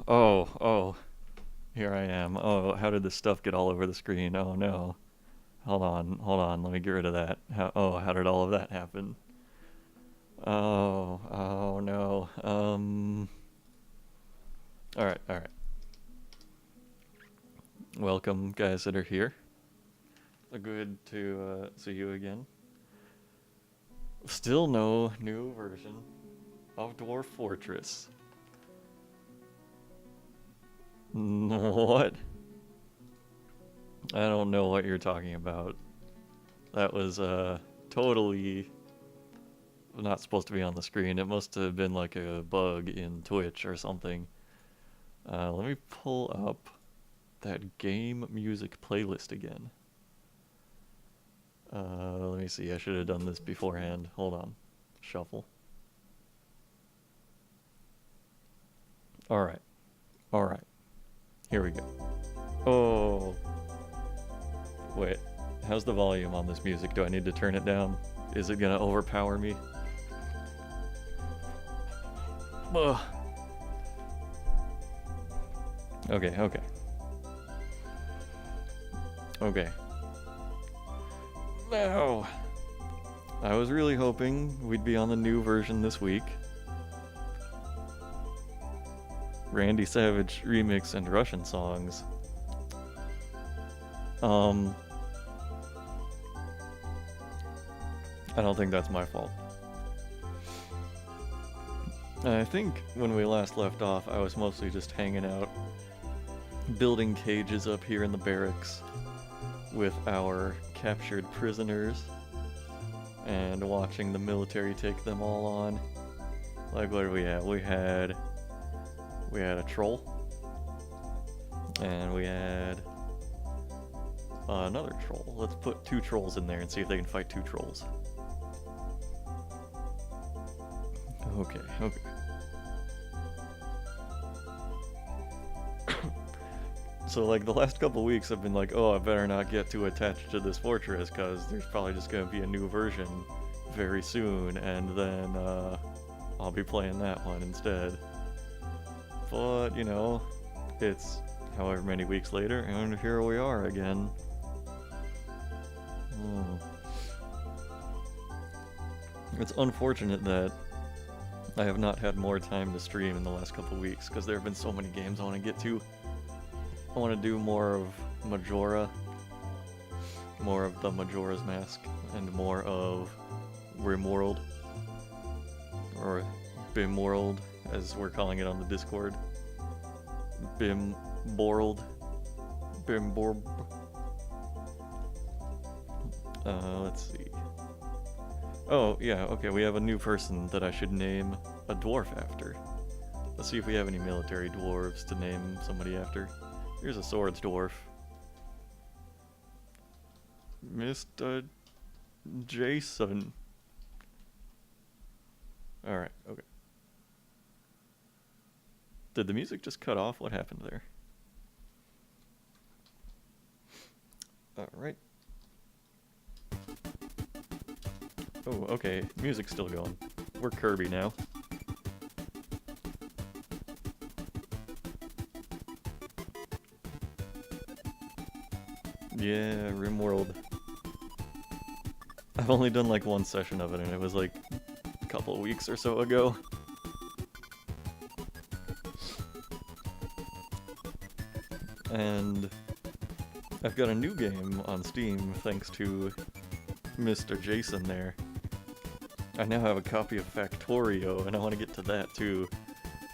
Oh. Here I am. Oh, how did this stuff get all over the screen? Oh no. Hold on. Let me get rid of that. How did all of that happen? Oh no. All right. Welcome, guys that are here. Good to see you again. Still no new version of Dwarf Fortress. What? I don't know what you're talking about. That was totally not supposed to be on the screen. It must have been like a bug in Twitch or something. Let me pull up that game music playlist again. Let me see. I should have done this beforehand. Hold on. Shuffle. Alright. Here we go. Oh. Wait. How's the volume on this music? Do I need to turn it down? Is it gonna overpower me? Ugh. Okay. No. I was really hoping we'd be on the new version this week. Randy Savage remix and Russian songs. I don't think that's my fault. I think when we last left off, I was mostly just hanging out, building cages up here in the barracks with our captured prisoners and watching the military take them all on. Like, what did we have? We had a troll, and we had another troll. Let's put 2 trolls in there and see if they can fight 2 trolls. Okay. So like the last couple weeks I've been like, oh, I better not get too attached to this fortress because there's probably just going to be a new version very soon, and then I'll be playing that one instead. But, you know, it's however many weeks later, and here we are again. It's unfortunate that I have not had more time to stream in the last couple weeks, because there have been so many games I want to get to. I want to do more of Majora, more of the Majora's Mask, and more of Rimworld, or Bimworld, as we're calling it on the Discord. Bimborld. Bimborb. Let's see. Oh, yeah, okay, we have a new person that I should name a dwarf after. Let's see if we have any military dwarves to name somebody after. Here's a swords dwarf. Mr. Jason. Alright, okay. Did the music just cut off? What happened there? Alright. Oh, okay. Music's still going. We're Kirby now. Yeah, Rimworld. I've only done like one session of it, and it was like a couple of weeks or so ago. And I've got a new game on Steam thanks to Mr. Jason there. I now have a copy of Factorial, and I want to get to that too.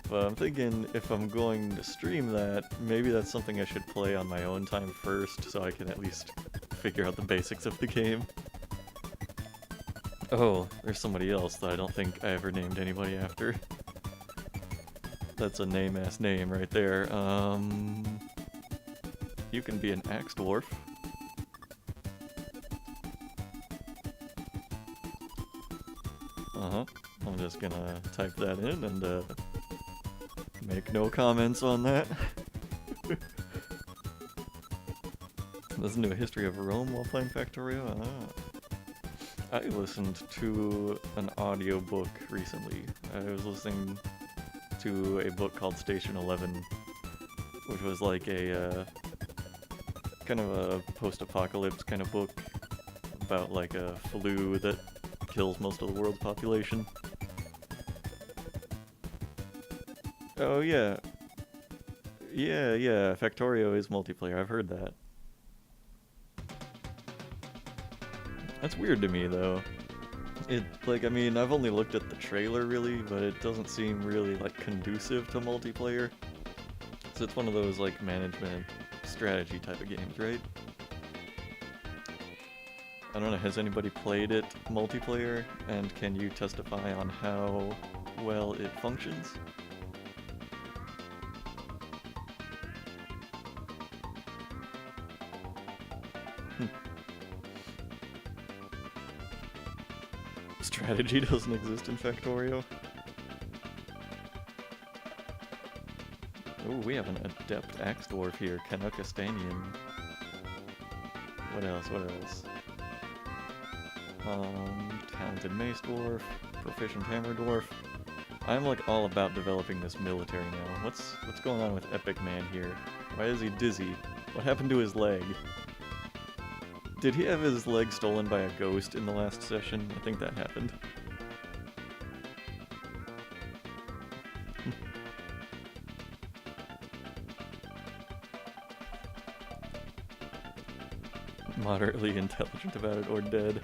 But I'm thinking if I'm going to stream that, maybe that's something I should play on my own time first, so I can at least figure out the basics of the game. Oh, there's somebody else that I don't think I ever named anybody after. That's a name-ass name right there. You can be an axe dwarf. I'm just gonna type that in and make no comments on that. Listen to a history of Rome while playing Factorial? I listened to an audiobook recently. I was listening to a book called Station 11, which was like a kind of a post-apocalypse kind of book about like a flu that kills most of the world's population. Oh yeah. Yeah, Factorio is multiplayer, I've heard that. That's weird to me though. I mean, I've only looked at the trailer really, but it doesn't seem really like conducive to multiplayer. So it's one of those like management strategy type of games, right? I don't know, has anybody played it multiplayer, and can you testify on how well it functions? Strategy doesn't exist in Factorio. Oh, we have an adept axe dwarf here, Kanukastanian. What else? Talented mace dwarf, proficient hammer dwarf. I'm like all about developing this military now. What's going on with Epic Man here? Why is he dizzy? What happened to his leg? Did he have his leg stolen by a ghost in the last session? I think that happened. Moderately intelligent about it or dead.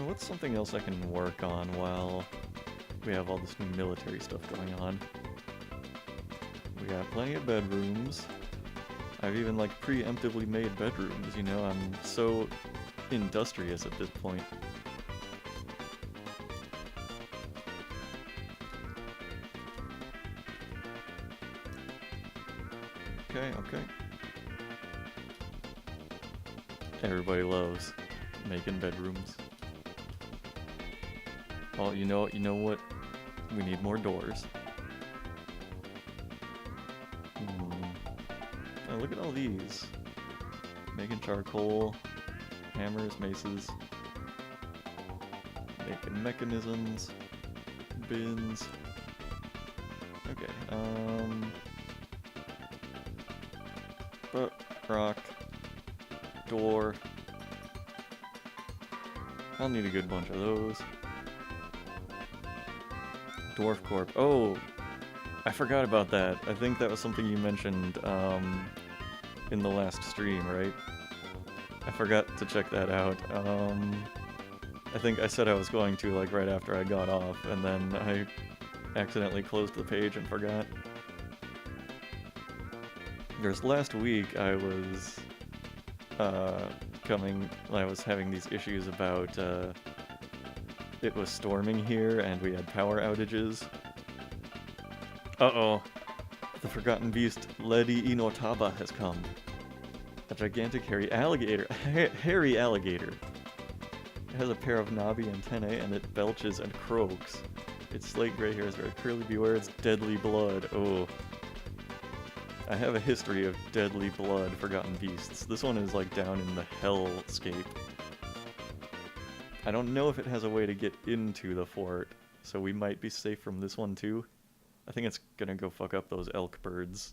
What's something else I can work on while we have all this new military stuff going on? We got plenty of bedrooms. I've even like preemptively made bedrooms, you know, I'm so industrious at this point. Okay. Everybody loves making bedrooms. Oh, you know what? We need more doors. Oh, look at all these. Making charcoal, hammers, maces, making mechanisms, bins. Okay, rock, door. I'll need a good bunch of those. Dwarf Corp. Oh, I forgot about that. I think that was something you mentioned in the last stream, right? I forgot to check that out. I think I said I was going to like right after I got off, and then I accidentally closed the page and forgot. There's last week I was having these issues about it was storming here and we had power outages. Uh-oh. The forgotten beast Ledi Inotaba has come. A gigantic hairy alligator. Hairy alligator. It has a pair of knobby antennae and it belches and croaks. Its slate gray hair is very curly. Beware its deadly blood. Oh. I have a history of deadly blood forgotten beasts. This one is like down in the hellscape. I don't know if it has a way to get into the fort, so we might be safe from this one too. I think it's gonna go fuck up those elk birds.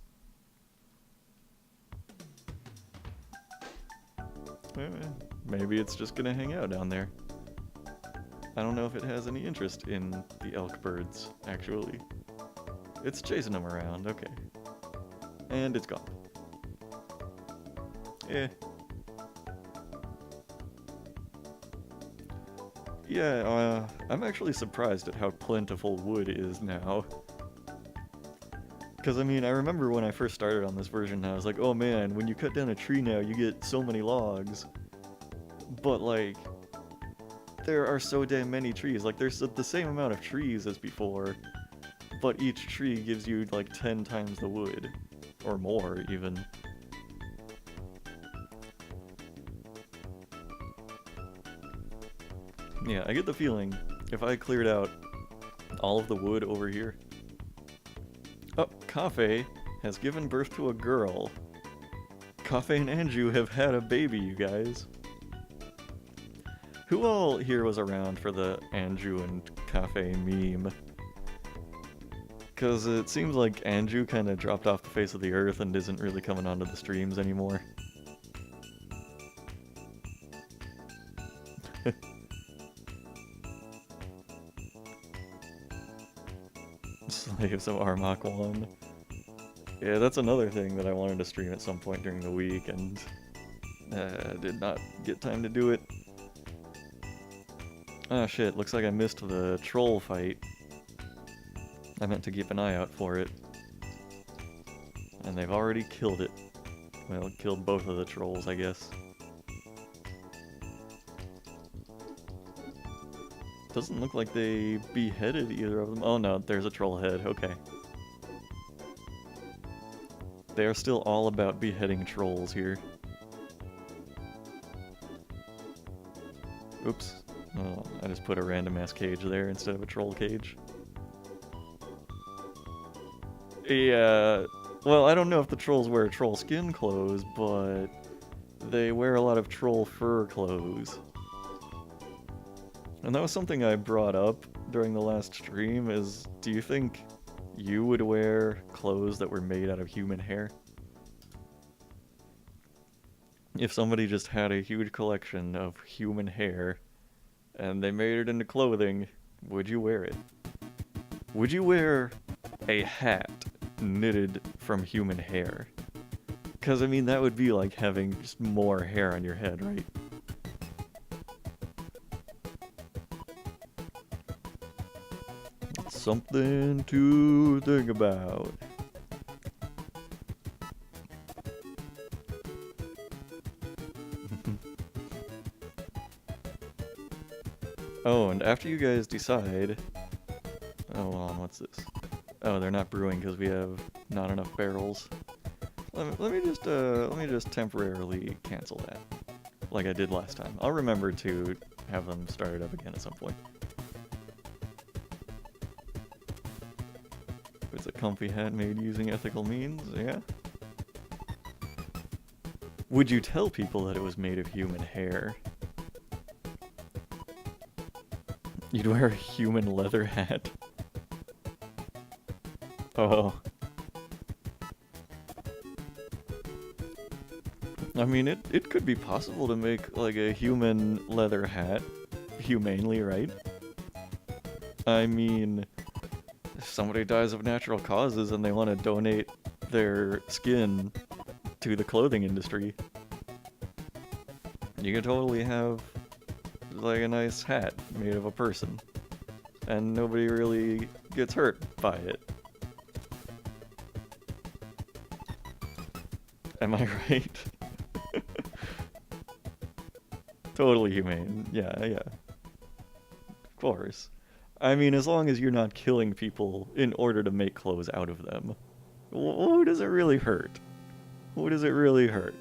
Maybe it's just gonna hang out down there. I don't know if it has any interest in the elk birds, actually. It's chasing them around, okay. And it's gone. Yeah, I'm actually surprised at how plentiful wood is now. Because, I mean, I remember when I first started on this version, I was like, oh man, when you cut down a tree now, you get so many logs. But, like, there are so damn many trees. Like, there's the same amount of trees as before, but each tree gives you, like, 10 times the wood. Or more, even. Yeah, I get the feeling if I cleared out all of the wood over here... Oh, Cafe has given birth to a girl. Cafe and Anju have had a baby, you guys. Who all here was around for the Anju and Cafe meme? Because it seems like Anju kind of dropped off the face of the earth and isn't really coming onto the streams anymore. Slaves of Armok 1. Yeah, that's another thing that I wanted to stream at some point during the week, and did not get time to do it. Ah shit, looks like I missed the troll fight. I meant to keep an eye out for it. And they've already killed it. Well, killed both of the trolls, I guess. Doesn't look like they beheaded either of them. Oh no, there's a troll head, okay. They are still all about beheading trolls here. Oops. Oh, I just put a random ass cage there instead of a troll cage. Yeah, well, I don't know if the trolls wear troll skin clothes, but they wear a lot of troll fur clothes. And that was something I brought up during the last stream, is do you think you would wear clothes that were made out of human hair? If somebody just had a huge collection of human hair and they made it into clothing, would you wear it? Would you wear a hat knitted from human hair? Because, I mean, that would be like having just more hair on your head, right? Something to think about. Oh, and after you guys decide... Oh, hold on, what's this? Oh, they're not brewing because we have not enough barrels. Let me just temporarily cancel that, like I did last time. I'll remember to have them started up again at some point. It's a comfy hat made using ethical means, yeah? Would you tell people that it was made of human hair? You'd wear a human leather hat. Oh. I mean, it could be possible to make, like, a human leather hat humanely, right? I mean, if somebody dies of natural causes and they want to donate their skin to the clothing industry, you could totally have, like, a nice hat made of a person, and nobody really gets hurt by it. Am I right? Totally humane. Yeah. Of course. I mean, as long as you're not killing people in order to make clothes out of them. Who does it really hurt? Who does it really hurt?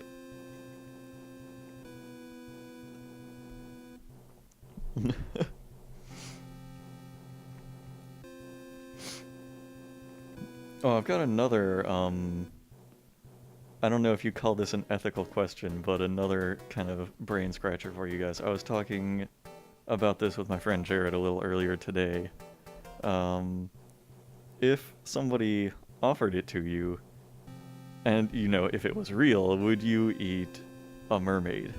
Oh, I've got another, I don't know if you call this an ethical question, but another kind of brain scratcher for you guys. I was talking about this with my friend Jared a little earlier today. If somebody offered it to you, and, you know, if it was real, would you eat a mermaid?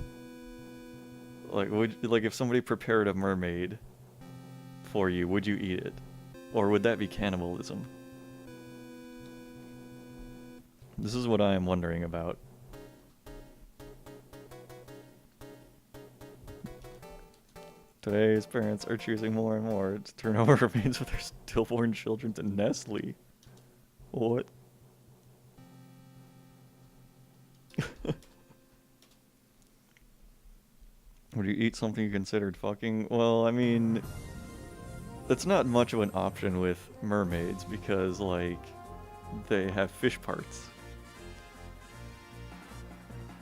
Like, if somebody prepared a mermaid for you, would you eat it? Or would that be cannibalism? This is what I am wondering about. Today's parents are choosing more and more to turn over remains of their stillborn children to Nestle. What? Would you eat something you considered fucking? Well, I mean, that's not much of an option with mermaids because, like, they have fish parts.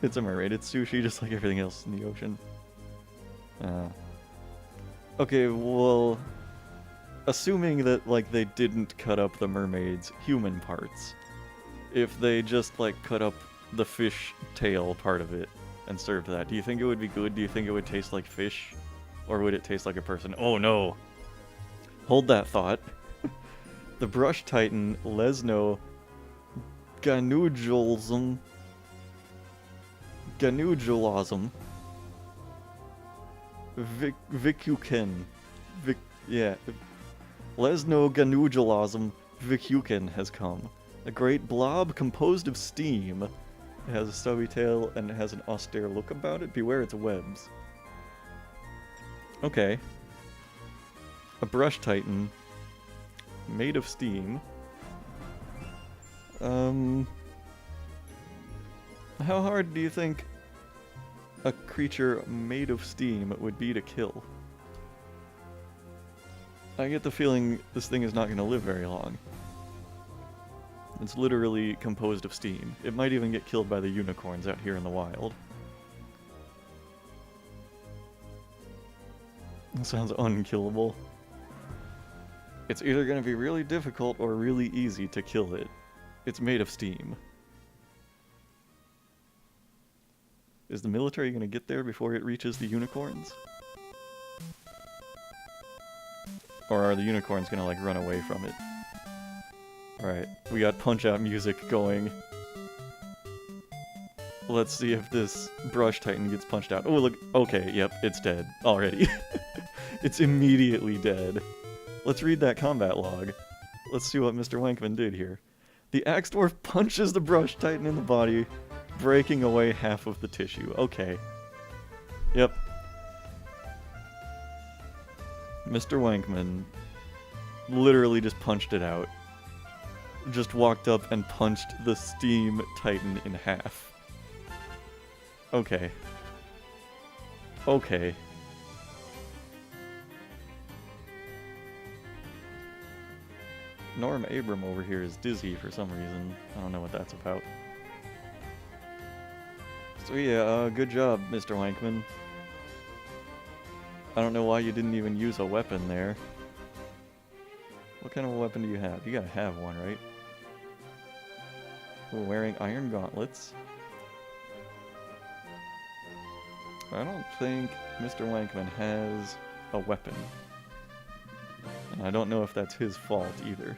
It's a mermaid. It's sushi just like everything else in the ocean. Okay, well, assuming that, like, they didn't cut up the mermaid's human parts, if they just, like, cut up the fish tail part of it and served that, do you think it would be good? Do you think it would taste like fish? Or would it taste like a person? Oh no! Hold that thought. The Brush Titan Lesno Ganugelism Vikuken. Lesno Ganugelism Vikuken has come. A great blob composed of steam. It has a stubby tail and it has an austere look about it. Beware its webs. Okay. A Brush Titan made of steam. How hard do you think a creature made of steam would be to kill? I get the feeling this thing is not going to live very long. It's literally composed of steam. It might even get killed by the unicorns out here in the wild. That sounds unkillable. It's either going to be really difficult or really easy to kill it. It's made of steam. Is the military going to get there before it reaches the unicorns? Or are the unicorns going to, like, run away from it? Alright, we got Punch-Out music going. Let's see if this Brush Titan gets punched out. Oh, look. Okay, yep, it's dead already. It's immediately dead. Let's read that combat log. Let's see what Mr. Wankman did here. The Axe Dwarf punches the Brush Titan in the body, breaking away half of the tissue. Okay. Yep. Mr. Wankman literally just punched it out. Just walked up and punched the Steam Titan in half. Okay. Okay. Norm Abram over here is dizzy for some reason. I don't know what that's about. So yeah, good job, Mr. Wankman. I don't know why you didn't even use a weapon there. What kind of a weapon do you have? You gotta have one, right? We're wearing iron gauntlets. I don't think Mr. Wankman has a weapon. And I don't know if that's his fault either.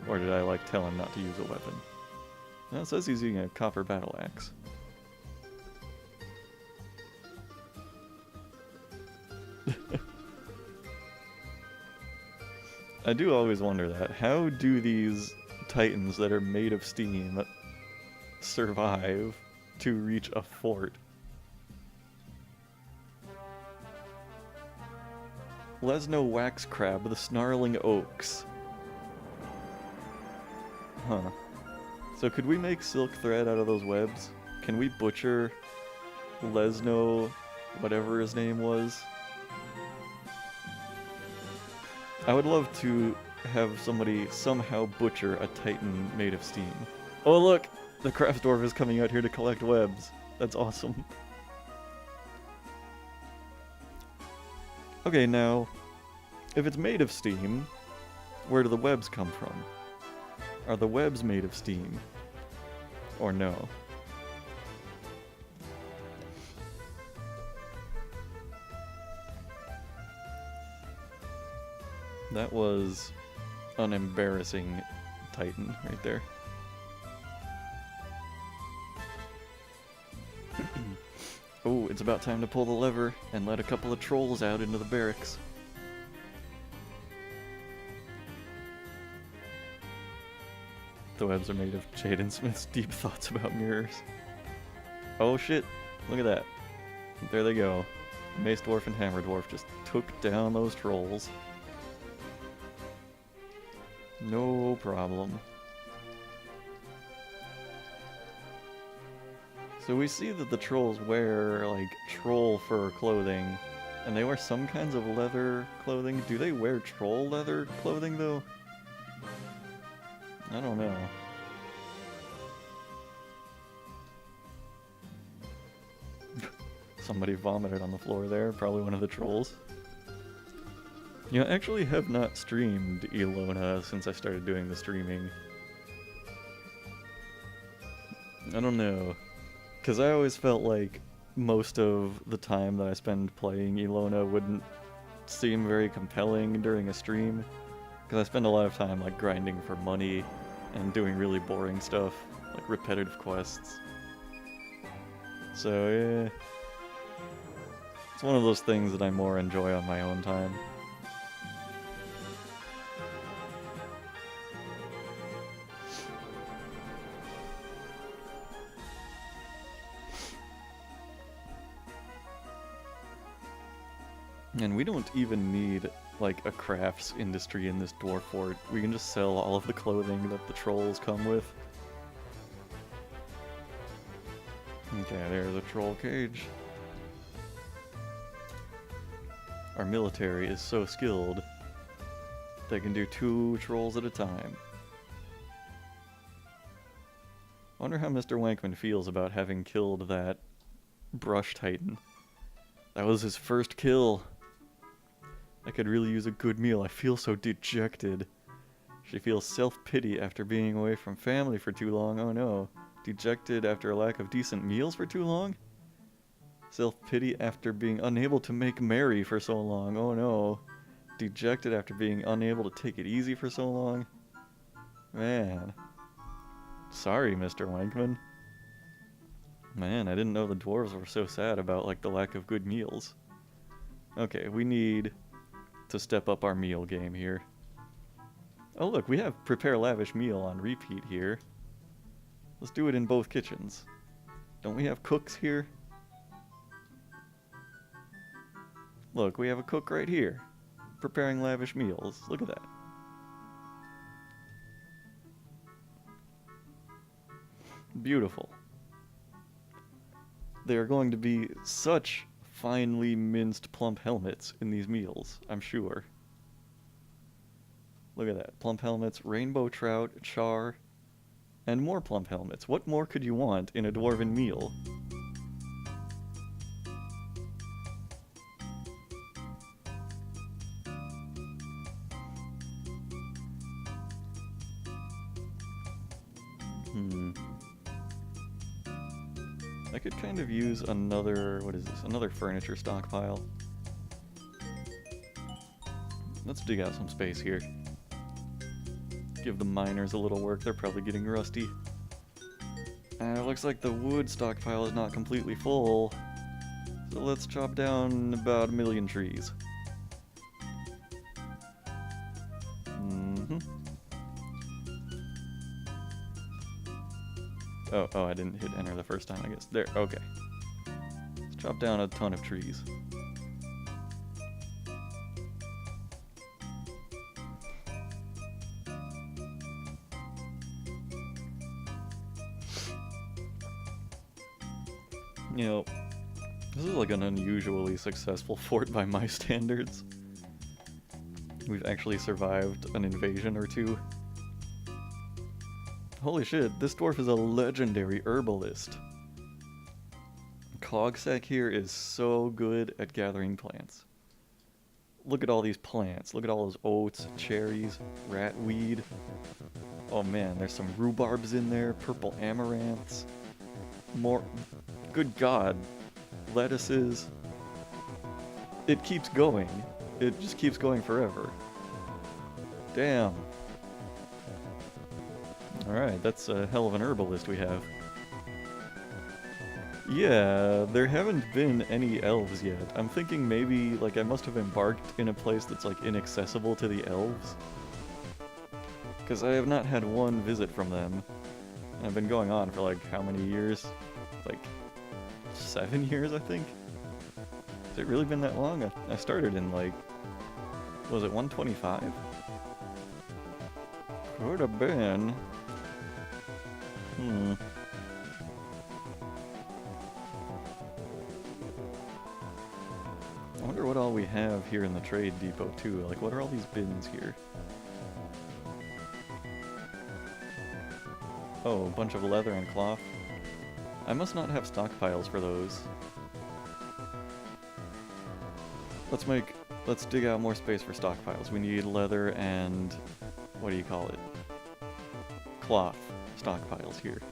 Or did I, like, tell him not to use a weapon? No, it says he's using a copper battle axe. I do always wonder that. How do these titans that are made of steam survive to reach a fort? Lesno Wax Crab, the Snarling Oaks. Huh. So could we make silk thread out of those webs? Can we butcher Lesno, whatever his name was? I would love to have somebody somehow butcher a titan made of steam. Oh look! The craft dwarf is coming out here to collect webs. That's awesome. Okay, now, if it's made of steam, where do the webs come from? Are the webs made of steam? Or no? That was an embarrassing titan right there. Oh, it's about time to pull the lever and let a couple of trolls out into the barracks. The webs are made of Jaden Smith's deep thoughts about mirrors. Oh shit, look at that. There they go. Mace Dwarf and Hammer Dwarf just took down those trolls. No problem. So we see that the trolls wear, like, troll fur clothing, and they wear some kinds of leather clothing. Do they wear troll leather clothing, though? I don't know. Somebody vomited on the floor there, probably one of the trolls. You know, I actually have not streamed Ilona since I started doing the streaming. I don't know. Because I always felt like most of the time that I spend playing Ilona wouldn't seem very compelling during a stream, because I spend a lot of time like grinding for money and doing really boring stuff, like repetitive quests. So yeah, it's one of those things that I more enjoy on my own time. And we don't even need, like, a crafts industry in this dwarf fort. We can just sell all of the clothing that the trolls come with. Okay, there's a troll cage. Our military is so skilled, they can do 2 trolls at a time. I wonder how Mr. Wankman feels about having killed that brush titan. That was his first kill. I could really use a good meal. I feel so dejected. She feels self-pity after being away from family for too long. Oh no. Dejected after a lack of decent meals for too long? Self-pity after being unable to make merry for so long. Oh no. Dejected after being unable to take it easy for so long? Man. Sorry, Mr. Wankman. Man, I didn't know the dwarves were so sad about, like, the lack of good meals. Okay, we need to step up our meal game here. Oh look, we have prepare lavish meal on repeat here. Let's do it in both kitchens. Don't we have cooks here? Look, we have a cook right here, preparing lavish meals. Look at that. Beautiful. They are going to be such finely minced plump helmets in these meals, I'm sure. Look at that. Plump helmets, rainbow trout, char, and more plump helmets. What more could you want in a dwarven meal? I could kind of use another, what is this? Another furniture stockpile. Let's dig out some space here. Give the miners a little work, they're probably getting rusty. And it looks like the wood stockpile is not completely full. So let's chop down about 1 million trees. Oh, I didn't hit enter the first time, I guess. There, okay. Let's chop down a ton of trees. You know, this is like an unusually successful fort by my standards. We've actually survived an invasion or 2. Holy shit, this dwarf is a legendary herbalist. Cogsec here is so good at gathering plants. Look at all these plants. Look at all those oats, cherries, ratweed. Oh man, there's some rhubarbs in there, purple amaranths. More... Good god. Lettuces. It keeps going. It just keeps going forever. Damn. Alright, that's a hell of an herbalist we have. Yeah, there haven't been any elves yet. I'm thinking maybe, like, I must have embarked in a place that's, like, inaccessible to the elves. Because I have not had one visit from them. And I've been going on for, like, how many years? Like, 7 years, I think? Has it really been that long? I started in, like, was it 125? Could have been. I wonder what all we have here in the trade depot too. Like, what are all these bins here? Oh, a bunch of leather and cloth. I must not have stockpiles for those. Let's dig out more space for stockpiles. We need leather and, what do you call it? Cloth stockpiles here.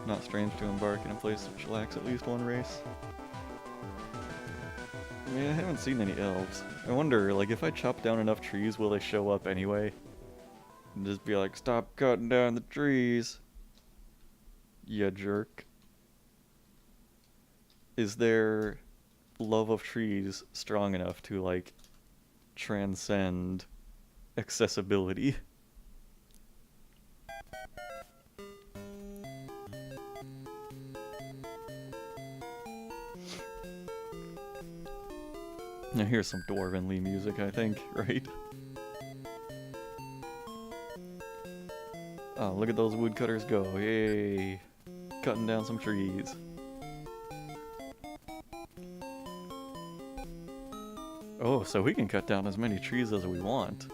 Not strange to embark in a place which lacks at least one race. I mean, I haven't seen any elves. I wonder, like, if I chop down enough trees, will they show up anyway? And just be like, stop cutting down the trees, you jerk. Is their love of trees strong enough to, like, transcend accessibility? Now here's some dwarvenly music, I think, right? Oh, look at those woodcutters go. Yay! Cutting down some trees. Oh, so we can cut down as many trees as we want.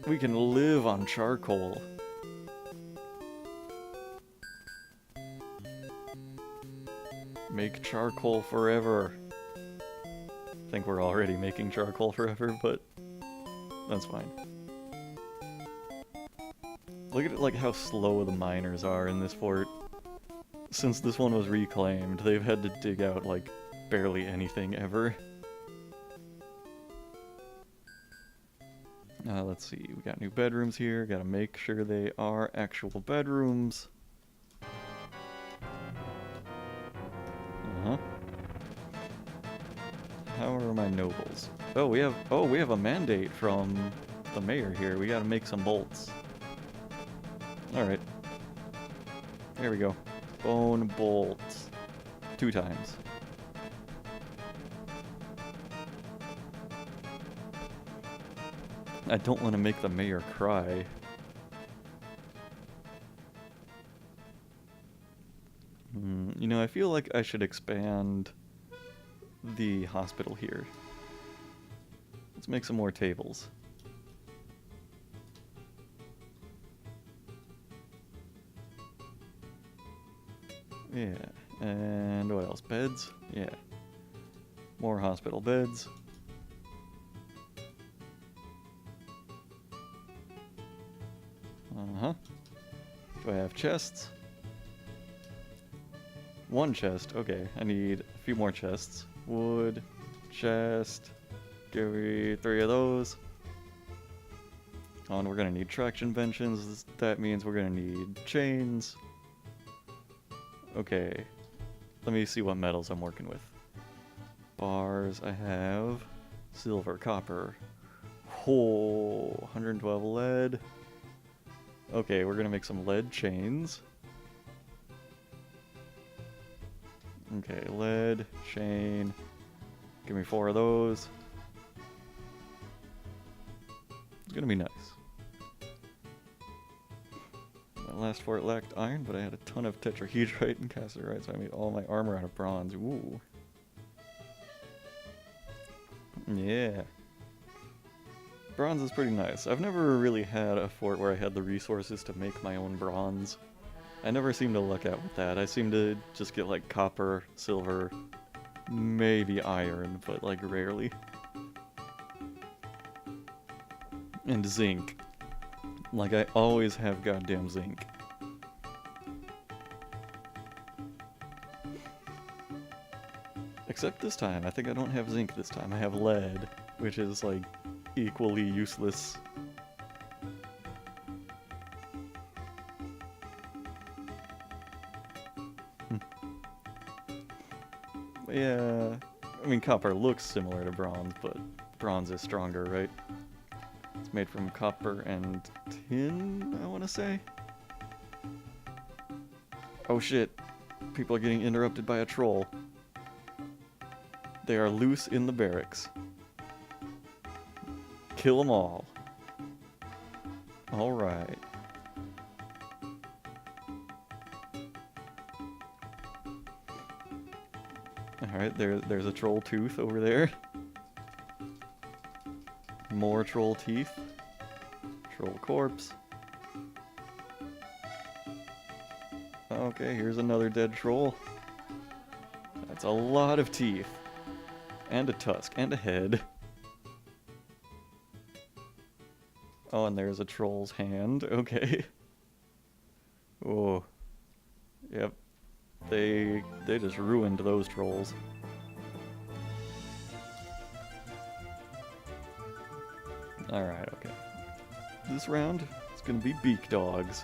We can live on charcoal. Make charcoal forever. I think we're already making charcoal forever, but that's fine. Look at it, like how slow the miners are in this fort. Since this one was reclaimed, they've had to dig out like barely anything ever. Let's see, we got new bedrooms here, gotta make sure they are actual bedrooms. How are my nobles? Oh, we have a mandate from the mayor here. We gotta make some bolts. Alright. There we go. Bone bolts. 2 times. I don't want to make the mayor cry. You know, I feel like I should expand the hospital here. Let's make some more tables. Yeah, and what else? Beds? Yeah. More hospital beds. Do I have chests? 1 chest. Okay, I need a few more chests. Wood, chest. Give me 3 of those. Oh, and we're gonna need traction benches. That means we're gonna need chains. Okay, let me see what metals I'm working with. Bars, I have silver, copper. Oh, 112 lead. Okay, we're gonna make some lead chains. Okay, lead, chain. Give me 4 of those. It's gonna be nice. My last fort lacked iron, but I had a ton of tetrahedrite and cassiterite, so I made all my armor out of bronze. Ooh. Yeah. Bronze is pretty nice. I've never really had a fort where I had the resources to make my own bronze. I never seem to luck out with that. I seem to just get like copper, silver, maybe iron, but like rarely. And zinc. Like I always have goddamn zinc. Except this time, I think I don't have zinc this time. I have lead, which is like equally useless. Yeah, I mean copper looks similar to bronze, but bronze is stronger, right? It's made from copper and tin, I want to say. Oh shit, people are getting interrupted by a troll. They are loose in the barracks. Kill them all. Alright. Alright, there's a troll tooth over there. More troll teeth. Troll corpse. Okay, here's another dead troll. That's a lot of teeth. And a tusk, and a head. Oh, and there's a troll's hand. Okay. Oh, Yep. They just ruined those trolls. Alright, okay. This round, it's gonna be beak dogs.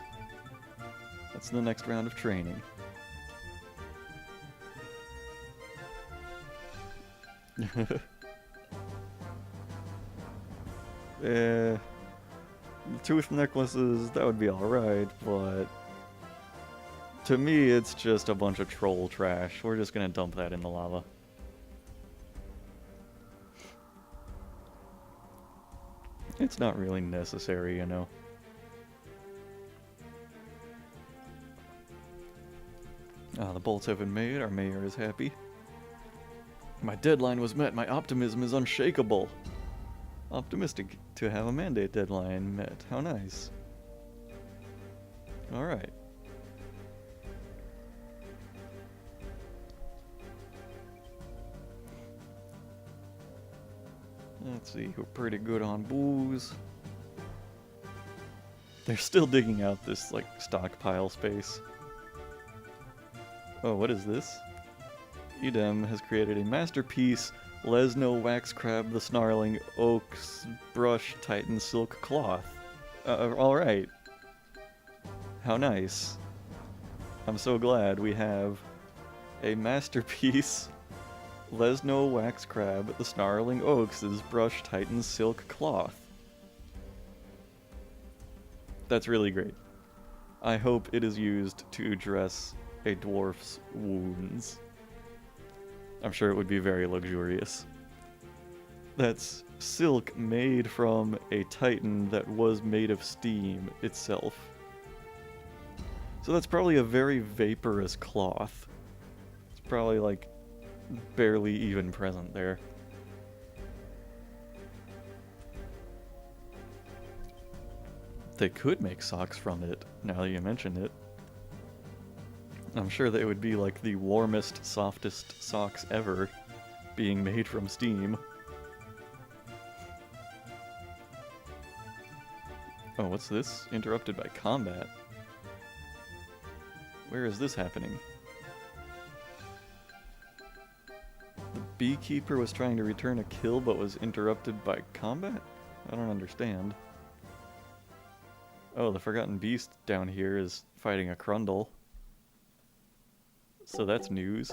That's the next round of training. The tooth necklaces, that would be alright, but to me it's just a bunch of troll trash. We're just gonna dump that in the lava. It's not really necessary, you know. The bolts have been made, our mayor is happy. My deadline was met, my optimism is unshakable. Optimistic to have a mandate deadline met, how nice. Alright. Let's see, we're pretty good on booze. They're still digging out this, like, stockpile space. Oh, what is this? Edem has created a masterpiece, Lesno Wax Crab the Snarling Oaks Brush Titan Silk Cloth. Alright. How nice. I'm so glad we have a masterpiece, Lesno Wax Crab the Snarling Oaks' Brush Titan Silk Cloth. That's really great. I hope it is used to dress a dwarf's wounds. I'm sure it would be very luxurious. That's silk made from a titan that was made of steam itself. So that's probably a very vaporous cloth. It's probably like barely even present there. They could make socks from it, now that you mention it. I'm sure they would be like the warmest, softest socks ever, being made from steam. Oh, what's this? Interrupted by combat. Where is this happening? The beekeeper was trying to return a kill but was interrupted by combat? I don't understand. Oh, the Forgotten Beast down here is fighting a Crundle. So that's news.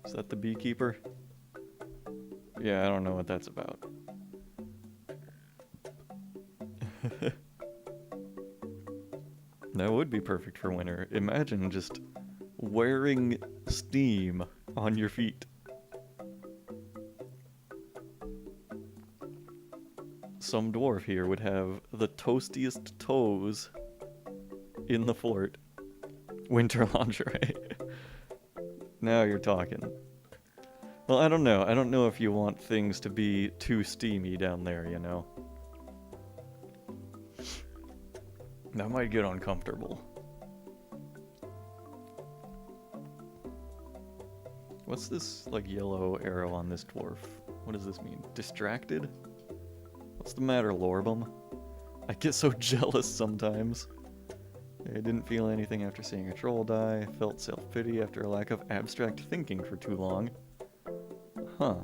Is that the beekeeper? Yeah, I don't know what that's about. That would be perfect for winter. Imagine just wearing steam on your feet. Some dwarf here would have the toastiest toes in the fort. Winter lingerie. Now you're talking. Well, I don't know. I don't know if you want things to be too steamy down there, you know? That might get uncomfortable. What's this, like, yellow arrow on this dwarf? What does this mean? Distracted? What's the matter, Lorbum? I get so jealous sometimes. I didn't feel anything after seeing a troll die. Felt self-pity after a lack of abstract thinking for too long. Huh.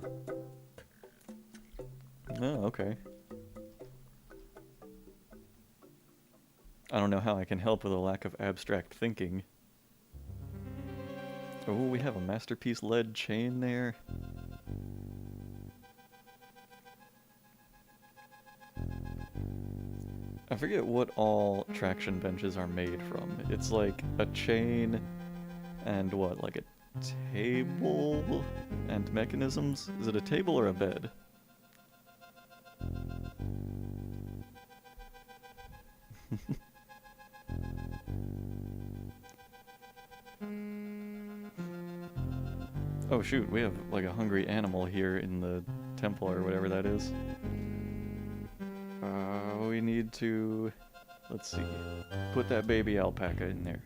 Oh, okay. I don't know how I can help with a lack of abstract thinking. Oh, we have a masterpiece lead chain there. I forget what all traction benches are made from. It's like a chain and what, like a table and mechanisms? Is it a table or a bed? Oh shoot, we have like a hungry animal here in the temple or whatever that is. We need to, let's see, put that baby alpaca in there.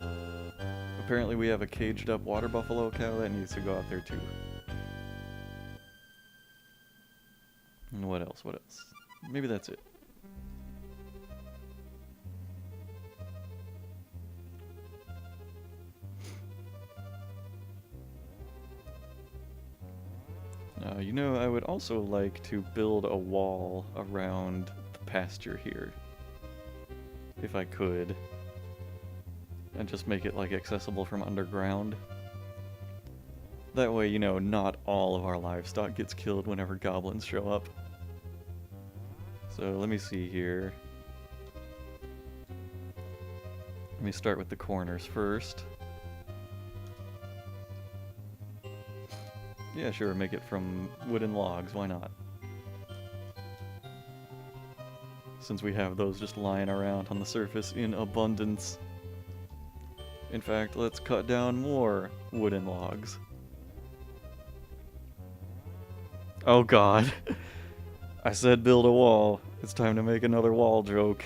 Apparently we have a caged up water buffalo cow that needs to go out there too. And what else? What else? Maybe that's it. You know, I would also like to build a wall around the pasture here. If I could. And just make it, like, accessible from underground. That way, you know, not all of our livestock gets killed whenever goblins show up. So, let me see here. Let me start with the corners first. Yeah, sure, make it from wooden logs, why not? Since we have those just lying around on the surface in abundance. In fact, let's cut down more wooden logs. Oh god. I said build a wall. It's time to make another wall joke.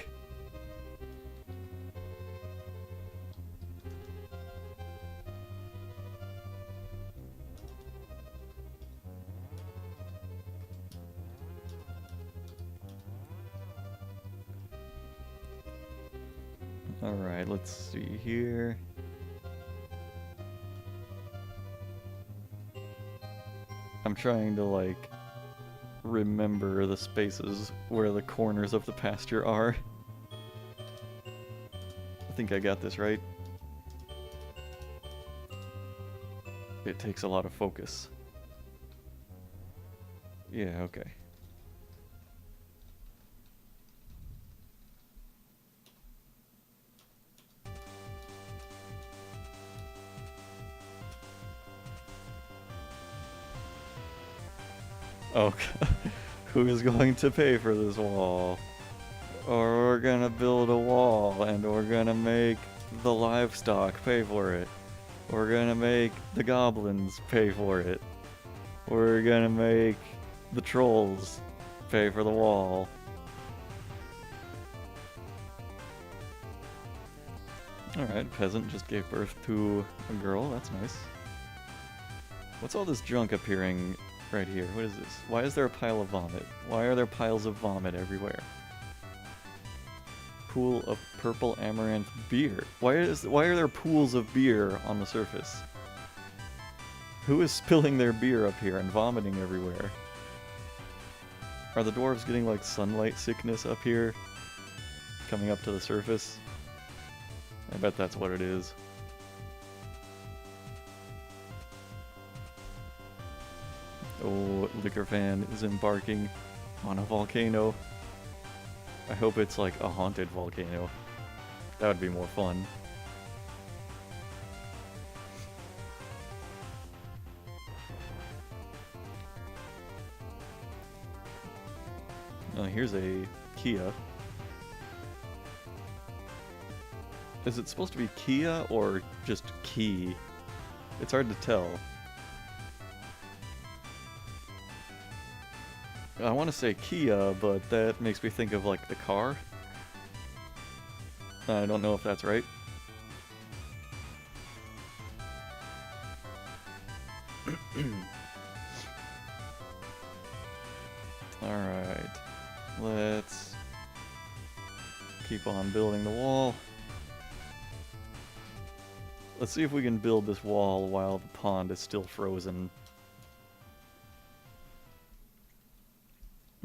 Alright, let's see here. I'm trying to, like, remember the spaces where the corners of the pasture are. I think I got this right. It takes a lot of focus. Yeah, okay. Oh, who is going to pay for this wall? Or we're gonna build a wall and we're gonna make the livestock pay for it. We're gonna make the goblins pay for it. We're gonna make the trolls pay for the wall. Alright, peasant just gave birth to a girl, that's nice. What's all this junk appearing right here? What is this? Why is there a pile of vomit? Why are there piles of vomit everywhere? Pool of purple amaranth beer. Why are there pools of beer on the surface? Who is spilling their beer up here and vomiting everywhere? Are the dwarves getting like sunlight sickness up here? Coming up to the surface? I bet that's what it is. Oh, Liquor Fan is embarking on a volcano. I hope it's like a haunted volcano. That would be more fun. Oh, here's a Kia. Is it supposed to be Kia or just key? It's hard to tell. I want to say Kia, but that makes me think of like the car. I don't know if that's right. Alright. Let's keep on building the wall. Let's see if we can build this wall while the pond is still frozen.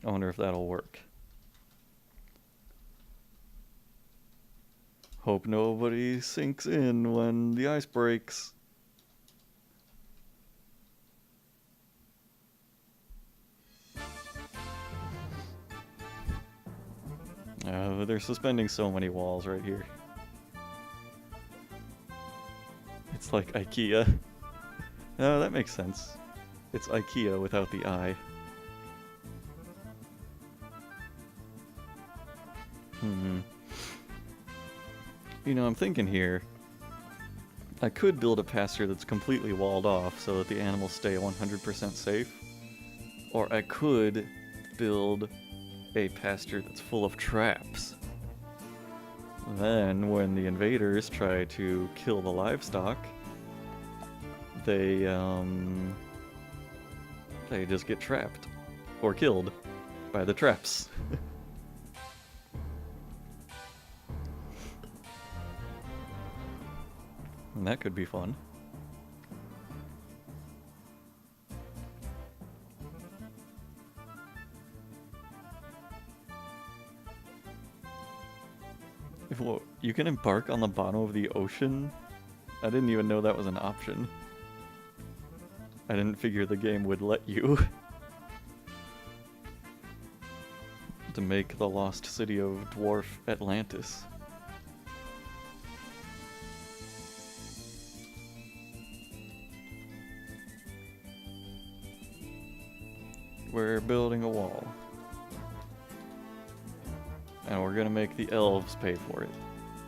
I wonder if that'll work. Hope nobody sinks in when the ice breaks. They're suspending so many walls right here. It's like IKEA. No, that makes sense. It's IKEA without the I. You know, I'm thinking here, I could build a pasture that's completely walled off so that the animals stay 100% safe. Or I could build a pasture that's full of traps. Then, when the invaders try to kill the livestock, they just get trapped. Or killed by the traps. And that could be fun. Whoa, you can embark on the bottom of the ocean? I didn't even know that was an option. I didn't figure the game would let you. To make the lost city of Dwarf Atlantis. We're building a wall. And we're gonna make the elves pay for it.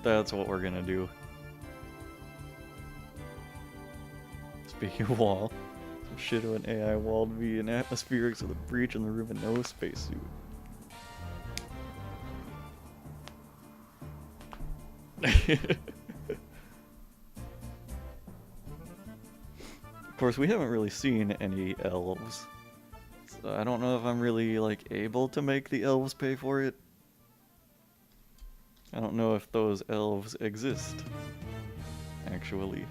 That's what we're gonna do. Speaking of wall, some shit of an AI wall to be an atmospherics with a breach in the room and no spacesuit. Of course, we haven't really seen any elves. So I don't know if I'm really, like, able to make the elves pay for it. I don't know if those elves exist, actually.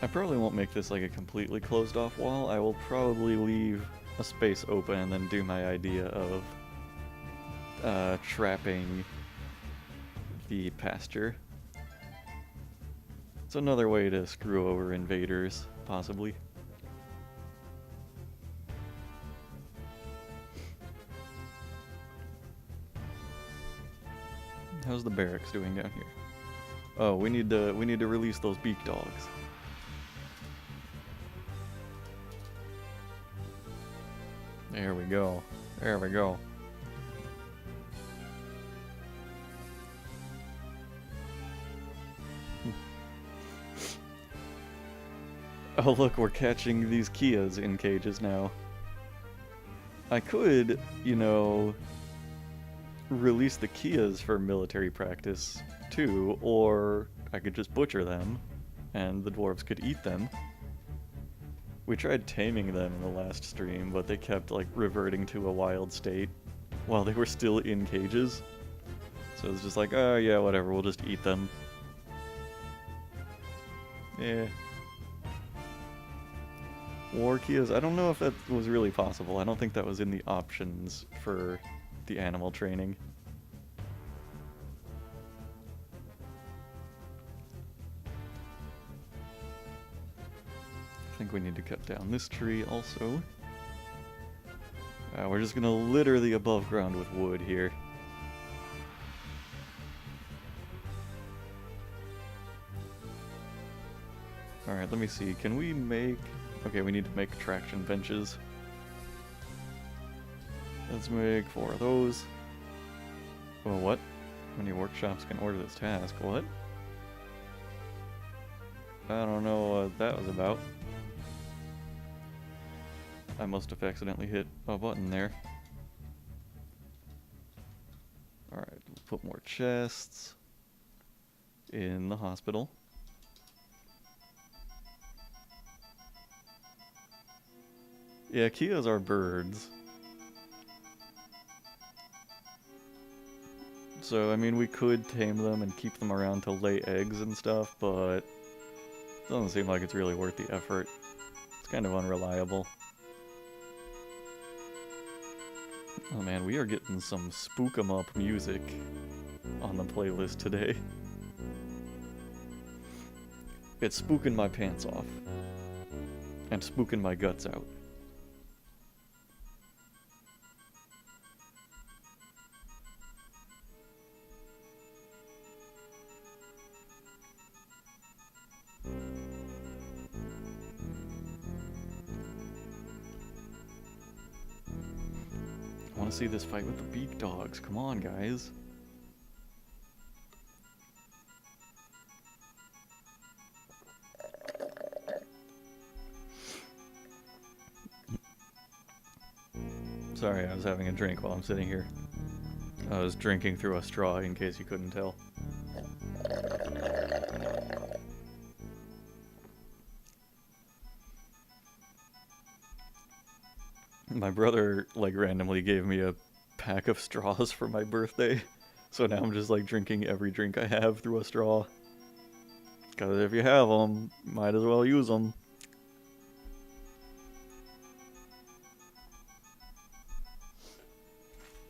I probably won't make this like a completely closed off wall. I will probably leave a space open and then do my idea of trapping the pasture. It's another way to screw over invaders, possibly. How's the barracks doing down here? Oh, we need to release those beak dogs. There we go. There we go. Oh look, we're catching these Kias in cages now. I could, you know, release the Kias for military practice too, or I could just butcher them and the dwarves could eat them. We tried taming them in the last stream, but they kept like reverting to a wild state while they were still in cages. So it's just like, oh yeah, whatever, we'll just eat them. Yeah. War Kias, I don't know if that was really possible. I don't think that was in the options for the animal training. I think we need to cut down this tree also. We're just gonna litter the above ground with wood here. Alright, let me see. Can we make... Okay, we need to make traction benches. Let's make 4 of those. Well, what? Many workshops can order this task. What? I don't know what that was about. I must have accidentally hit a button there. Alright, we'll put more chests in the hospital. Yeah, Kias are birds. So, I mean, we could tame them and keep them around to lay eggs and stuff, but it doesn't seem like it's really worth the effort. It's kind of unreliable. Oh man, we are getting some spook 'em up music on the playlist today. It's spooking my pants off. And spooking my guts out. I want to see this fight with the beak dogs. Come on, guys. Sorry, I was having a drink while I'm sitting here. I was drinking through a straw, in case you couldn't tell. My brother, like, randomly gave me a pack of straws for my birthday, So now I'm just like drinking every drink I have through a straw. Because if you have them, might as well use them.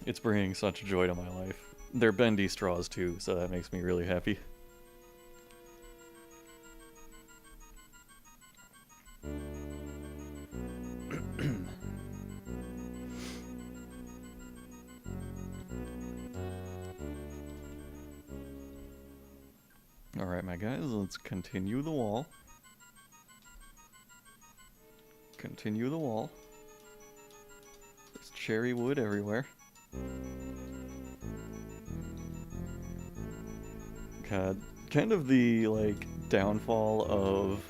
It's bringing such joy to my life. They're bendy straws too, so that makes me really happy. Alright, my guys, let's continue the wall. Continue the wall. There's cherry wood everywhere. God, kind of the, like, downfall of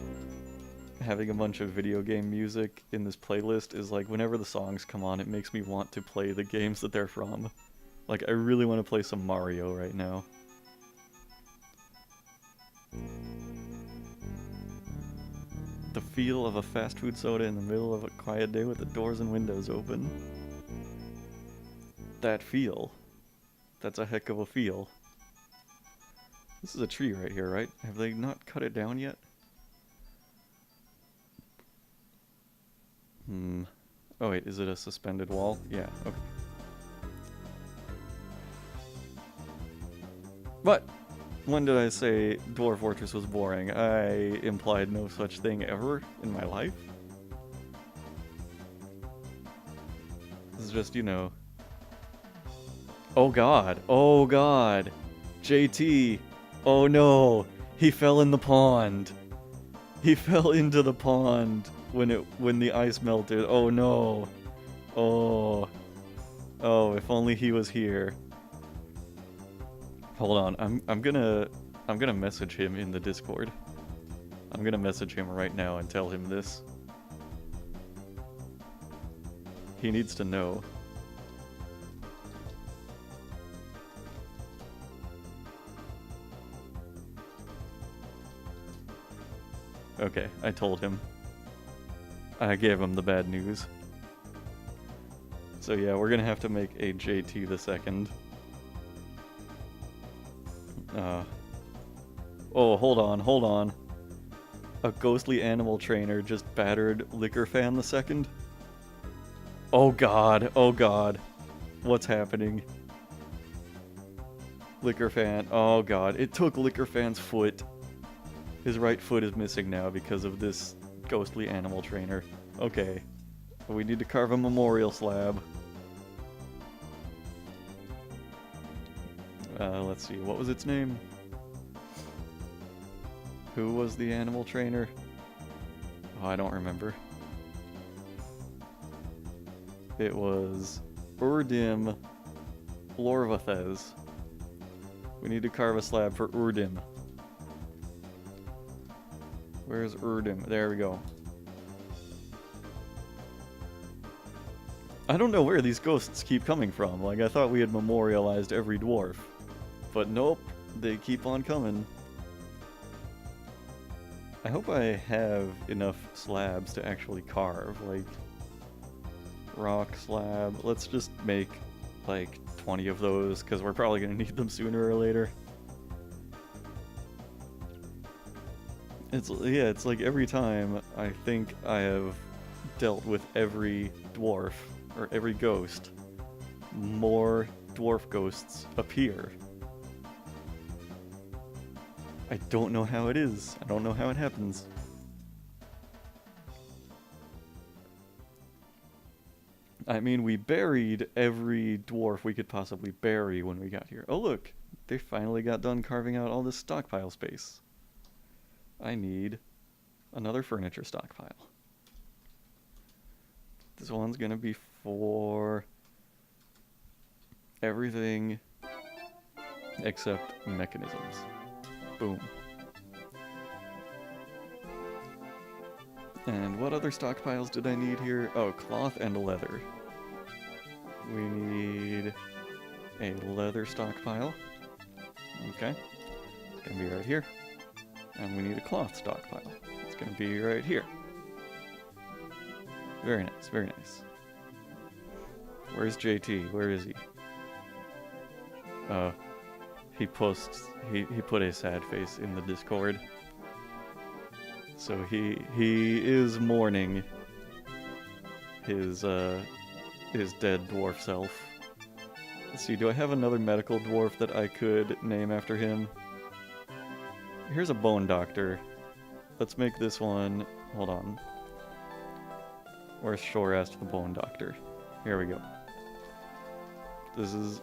having a bunch of video game music in this playlist is, like, whenever the songs come on, it makes me want to play the games that they're from. Like, I really want to play some Mario right now. The feel of a fast food soda in the middle of a quiet day with the doors and windows open. That feel. That's a heck of a feel. This is a tree right here, right? Have they not cut it down yet? Oh wait, is it a suspended wall? Yeah, okay. But when did I say Dwarf Fortress was boring? I implied no such thing ever in my life. This is just, you know... Oh god, oh god! JT! Oh no! He fell in the pond! He fell into the pond when the ice melted. Oh no! Oh. Oh, if only he was here. Hold on, I'm gonna message him in the Discord. I'm gonna message him right now and tell him this. He needs to know. Okay, I told him. I gave him the bad news. So yeah, we're gonna have to make a JT the second. Oh, hold on. A ghostly animal trainer just battered Liquor Fan the second? Oh god. What's happening? Liquor Fan, oh god. It took Liquor Fan's foot. His right foot is missing now because of this ghostly animal trainer. Okay. We need to carve a memorial slab. Let's see, what was its name? Who was the animal trainer? Oh, I don't remember. It was Urdim Lorvathez. We need to carve a slab for Urdim. Where's Urdim? There we go. I don't know where these ghosts keep coming from. Like, I thought we had memorialized every dwarf. But nope, they keep on coming. I hope I have enough slabs to actually carve, like, rock slab. Let's just make, like, 20 of those, because we're probably going to need them sooner or later. It's like every time I think I have dealt with every dwarf, or every ghost, more dwarf ghosts appear. I don't know how it is. I don't know how it happens. I mean, we buried every dwarf we could possibly bury when we got here. Oh look, they finally got done carving out all this stockpile space. I need another furniture stockpile. This one's gonna be for everything except mechanisms. Boom. And what other stockpiles did I need here? Oh, cloth and leather. We need a leather stockpile. Okay. It's gonna be right here. And we need a cloth stockpile. It's gonna be right here. Very nice, very nice. Where's JT? Where is he? he put a sad face in the Discord. So he is mourning his dead dwarf self. Let's see, do I have another medical dwarf that I could name after him? Here's a bone doctor. Let's make this one, hold on. Where's Shorest the bone doctor? Here we go. This is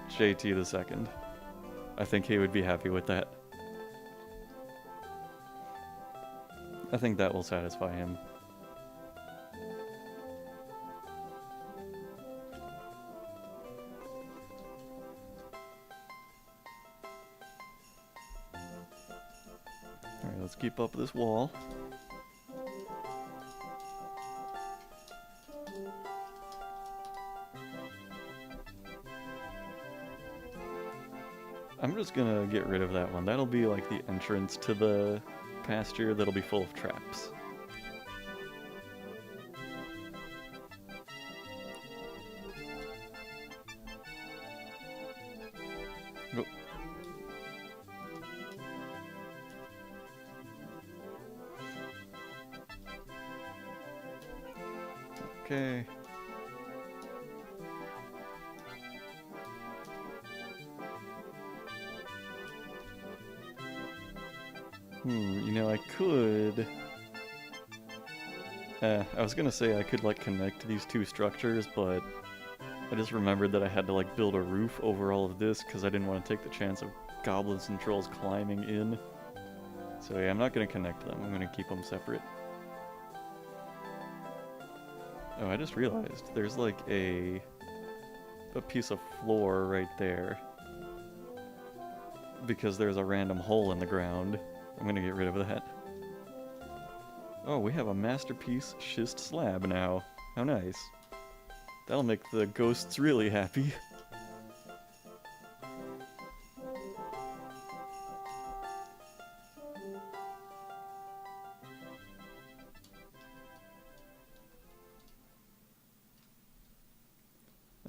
JT the second. I think he would be happy with that. I think that will satisfy him. Alright, let's keep up this wall. I'm just gonna get rid of that one. That'll be like the entrance to the pasture that'll be full of traps. Oh. Okay. You know, I could... I was gonna say I could, like, connect these two structures, but I just remembered that I had to, like, build a roof over all of this, because I didn't want to take the chance of goblins and trolls climbing in. So yeah, I'm not gonna connect them, I'm gonna keep them separate. Oh, I just realized, there's, like, a piece of floor right there. Because there's a random hole in the ground. I'm gonna get rid of that. Oh, we have a masterpiece schist slab now. How nice. That'll make the ghosts really happy.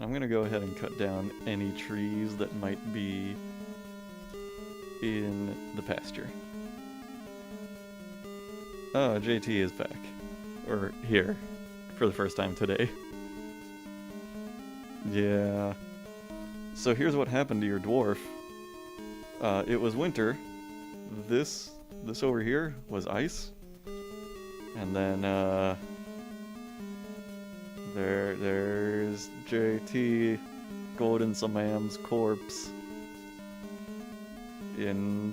I'm gonna go ahead and cut down any trees that might be in the pasture. Oh, JT is back. Or here. For the first time today. Yeah. So here's what happened to your dwarf. It was winter. This over here was ice. And then, there's JT Golden Samam's corpse in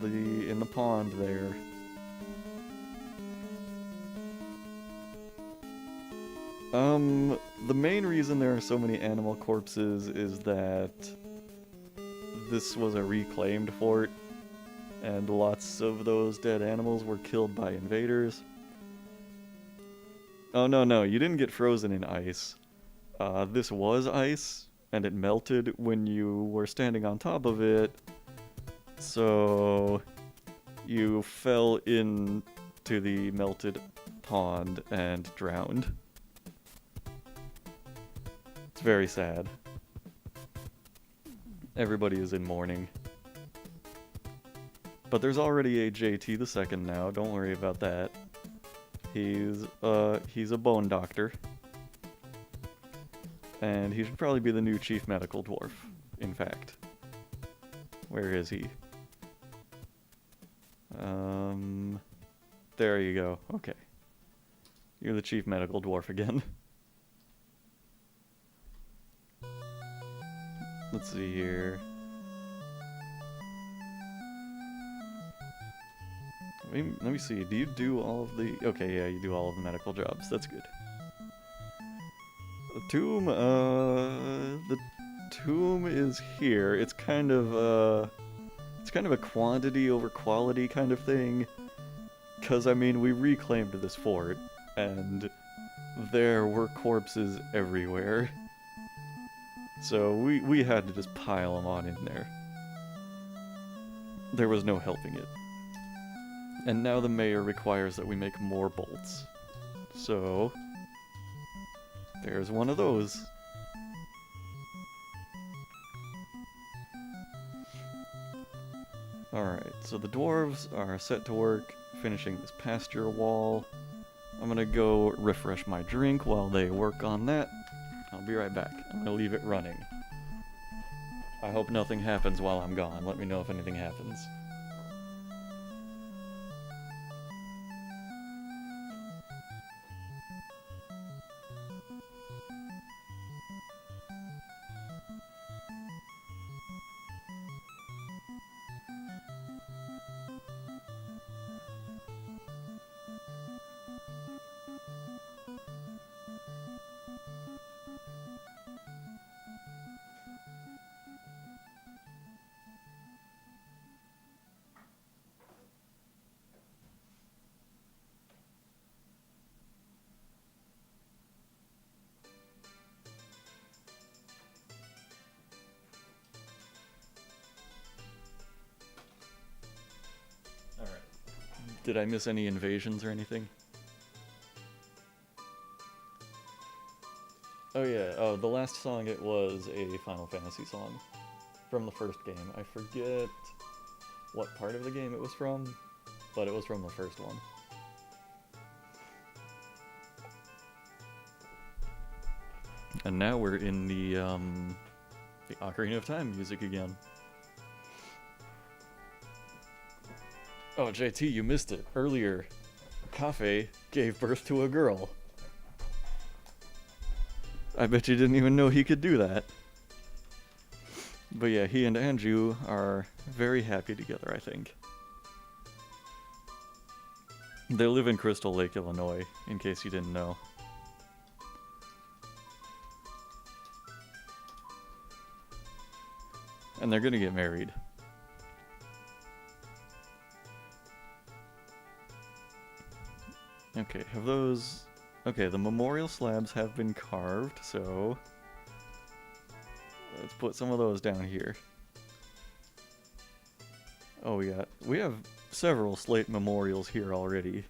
the pond there. The main reason there are so many animal corpses is that this was a reclaimed fort, and lots of those dead animals were killed by invaders. Oh, no, you didn't get frozen in ice. This was ice, and it melted when you were standing on top of it, so you fell into the melted pond and drowned. It's very sad. Everybody is in mourning. But there's already a JT the second now, don't worry about that. He's a bone doctor. And he should probably be the new chief medical dwarf, in fact. Where is he? There you go, okay. You're the chief medical dwarf again. Let's see here. Let me see, do you do all of the... Okay, yeah, you do all of the medical jobs, that's good. The tomb is here. It's kind of a quantity over quality kind of thing. 'Cause, I mean, we reclaimed this fort, and there were corpses everywhere. So we had to just pile them on in there. There was no helping it. And now the mayor requires that we make more bolts. So there's one of those. Alright, so the dwarves are set to work finishing this pasture wall. I'm gonna go refresh my drink while they work on that. I'll be right back. I'm gonna leave it running. I hope nothing happens while I'm gone. Let me know if anything happens. Did I miss any invasions or anything? Oh yeah, oh, the last song, it was a Final Fantasy song from the first game. I forget what part of the game it was from, but it was from the first one. And now we're in the Ocarina of Time music again. Oh, JT, you missed it. Earlier, Cafe gave birth to a girl. I bet you didn't even know he could do that. But yeah, he and Anju are very happy together, I think. They live in Crystal Lake, Illinois, in case you didn't know. And they're gonna get married. Okay, have those... Okay, the memorial slabs have been carved, so... Let's put some of those down here. Oh, we have several slate memorials here already.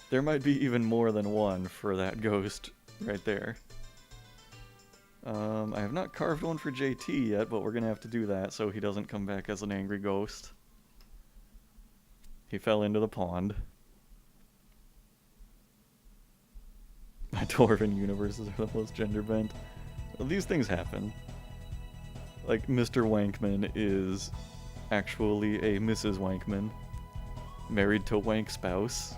There might be even more than one for that ghost right there. I have not carved one for JT yet, but we're gonna have to do that so he doesn't come back as an angry ghost. He fell into the pond. Dwarven universes are the most gender bent. Well, these things happen. Like, Mr. Wankman is actually a Mrs. Wankman, married to Wank Spouse,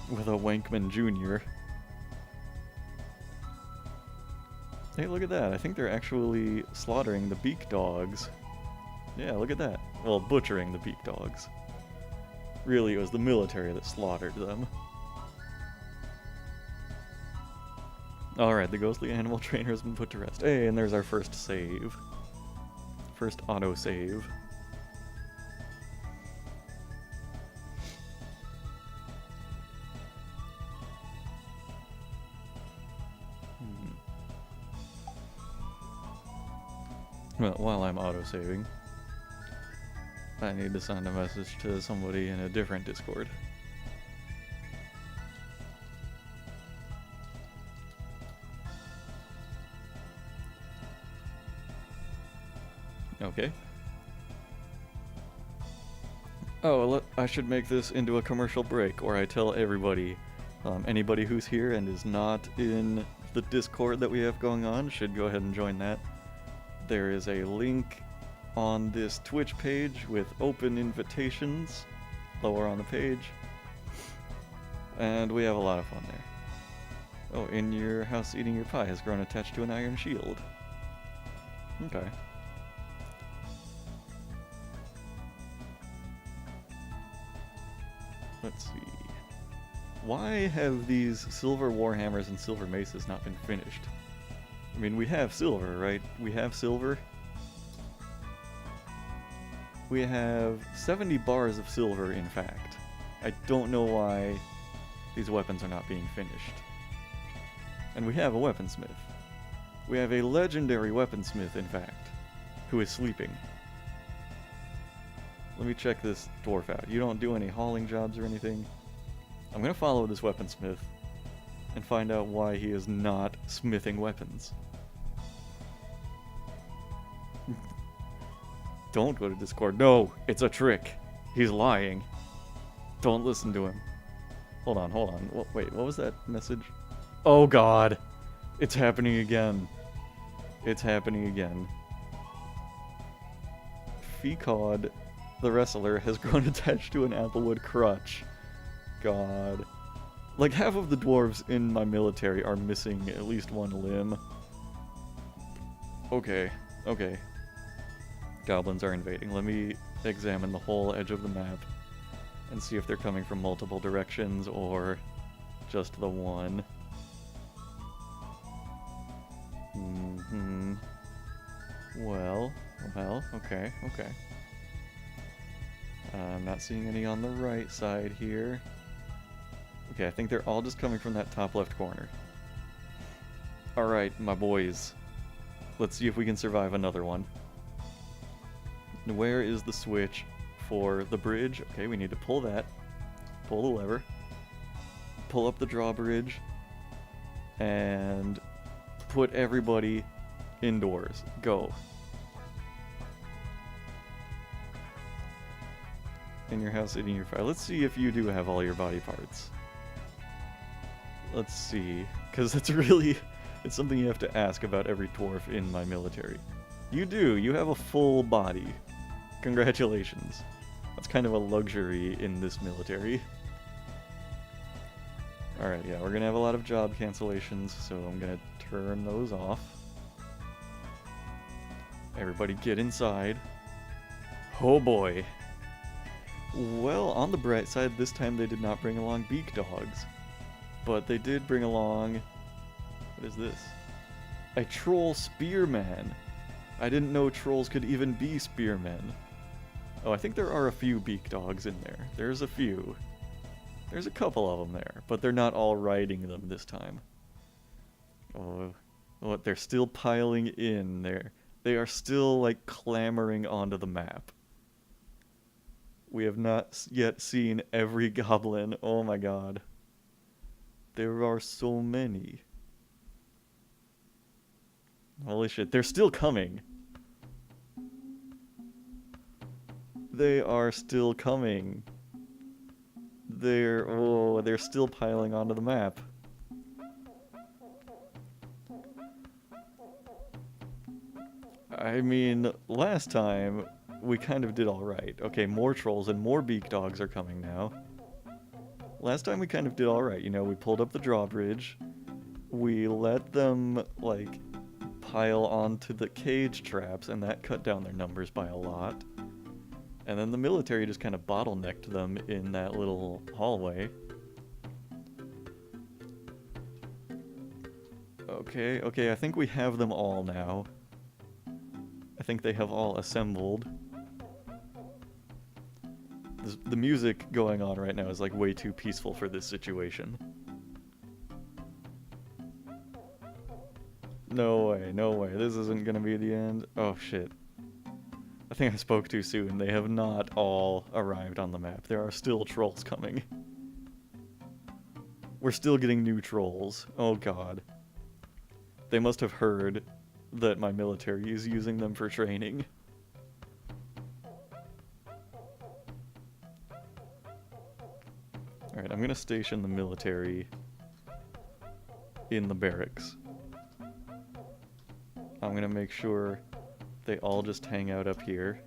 with a Wankman Jr. Hey, look at that. I think they're actually slaughtering the beak dogs. Yeah, look at that. Well, butchering the beak dogs. Really, it was the military that slaughtered them. Alright, the ghostly animal trainer has been put to rest. Hey, and there's our first save. First auto-save. Well, while I'm auto-saving, I need to send a message to somebody in a different Discord. Okay. Oh, I should make this into a commercial break, or I tell everybody, anybody who's here and is not in the Discord that we have going on should go ahead and join that. There is a link on this Twitch page with open invitations lower on the page, and we have a lot of fun there. Oh, in your house eating your pie has grown attached to an iron shield. Okay. Let's see. Why have these silver warhammers and silver maces not been finished? I mean, we have silver, right? We have silver. We have 70 bars of silver, in fact. I don't know why these weapons are not being finished. And we have a weaponsmith. We have a legendary weaponsmith, in fact, who is sleeping. Let me check this dwarf out. You don't do any hauling jobs or anything? I'm gonna follow this weaponsmith and find out why he is not smithing weapons. Don't go to Discord. No, it's a trick. He's lying. Don't listen to him. Hold on, hold on. Wait, what was that message? Oh god. It's happening again. It's happening again. Fecod, the wrestler, has grown attached to an applewood crutch. God. Like, half of the dwarves in my military are missing at least one limb. Okay, okay. Goblins are invading. Let me examine the whole edge of the map and see if they're coming from multiple directions or just the one. Well, okay. I'm not seeing any on the right side here. Okay, I think they're all just coming from that top left corner. Alright, my boys. Let's see if we can survive another one. Where is the switch for the bridge? Okay, we need to pull that. Pull the lever. Pull up the drawbridge. And put everybody indoors. Go. In your house, eating your fire. Let's see if you do have all your body parts. Let's see. Because it's really... It's something you have to ask about every dwarf in my military. You do. You have a full body. Congratulations. That's kind of a luxury in this military. Alright, yeah, we're gonna have a lot of job cancellations, so I'm gonna turn those off. Everybody get inside. Oh boy. Well, on the bright side, this time they did not bring along beak dogs. But they did bring along... What is this? A troll spearman. I didn't know trolls could even be spearmen. Oh, I think there are a few beak dogs in there. There's a few. There's a couple of them there, but they're not all riding them this time. Oh, what? They're still piling in there. They are still, like, clamoring onto the map. We have not yet seen every goblin. Oh my god. There are so many. Holy shit, they're still coming. They are still coming. They're still piling onto the map. I mean, last time we kind of did alright. Okay, more trolls and more beak dogs are coming now. Last time we kind of did alright, you know, we pulled up the drawbridge. We let them, like, pile onto the cage traps, and that cut down their numbers by a lot. And then the military just kind of bottlenecked them in that little hallway. Okay, I think we have them all now. I think they have all assembled. The music going on right now is like way too peaceful for this situation. No way, this isn't gonna be the end. Oh shit. I think I spoke too soon. They have not all arrived on the map. There are still trolls coming. We're still getting new trolls. Oh god. They must have heard that my military is using them for training. Alright, I'm gonna station the military in the barracks. I'm gonna make sure they all just hang out up here.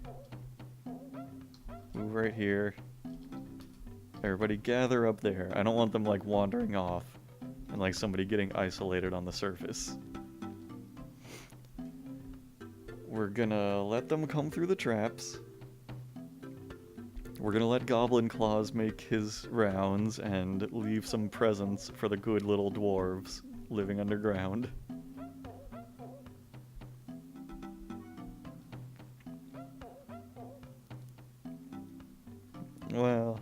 Move right here. Everybody gather up there. I don't want them, like, wandering off and, like, somebody getting isolated on the surface. We're gonna let them come through the traps. We're gonna let Goblin Claws make his rounds and leave some presents for the good little dwarves living underground. Well,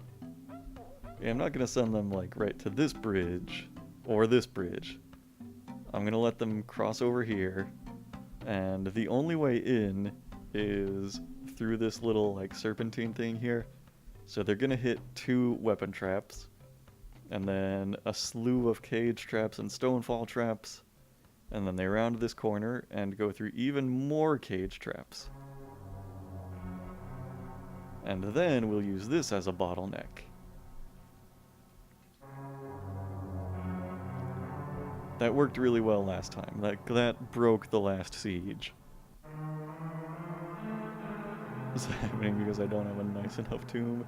yeah, I'm not gonna send them, like, right to this bridge, or this bridge. I'm gonna let them cross over here, and the only way in is through this little, like, serpentine thing here. So they're gonna hit 2 weapon traps, and then a slew of cage traps and stonefall traps, and then they round this corner and go through even more cage traps. And then we'll use this as a bottleneck. That worked really well last time. That broke the last siege. Is that happening because I don't have a nice enough tomb?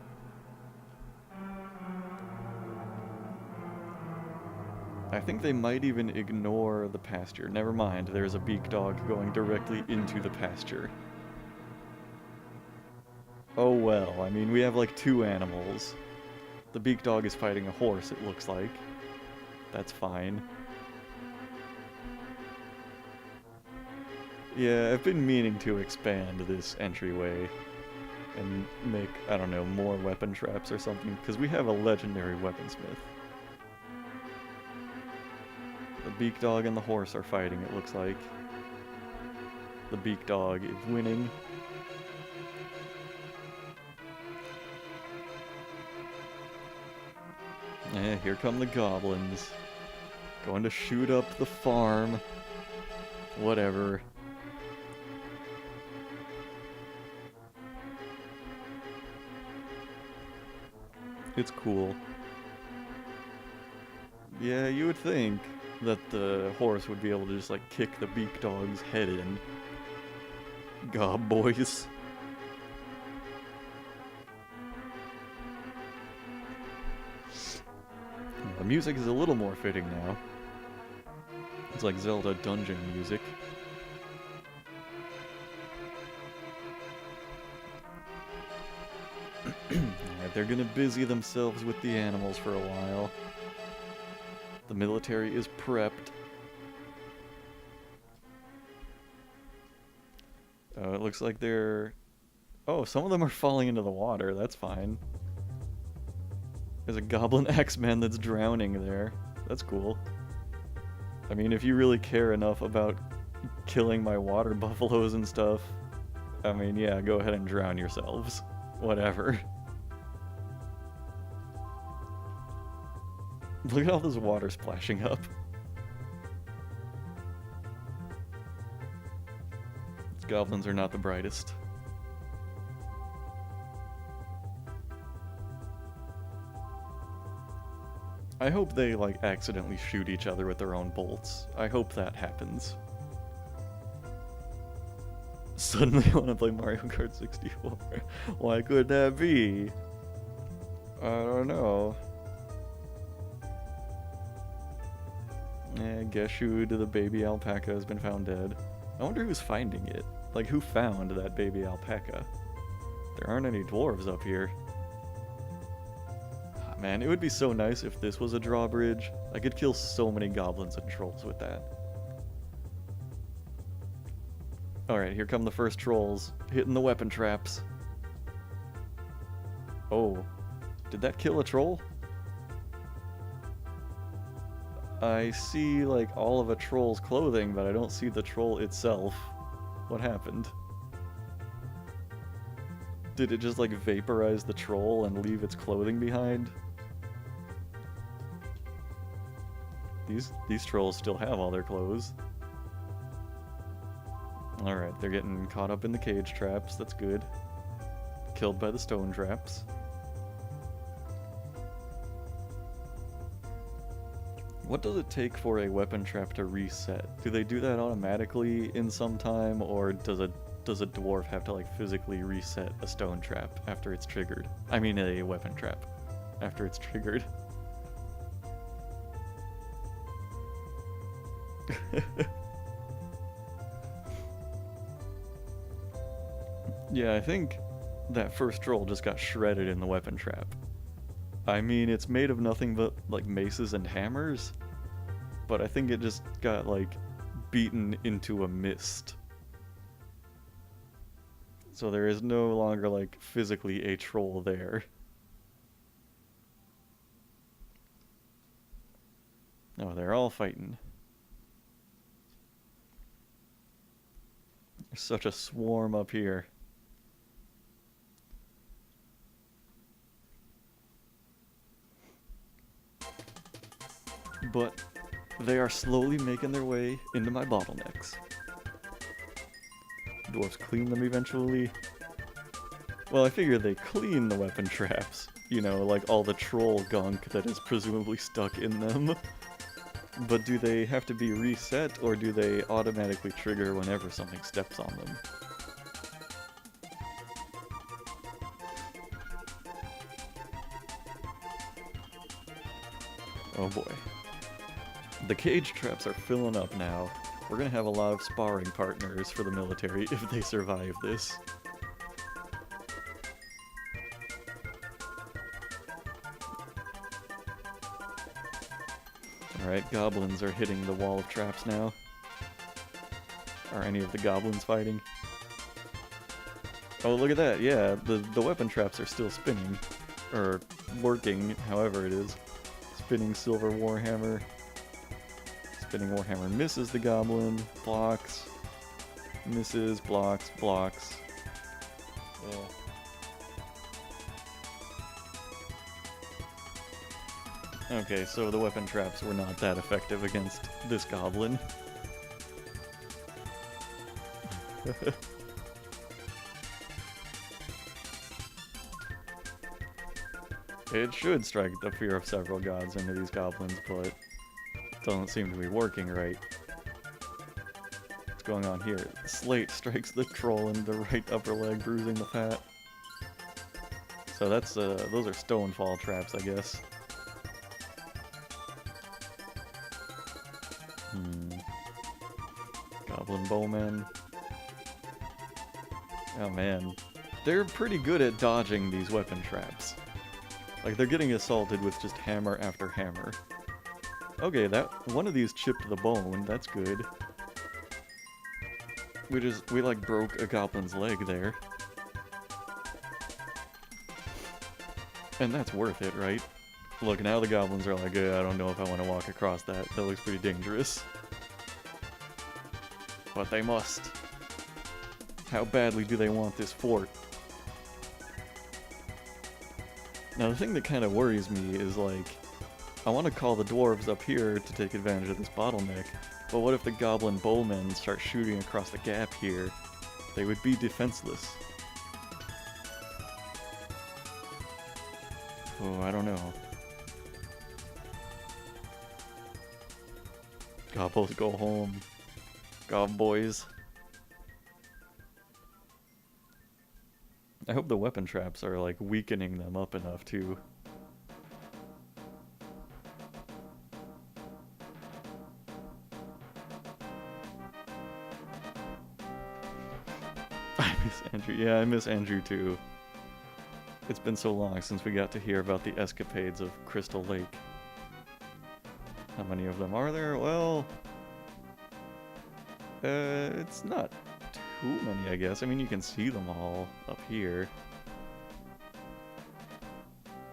I think they might even ignore the pasture. Never mind, there's a beak dog going directly into the pasture. Oh well, I mean, we have like 2 animals. The beak dog is fighting a horse, it looks like. That's fine. Yeah, I've been meaning to expand this entryway and make, I don't know, more weapon traps or something, because we have a legendary weaponsmith. The beak dog and the horse are fighting, it looks like. The beak dog is winning. Here come the goblins. Going to shoot up the farm. Whatever. It's cool. Yeah, you would think that the horse would be able to just like kick the beak dog's head in. Gob boys. The music is a little more fitting now. It's like Zelda dungeon music. Alright, they're gonna busy themselves with the animals for a while. The military is prepped. It looks like they're... Oh, some of them are falling into the water. That's fine. There's a goblin axeman that's drowning there. That's cool. I mean, if you really care enough about killing my water buffaloes and stuff, I mean, yeah, go ahead and drown yourselves. Whatever. Look at all this water splashing up. These goblins are not the brightest. I hope they, like, accidentally shoot each other with their own bolts. I hope that happens. Suddenly I want to play Mario Kart 64. Why could that be? I don't know. Geshu to the baby alpaca has been found dead. I wonder who's finding it. Like, who found that baby alpaca? There aren't any dwarves up here. Ah, man, it would be so nice if this was a drawbridge. I could kill so many goblins and trolls with that. Alright, here come the first trolls, hitting the weapon traps. Oh, did that kill a troll? I see, like, all of a troll's clothing, but I don't see the troll itself. What happened? Did it just, like, vaporize the troll and leave its clothing behind? These trolls still have all their clothes. Alright, they're getting caught up in the cage traps, that's good. Killed by the stone traps. What does it take for a weapon trap to reset? Do they do that automatically in some time, or does a dwarf have to, like, physically reset a stone trap after it's triggered? I mean a weapon trap after it's triggered. Yeah, I think that first troll just got shredded in the weapon trap. I mean, it's made of nothing but, like, maces and hammers, but I think it just got, like, beaten into a mist. So there is no longer, like, physically a troll there. No, they're all fighting. There's such a swarm up here. But they are slowly making their way into my bottlenecks. Dwarves clean them eventually. Well, I figure they clean the weapon traps. You know, like all the troll gunk that is presumably stuck in them. But do they have to be reset, or do they automatically trigger whenever something steps on them? Oh boy. The cage traps are filling up now. We're gonna have a lot of sparring partners for the military if they survive this. Alright, goblins are hitting the wall of traps now. Are any of the goblins fighting? Oh, look at that, yeah, the weapon traps are still spinning. Or working, however it is. Spinning silver warhammer. Spinning warhammer misses the goblin. Blocks. Misses, blocks, blocks. Yeah. Okay, so the weapon traps were not that effective against this goblin. It should strike the fear of several gods into these goblins, but it doesn't seem to be working right. What's going on here? Slate strikes the troll in the right upper leg, bruising the fat. So that's, those are stonefall traps, I guess. Goblin bowmen. Oh man. They're pretty good at dodging these weapon traps. Like, they're getting assaulted with just hammer after hammer. Okay, that one of these chipped the bone, that's good. We like broke a goblin's leg there. And that's worth it, right? Look, now the goblins are like, I don't know if I want to walk across that. That looks pretty dangerous. But they must. How badly do they want this fort? Now, the thing that kind of worries me is, like, I want to call the dwarves up here to take advantage of this bottleneck, but what if the goblin bowmen start shooting across the gap here? They would be defenseless. Oh, I don't know. Gobbles go home. Gob boys. I hope the weapon traps are, like, weakening them up enough, too. I miss Andrew. Yeah, I miss Andrew, too. It's been so long since we got to hear about the escapades of Crystal Lake. How many of them are there? Well, it's not too many, I guess. I mean, you can see them all up here.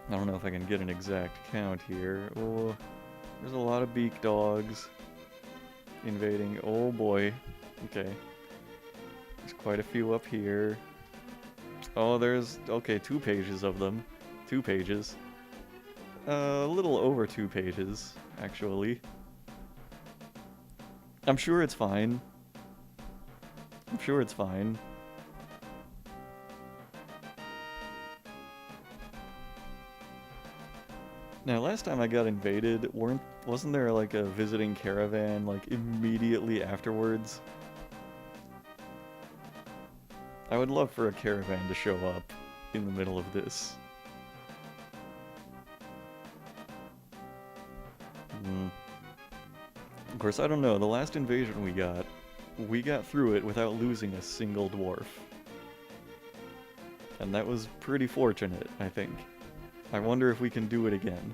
I don't know if I can get an exact count here. Oh, there's a lot of beak dogs invading. Oh boy. Okay. There's quite a few up here. Oh, there's, okay, 2 pages of them. 2 pages. A little over 2 pages, actually. I'm sure it's fine. I'm sure it's fine. Now, last time I got invaded, wasn't there like a visiting caravan like immediately afterwards? I would love for a caravan to show up in the middle of this. Of course, I don't know. The last invasion we got through it without losing a single dwarf. And that was pretty fortunate, I think. I wonder if we can do it again.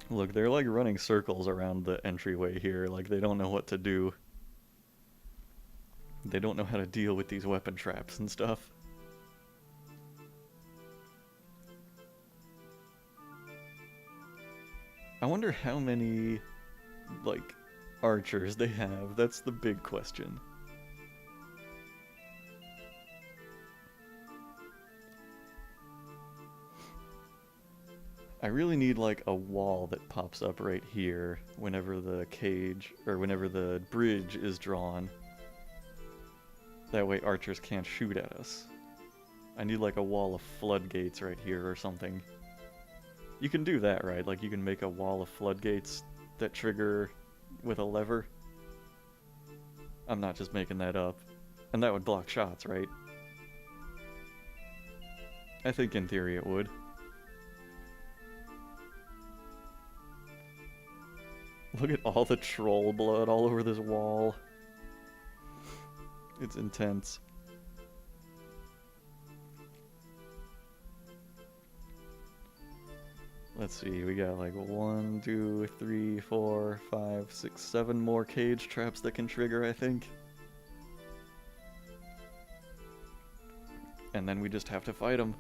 Look, they're like running circles around the entryway here, like they don't know what to do. They don't know how to deal with these weapon traps and stuff. I wonder how many, like, archers they have. That's the big question. I really need like a wall that pops up right here whenever the cage, or whenever the bridge is drawn. That way archers can't shoot at us. I need like a wall of floodgates right here or something. You can do that, right? Like you can make a wall of floodgates that trigger with a lever. I'm not just making that up. And that would block shots, right? I think in theory it would. Look at all the troll blood all over this wall. It's intense. Let's see, we got like 1, 2, 3, 4, 5, 6, 7 more cage traps that can trigger, I think. And then we just have to fight them.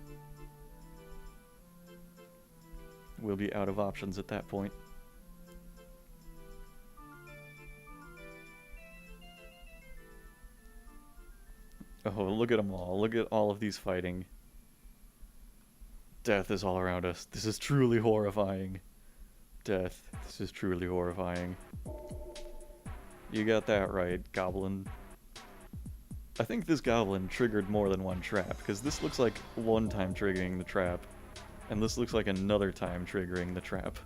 We'll be out of options at that point. Oh, look at them all. Look at all of these fighting. Death is all around us. This is truly horrifying. Death. This is truly horrifying. You got that right, goblin. I think this goblin triggered more than one trap, because this looks like one time triggering the trap, and this looks like another time triggering the trap.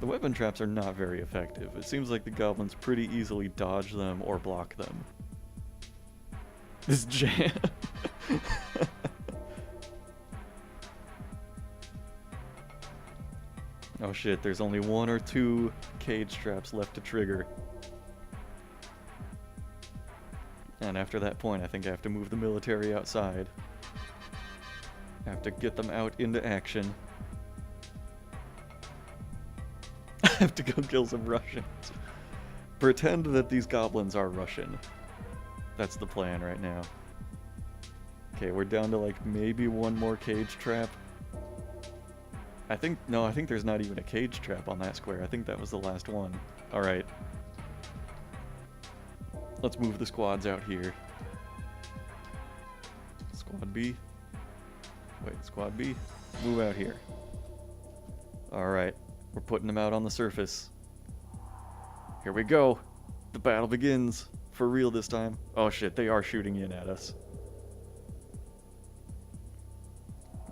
The weapon traps are not very effective. It seems like the goblins pretty easily dodge them or block them. This jam. Oh shit, there's only 1 or 2 cage traps left to trigger. And after that point, I think I have to move the military outside. I have to get them out into action. I have to go kill some Russians. Pretend that these goblins are Russian. That's the plan right now. Okay, we're down to like maybe 1 more cage trap. I think there's not even a cage trap on that square. I think that was the last one. Alright. Let's move the squads out here. Squad B. Wait, Squad B. Move out here. Alright. We're putting them out on the surface. Here we go. The battle begins. For real this time. Oh shit, they are shooting in at us.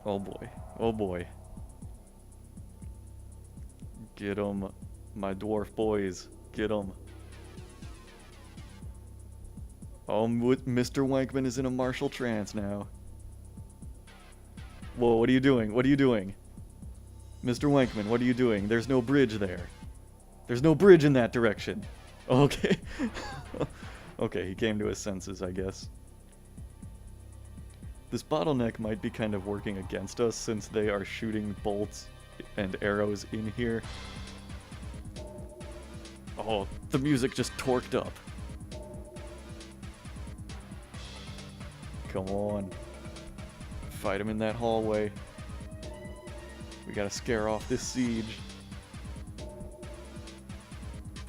Oh boy. Oh boy. Get 'em, my dwarf boys. Get 'em. Oh, Mr. Wankman is in a martial trance now. Whoa, what are you doing? What are you doing? Mr. Wankman, what are you doing? There's no bridge there. There's no bridge in that direction. Okay. Okay, he came to his senses, I guess. This bottleneck might be kind of working against us since they are shooting bolts and arrows in here. Oh, the music just torqued up. Come on. Fight him in that hallway. We gotta scare off this siege.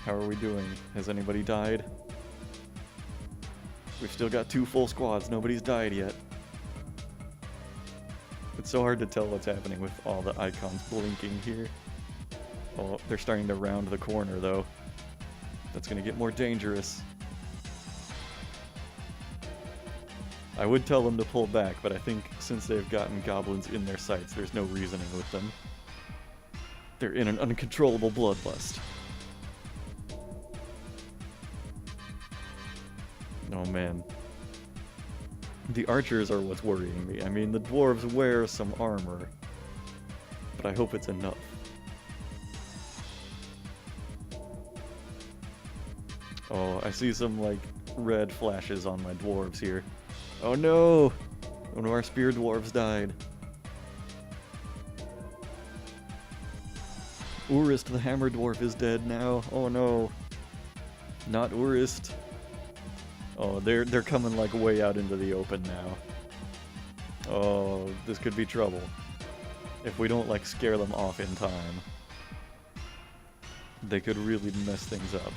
How are we doing? Has anybody died? We've still got 2 full squads. Nobody's died yet. It's so hard to tell what's happening with all the icons blinking here. Oh, they're starting to round the corner, though. That's gonna get more dangerous. I would tell them to pull back, but I think since they've gotten goblins in their sights, there's no reasoning with them. They're in an uncontrollable bloodlust. Oh man. The archers are what's worrying me. I mean, the dwarves wear some armor, but I hope it's enough. Oh, I see some, like, red flashes on my dwarves here. Oh no! One of our spear dwarves died. Urist the hammer dwarf is dead now. Oh no. Not Urist. Oh, they're coming like way out into the open now. Oh, this could be trouble. If we don't like scare them off in time. They could really mess things up.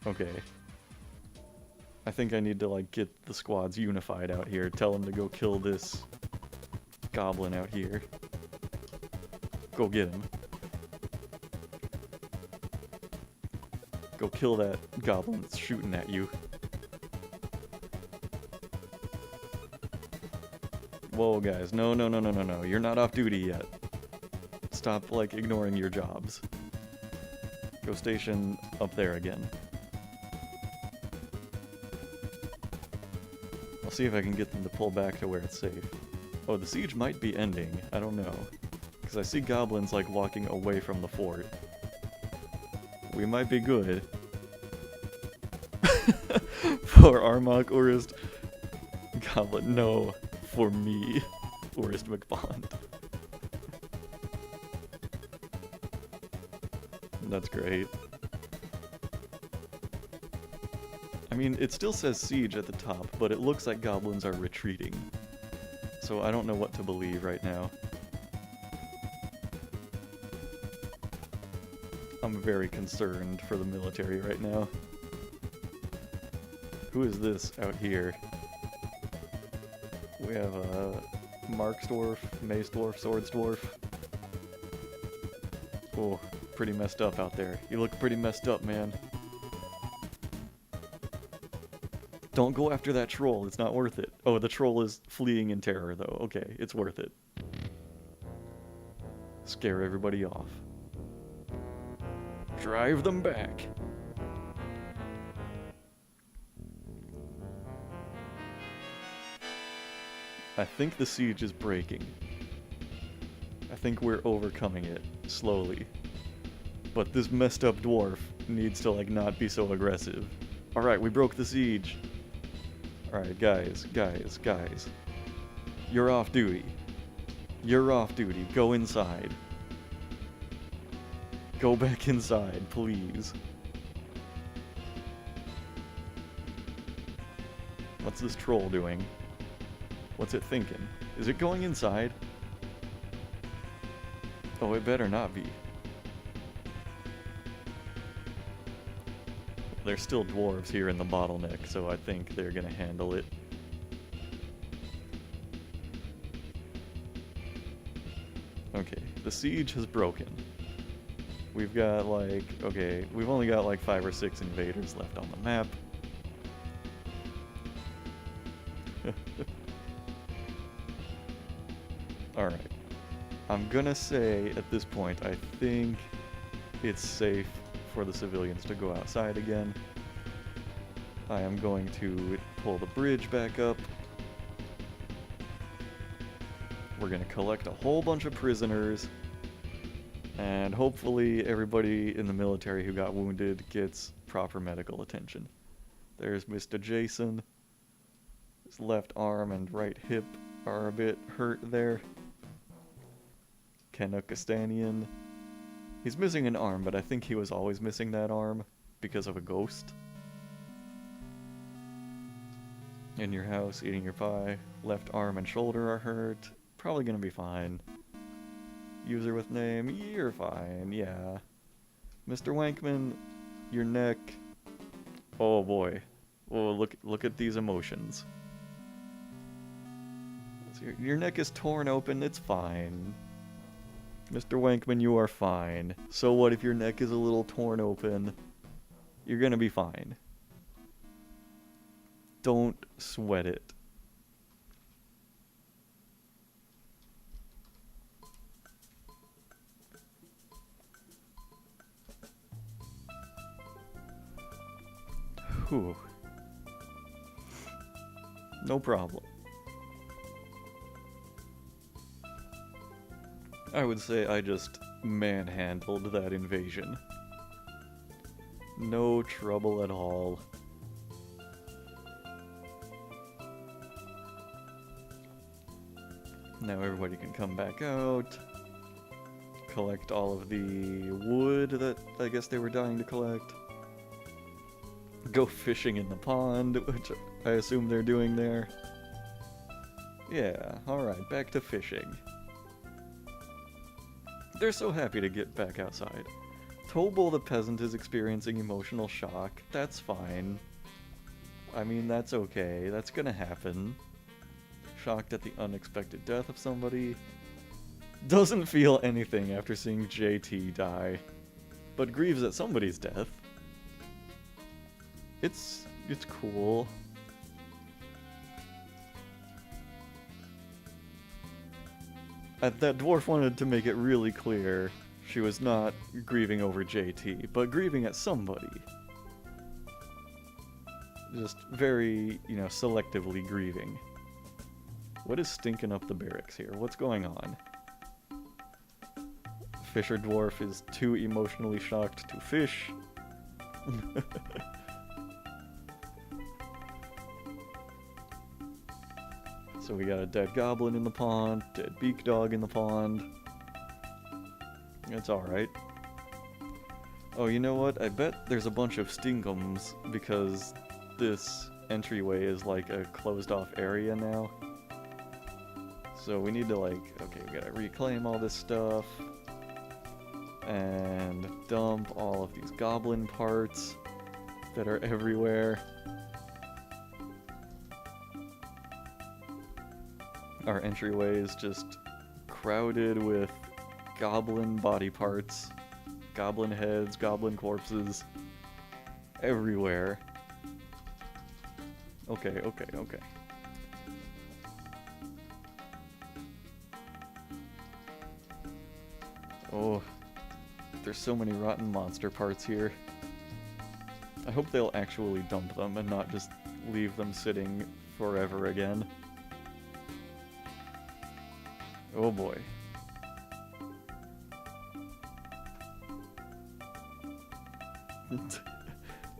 Okay. I think I need to, like, get the squads unified out here. Tell them to go kill this goblin out here. Go get him. Go kill that goblin that's shooting at you. Whoa, guys. No. You're not off duty yet. Stop, like, ignoring your jobs. Go station up there again. I'll see if I can get them to pull back to where it's safe. Oh, the siege might be ending. I don't know. Because I see goblins, like, walking away from the fort. We might be good. For Armagh Orist Goblin. No. For me. Orist McBond. That's great. I mean, it still says siege at the top, but it looks like goblins are retreating. So I don't know what to believe right now. I'm very concerned for the military right now. Who is this out here? We have a Marks Dwarf, Mace Dwarf, Swords Dwarf. Oh, pretty messed up out there. You look pretty messed up, man. Don't go after that troll, it's not worth it. Oh, the troll is fleeing in terror, though. Okay, it's worth it. Scare everybody off. Drive them back. I think the siege is breaking. I think we're overcoming it, slowly. But this messed up dwarf needs to, like, not be so aggressive. Alright, we broke the siege. Alright, guys. You're off duty. You're off duty. Go inside. Go back inside, please. What's this troll doing? What's it thinking? Is it going inside? Oh, it better not be. There's still dwarves here in the bottleneck, so I think they're gonna handle it. Okay, the siege has broken. We've got, like, okay, we've only got like 5 or 6 invaders left on the map. Alright. I'm gonna say, at this point, I think it's safe for the civilians to go outside again. I am going to pull the bridge back up. We're gonna collect a whole bunch of prisoners. And hopefully everybody in the military who got wounded gets proper medical attention. There's Mr. Jason. His left arm and right hip are a bit hurt there. Kenukastanian. He's missing an arm, but I think he was always missing that arm because of a ghost. In your house, eating your pie. Left arm and shoulder are hurt. Probably gonna be fine. User with name, you're fine, yeah. Mr. Wankman, your neck. Oh boy. Oh, look at these emotions. Your neck is torn open, it's fine. Mr. Wankman, you are fine. So what if your neck is a little torn open? You're gonna be fine. Don't sweat it. Whew. No problem. I would say I just manhandled that invasion. No trouble at all. Now everybody can come back out. Collect all of the wood that I guess they were dying to collect. Go fishing in the pond, which I assume they're doing there. Yeah, alright, back to fishing. They're so happy to get back outside. Tobal the peasant is experiencing emotional shock. That's fine. I mean, that's okay. That's gonna happen. Shocked at the unexpected death of somebody. Doesn't feel anything after seeing JT die. But grieves at somebody's death. It's cool. That dwarf wanted to make it really clear she was not grieving over JT, but grieving at somebody. Just very, you know, selectively grieving. What is stinking up the barracks here? What's going on? Fisher dwarf is too emotionally shocked to fish. So we got a dead goblin in the pond, dead beak dog in the pond. It's alright. Oh, you know what? I bet there's a bunch of stinkums because this entryway is like a closed off area now. So we need to like, okay, we gotta reclaim all this stuff and dump all of these goblin parts that are everywhere. Our entryway is just crowded with goblin body parts, goblin heads, goblin corpses, everywhere. Okay. Oh, there's so many rotten monster parts here. I hope they'll actually dump them and not just leave them sitting forever again. Oh boy.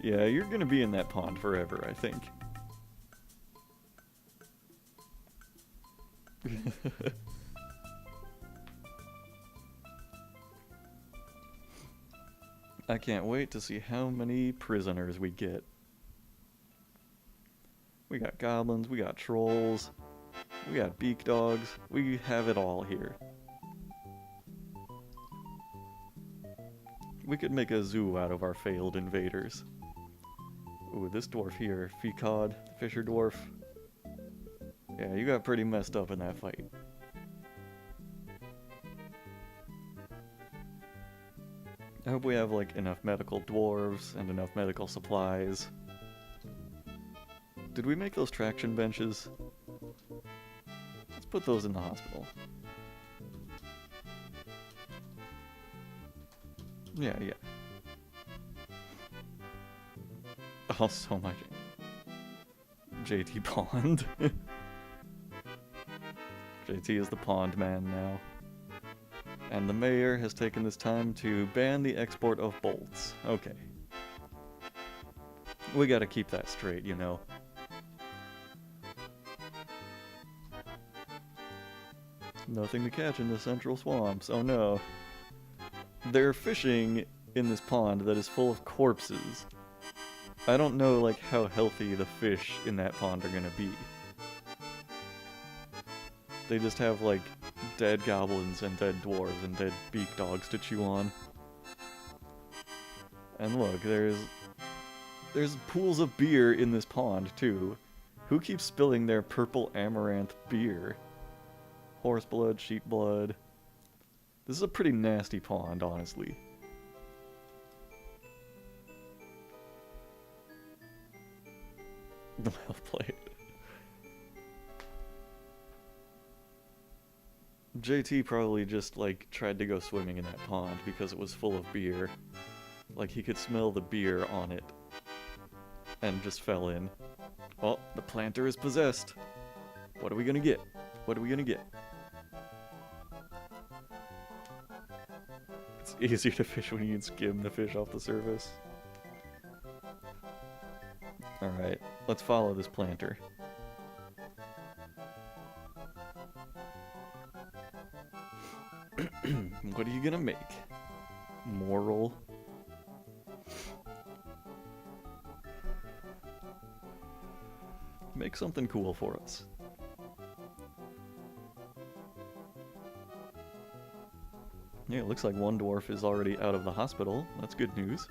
Yeah, you're gonna be in that pond forever, I think. I can't wait to see how many prisoners we get. We got goblins, we got trolls, we got beak dogs, we have it all here. We could make a zoo out of our failed invaders. Ooh, this dwarf here, Ficod, Fisher dwarf. Yeah, you got pretty messed up in that fight. I hope we have, like, enough medical dwarves and enough medical supplies. Did we make those traction benches? Let's put those in the hospital. Yeah. Oh, so much. JT Pond. JT is the pond man now. And the mayor has taken this time to ban the export of bolts. Okay. We gotta keep that straight, you know. Nothing to catch in the central swamps. Oh no. They're fishing in this pond that is full of corpses. I don't know, like, how healthy the fish in that pond are gonna be. They just have, like, dead goblins and dead dwarves and dead beak dogs to chew on. And look, there's pools of beer in this pond, too. Who keeps spilling their purple amaranth beer? Horse blood, sheep blood. This is a pretty nasty pond, honestly. Well played. JT probably just, like, tried to go swimming in that pond because it was full of beer. Like, he could smell the beer on it. And just fell in. Oh, the planter is possessed. What are we gonna get? What are we gonna get? It's easier to fish when you can skim the fish off the surface. Alright, let's follow this planter. What are you gonna make? Moral? Make something cool for us. Yeah, it looks like one dwarf is already out of the hospital. That's good news.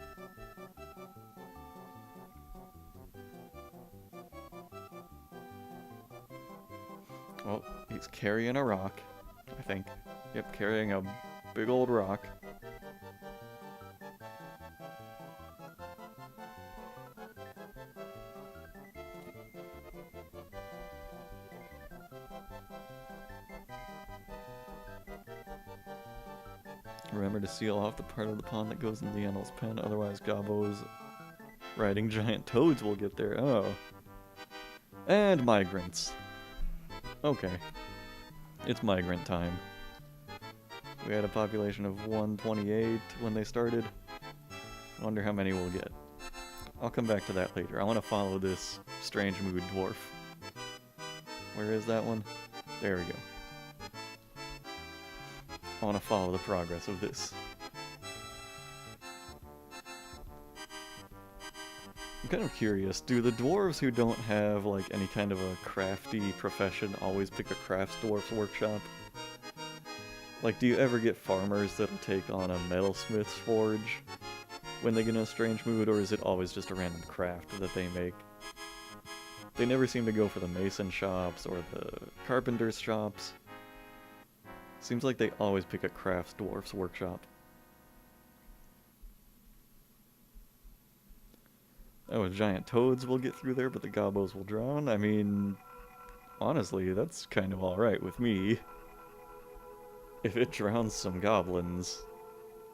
carrying a rock, I think. Yep, carrying a big old rock. Remember to seal off the part of the pond that goes into the animal's pen, otherwise gobos riding giant toads will get there. Oh. And migrants. Okay. It's migrant time. We had a population of 128 when they started. Wonder how many we'll get. I'll come back to that later. I want to follow this strange mood dwarf. Where is that one? There we go. I want to follow the progress of this. I'm kind of curious, do the dwarves who don't have like any kind of a crafty profession always pick a crafts dwarf's workshop? Like, do you ever get farmers that'll take on a metalsmith's forge when they get in a strange mood, or is it always just a random craft that they make? They never seem to go for the mason shops or the carpenter's shops. Seems like they always pick a crafts dwarf's workshop. Oh, giant toads will get through there, but the gobos will drown? I mean, honestly, that's kind of alright with me. If it drowns some goblins,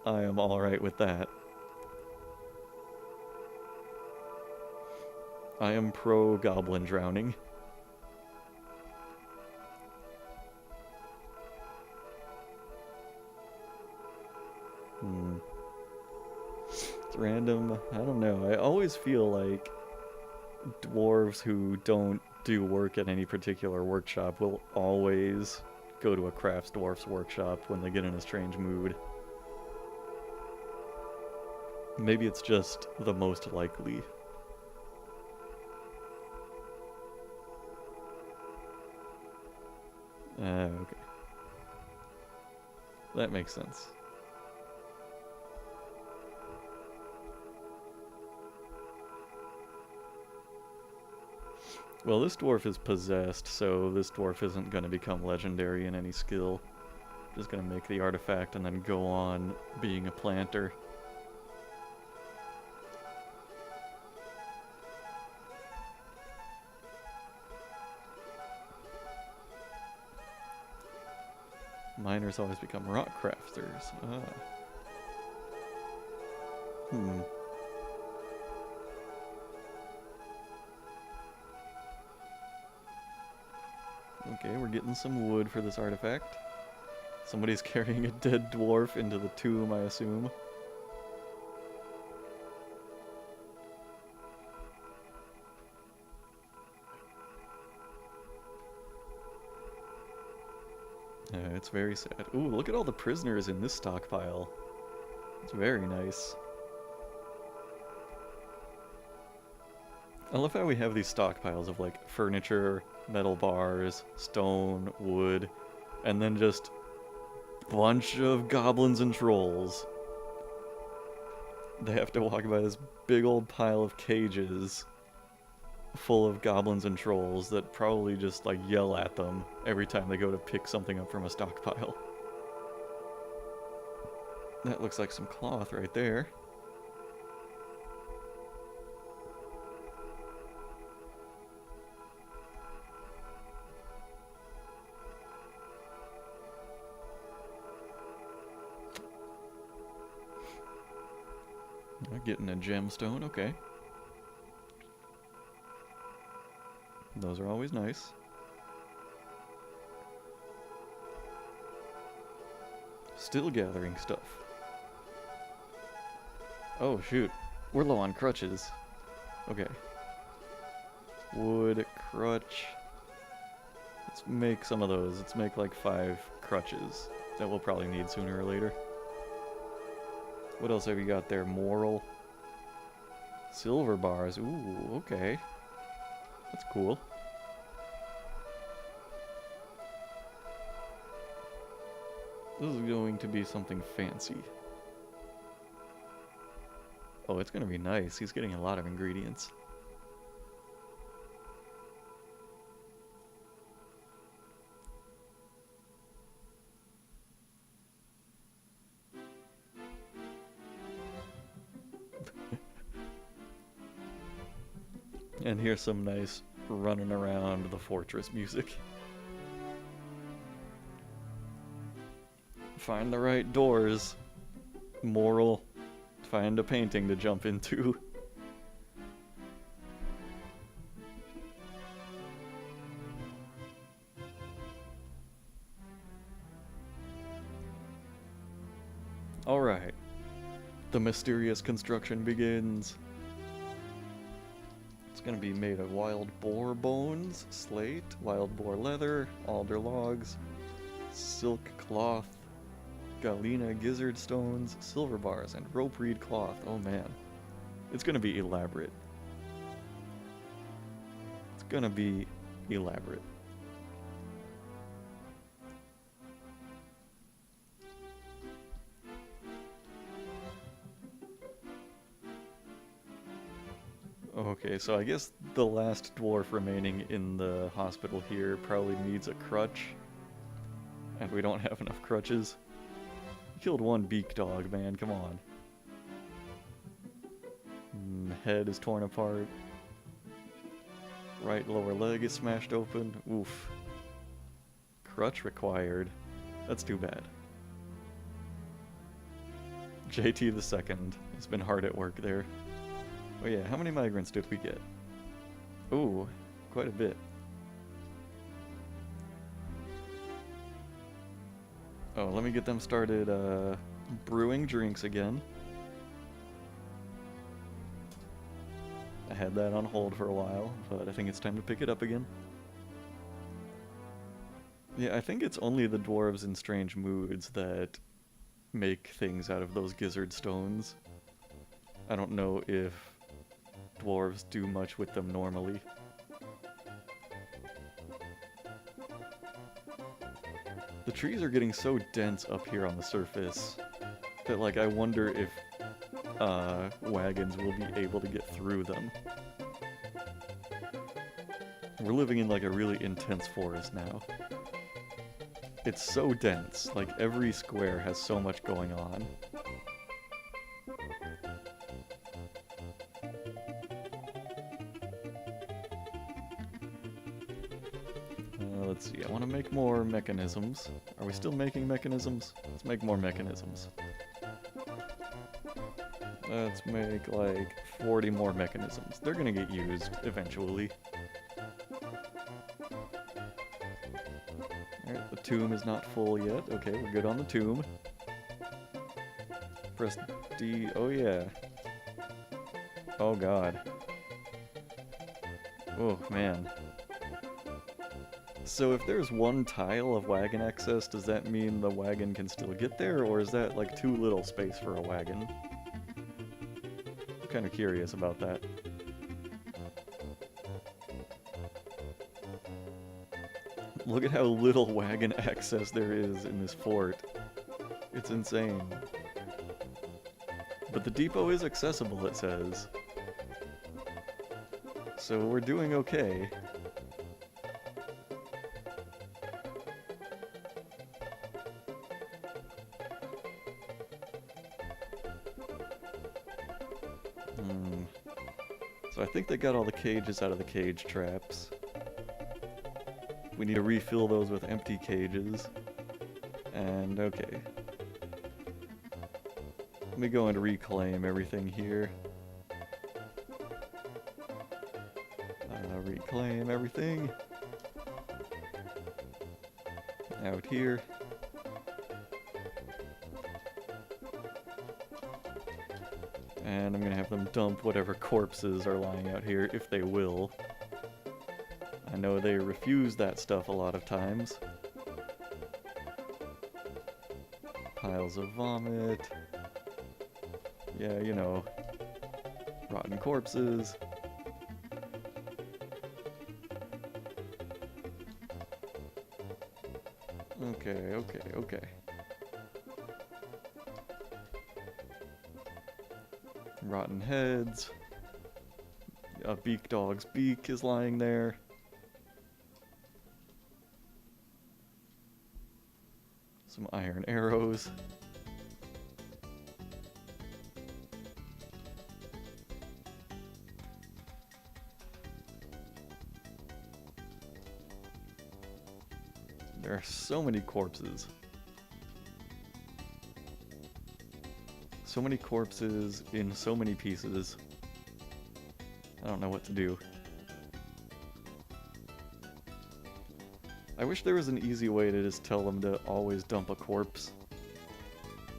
I am alright with that. I am pro-goblin drowning. It's random. I don't know. I always feel like dwarves who don't do work at any particular workshop will always go to a crafts dwarf's workshop when they get in a strange mood. Maybe it's just the most likely. Okay. That makes sense. Well, this dwarf is possessed, so this dwarf isn't going to become legendary in any skill. Just going to make the artifact and then go on being a planter. Miners always become rock crafters. Okay, we're getting some wood for this artifact. Somebody's carrying a dead dwarf into the tomb, I assume. It's very sad. Ooh, look at all the prisoners in this stockpile. It's very nice. I love how we have these stockpiles of like furniture, metal bars, stone, wood, and then just a bunch of goblins and trolls. They have to walk by this big old pile of cages full of goblins and trolls that probably just like yell at them every time they go to pick something up from a stockpile. That looks like some cloth right there. Getting a gemstone, okay. Those are always nice. Still gathering stuff. Oh shoot, we're low on crutches. Okay. Wood, crutch. Let's make some of those. Let's make like 5 crutches that we'll probably need sooner or later. What else have you got there? Moral. Silver bars. Ooh, okay. That's cool. This is going to be something fancy. Oh, it's going to be nice. He's getting a lot of ingredients. And here's some nice running around the fortress music. Find the right doors. Moral. Find a painting to jump into. Alright. The mysterious construction begins. It's gonna be made of wild boar bones, slate, wild boar leather, alder logs, silk cloth, galena gizzard stones, silver bars, and rope reed cloth. Oh man. It's gonna be elaborate. It's gonna be elaborate. Okay, so I guess the last dwarf remaining in the hospital here probably needs a crutch. And we don't have enough crutches. You killed one beak dog, man, come on. Head is torn apart. Right lower leg is smashed open. Oof. Crutch required. That's too bad. JT the second has been hard at work there. Oh yeah, how many migrants did we get? Ooh, quite a bit. Oh, let me get them started brewing drinks again. I had that on hold for a while, but I think it's time to pick it up again. Yeah, I think it's only the dwarves in strange moods that make things out of those gizzard stones. I don't know if dwarves do much with them normally. The trees are getting so dense up here on the surface that, like, I wonder if wagons will be able to get through them. We're living in, like, a really intense forest now. It's so dense, like, every square has so much going on. Let's see, I want to make more mechanisms. Are we still making mechanisms? Let's make more mechanisms. Let's make like 40 more mechanisms. They're gonna get used eventually. Alright, the tomb is not full yet. Okay, we're good on the tomb. Press D. Oh yeah. Oh god. Oh man. So if there's one tile of wagon access, does that mean the wagon can still get there, or is that like too little space for a wagon? I'm kind of curious about that. Look at how little wagon access there is in this fort. It's insane. But the depot is accessible, it says. So we're doing okay. So I think they got all the cages out of the cage traps. We need to refill those with empty cages. And okay. Let me go and reclaim everything here. Reclaim everything. Out here. And I'm gonna have them dump whatever corpses are lying out here, if they will. I know they refuse that stuff a lot of times. Piles of vomit. Yeah, you know. Rotten corpses. Okay. Rotten heads. A beak dog's beak is lying there. Some iron arrows. There are so many corpses. So many corpses in so many pieces. I don't know what to do. I wish there was an easy way to just tell them to always dump a corpse.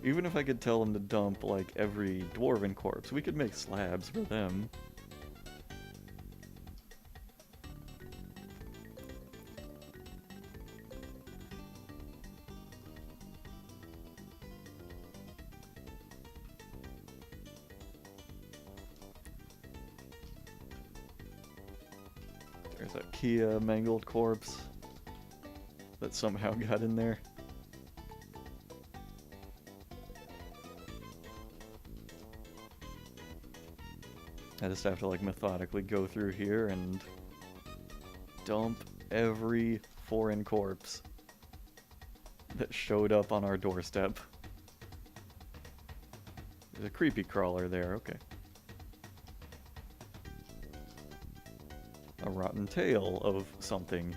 Even if I could tell them to dump, like, every dwarven corpse, we could make slabs for them. There's a IKEA mangled corpse that somehow got in there. I just have to like methodically go through here and dump every foreign corpse that showed up on our doorstep. There's a creepy crawler there, okay. A rotten tail of something.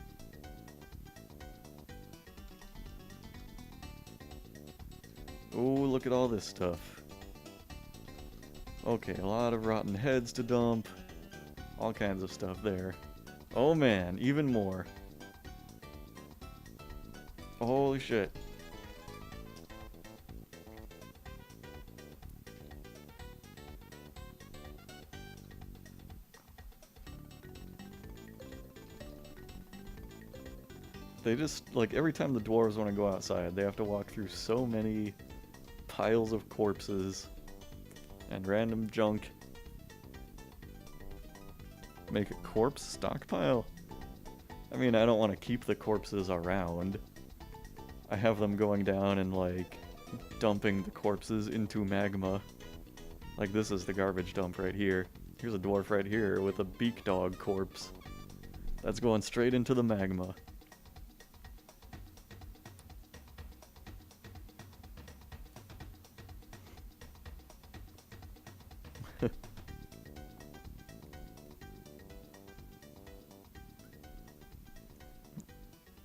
Oh, look at all this stuff. Okay, a lot of rotten heads to dump. All kinds of stuff there. Oh man, even more. Holy shit. They just, like, every time the dwarves want to go outside, they have to walk through so many piles of corpses and random junk. Make a corpse stockpile? I mean, I don't want to keep the corpses around. I have them going down and, like, dumping the corpses into magma. Like, this is the garbage dump right here. Here's a dwarf right here with a beak dog corpse. That's going straight into the magma.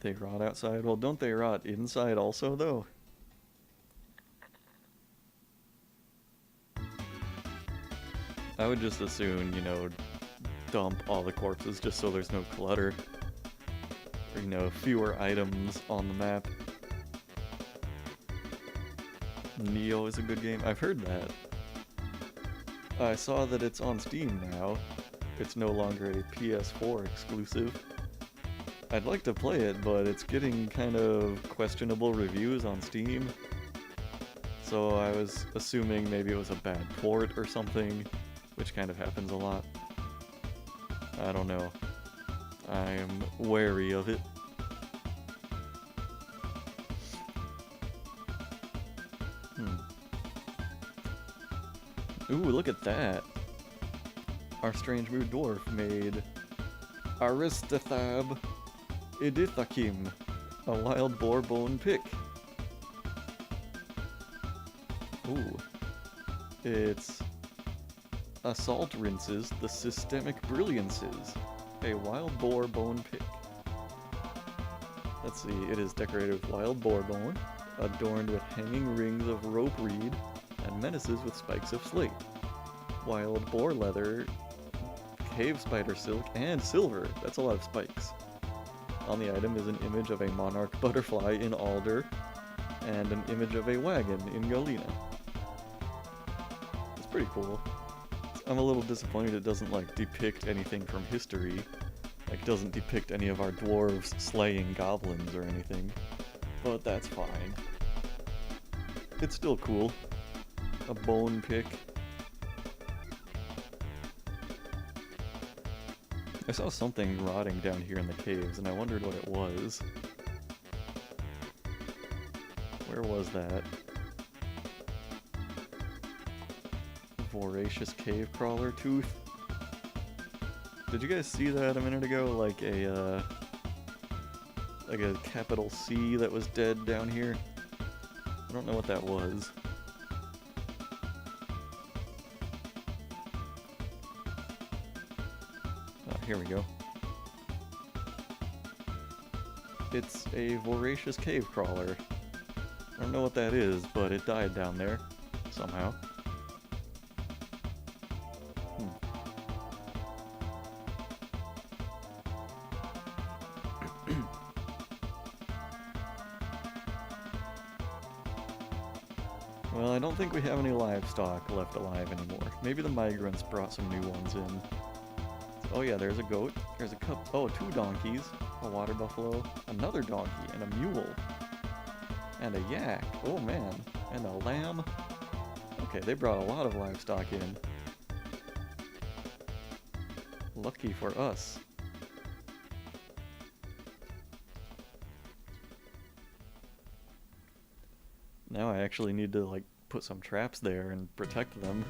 They rot outside? Well, don't they rot inside also, though? I would just assume, you know, dump all the corpses just so there's no clutter. Or, you know, fewer items on the map. Neo is a good game. I've heard that. I saw that it's on Steam now. It's no longer a PS4 exclusive. I'd like to play it, but it's getting kind of questionable reviews on Steam. So I was assuming maybe it was a bad port or something, which kind of happens a lot. I don't know. I'm wary of it. Ooh, look at that. Our strange mood dwarf made Aristathab Idithakim, a wild boar bone pick. Ooh. It's Assault Rinses the Systemic Brilliances, a wild boar bone pick. Let's see, it is decorated with wild boar bone, adorned with hanging rings of rope reed, and menaces with spikes of slate. Wild boar leather, cave spider silk, and silver. That's a lot of spikes. On the item is an image of a monarch butterfly in alder, and an image of a wagon in galena. It's pretty cool. I'm a little disappointed it doesn't, like, depict anything from history. Like, doesn't depict any of our dwarves slaying goblins or anything. But that's fine. It's still cool. A bone pick. I saw something rotting down here in the caves, and I wondered what it was. Where was that? Voracious cave crawler tooth? Did you guys see that a minute ago? Like a capital C that was dead down here? I don't know what that was. Here we go. It's a voracious cave crawler. I don't know what that is, but it died down there somehow. Well, I don't think we have any livestock left alive anymore. Maybe the migrants brought some new ones in. Oh yeah, there's a goat. There's a cup. Oh, 2 donkeys. A water buffalo. Another donkey. And a mule. And a yak. Oh man. And a lamb. Okay, they brought a lot of livestock in. Lucky for us. Now I actually need to, like, put some traps there and protect them.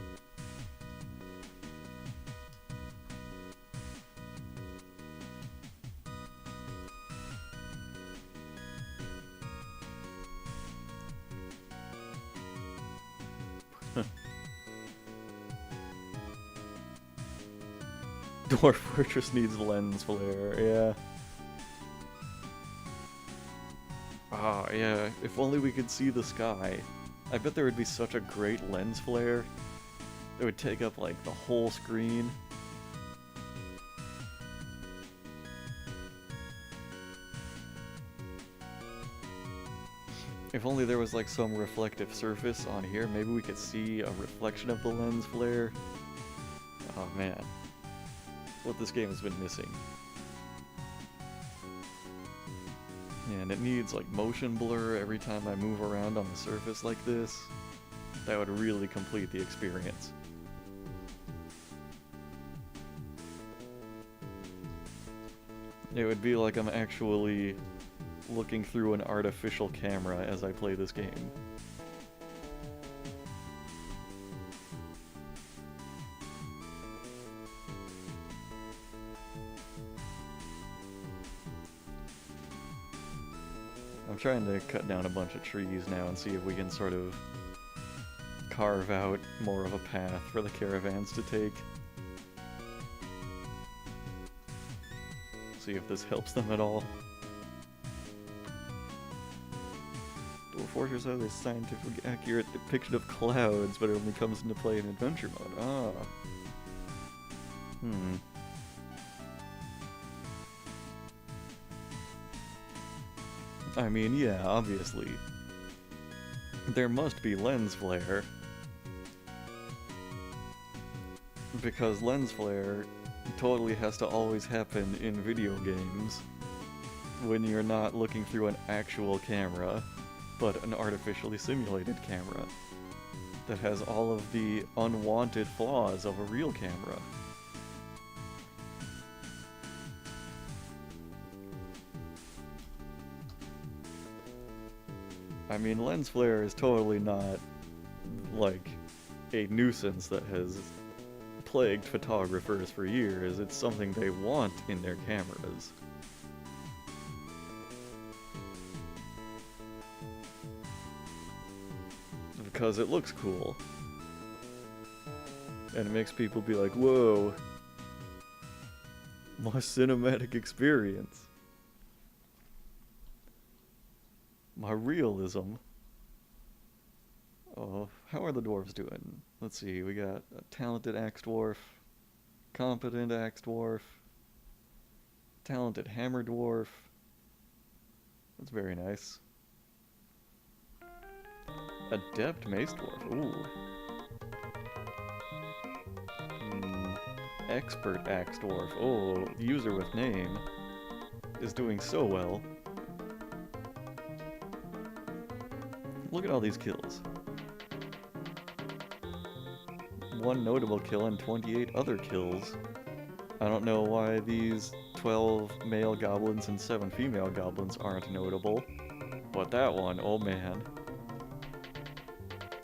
Dwarf Fortress needs lens flare, yeah. Ah, yeah, if only we could see the sky. I bet there would be such a great lens flare. It would take up, like, the whole screen. If only there was, like, some reflective surface on here, maybe we could see a reflection of the lens flare. Oh, man. What this game has been missing. And it needs, like, motion blur every time I move around on the surface like this. That would really complete the experience. It would be like I'm actually looking through an artificial camera as I play this game. I'm trying to cut down a bunch of trees now and see if we can sort of carve out more of a path for the caravans to take. See if this helps them at all. Dwarf Fortress has a scientific accurate depiction of clouds, but it only comes into play in adventure mode. Ah. I mean, yeah, obviously. There must be lens flare. Because lens flare totally has to always happen in video games when you're not looking through an actual camera, but an artificially simulated camera that has all of the unwanted flaws of a real camera. I mean, lens flare is totally not, like, a nuisance that has plagued photographers for years. It's something they want in their cameras. Because it looks cool. And it makes people be like, whoa, my cinematic experience. My realism. Oh, how are the dwarves doing? Let's see, we got a talented axe dwarf, competent axe dwarf, talented hammer dwarf. That's very nice. Adept mace dwarf, ooh. Expert axe dwarf, oh, user with name is doing so well. Look at all these kills. 1 notable kill and 28 other kills. I don't know why these 12 male goblins and 7 female goblins aren't notable, but that one, oh man.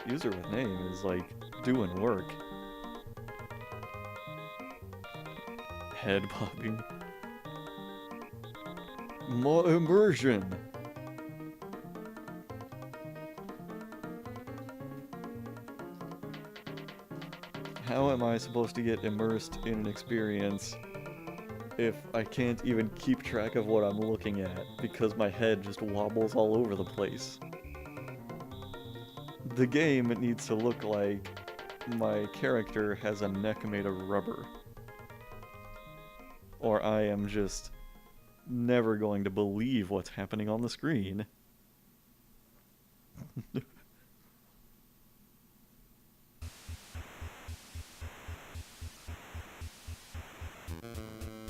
User with name is, like, doing work. Head popping. More immersion! How am I supposed to get immersed in an experience if I can't even keep track of what I'm looking at because my head just wobbles all over the place. The game needs to look like my character has a neck made of rubber. Or I am just never going to believe what's happening on the screen.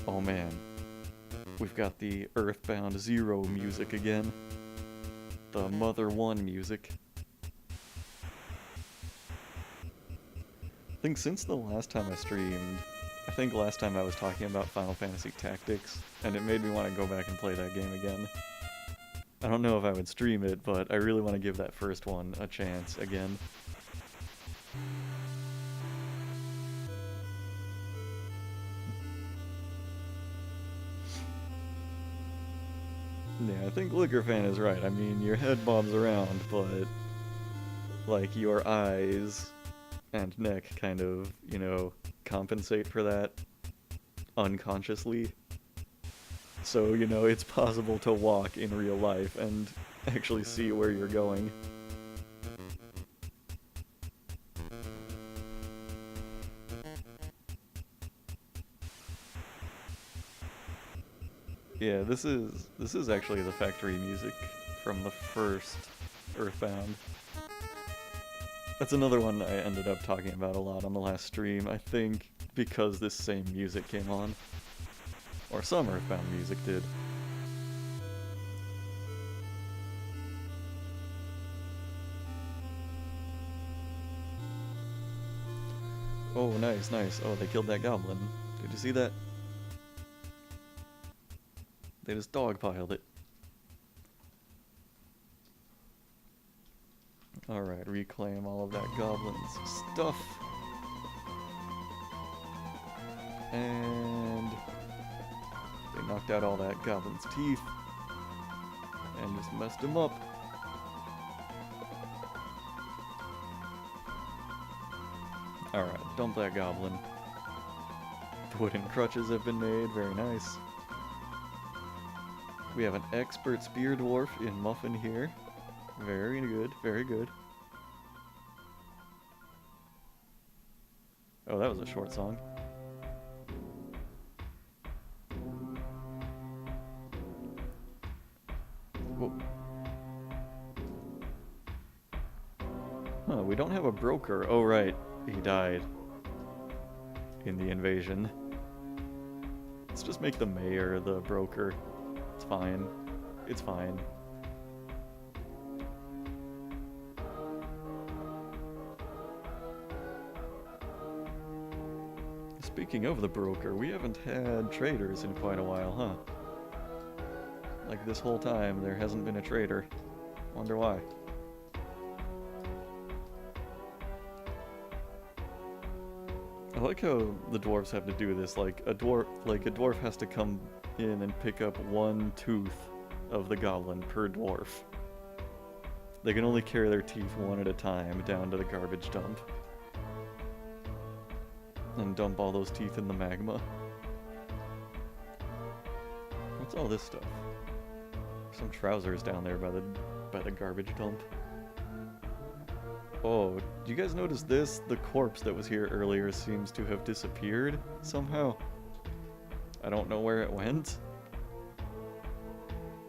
Oh man, we've got the Earthbound Zero music again. The Mother 1 music. I think since the last time I streamed, I think last time I was talking about Final Fantasy Tactics, and it made me want to go back and play that game again. I don't know if I would stream it, but I really want to give that first one a chance again. Yeah, I think Liquorfan is right. I mean, your head bobs around, but like your eyes and neck kind of, you know, compensate for that unconsciously. So, you know, it's possible to walk in real life and actually see where you're going. Yeah, this is actually the factory music from the first Earthbound. That's another one I ended up talking about a lot on the last stream, I think because this same music came on. Or some Earthbound music did. Oh, nice, nice. Oh, they killed that goblin. Did you see that? They just dogpiled it. Alright, reclaim all of that goblin's stuff. And they knocked out all that goblin's teeth. And just messed him up. Alright, dump that goblin. The wooden crutches have been made, very nice. We have an expert spear dwarf in Muffin here. Very good, very good. Oh, that was a short song. Whoa. Huh, we don't have a broker. Oh, right. He died in the invasion. Let's just make the mayor the broker. It's fine. It's fine. Speaking of the broker, we haven't had traders in quite a while, huh? Like this whole time, there hasn't been a trader. Wonder why. I like how the dwarves have to do this. Like a dwarf has to come in and pick up one tooth of the goblin per dwarf. They can only carry their teeth one at a time down to the garbage dump. And dump all those teeth in the magma. What's all this stuff? Some trousers down there by the garbage dump. Oh, do you guys notice this? The corpse that was here earlier seems to have disappeared somehow. I don't know where it went.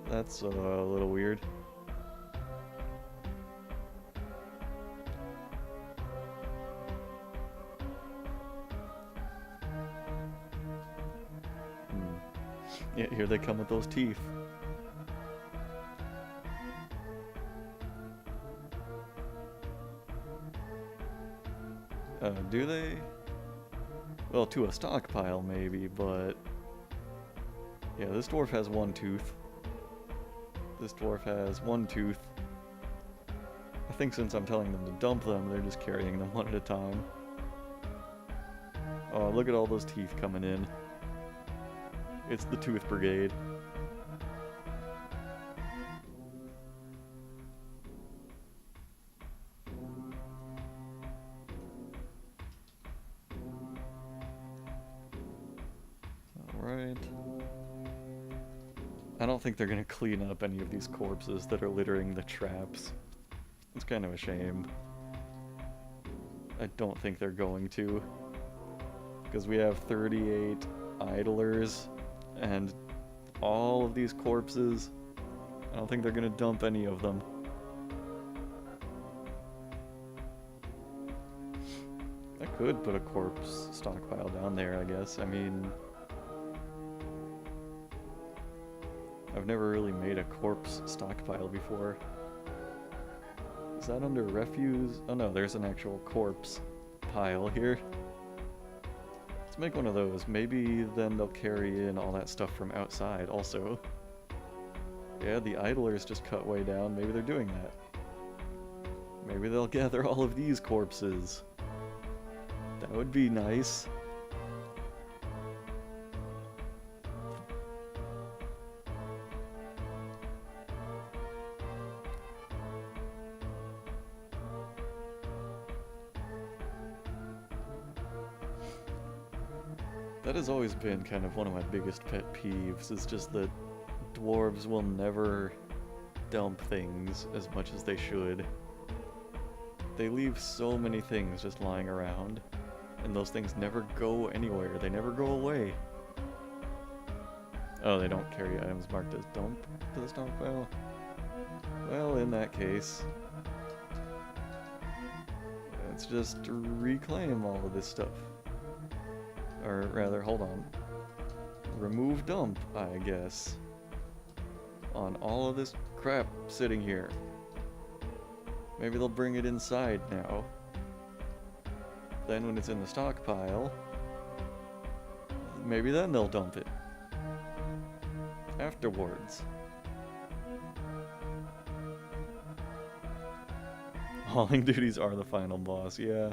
That's a little weird. Yeah, here they come with those teeth. Do they? Well, to a stockpile maybe, but... Yeah, this dwarf has one tooth. This dwarf has one tooth. I think since I'm telling them to dump them, they're just carrying them one at a time. Oh, look at all those teeth coming in. It's the Tooth Brigade. Alright. I don't think they're gonna clean up any of these corpses that are littering the traps. It's kind of a shame. I don't think they're going to. Because we have 38 idlers and all of these corpses. I don't think they're gonna dump any of them. I could put a corpse stockpile down there, I guess. I mean, I've never really made a corpse stockpile before. Is that under refuse? Oh no, there's an actual corpse pile here. Let's make one of those. Maybe then they'll carry in all that stuff from outside also. Yeah, the idlers just cut way down. Maybe they're doing that. Maybe they'll gather all of these corpses. That would be nice. That has always been kind of one of my biggest pet peeves, is just that dwarves will never dump things as much as they should. They leave so many things just lying around, and those things never go anywhere. They never go away. Oh, they don't carry items marked as dump to the stockpile? Well, in that case, let's just reclaim all of this stuff. Or rather, hold on. Remove dump, I guess. On all of this crap sitting here. Maybe they'll bring it inside now. Then when it's in the stockpile, maybe then they'll dump it. Afterwards. Hauling duties are the final boss, yeah.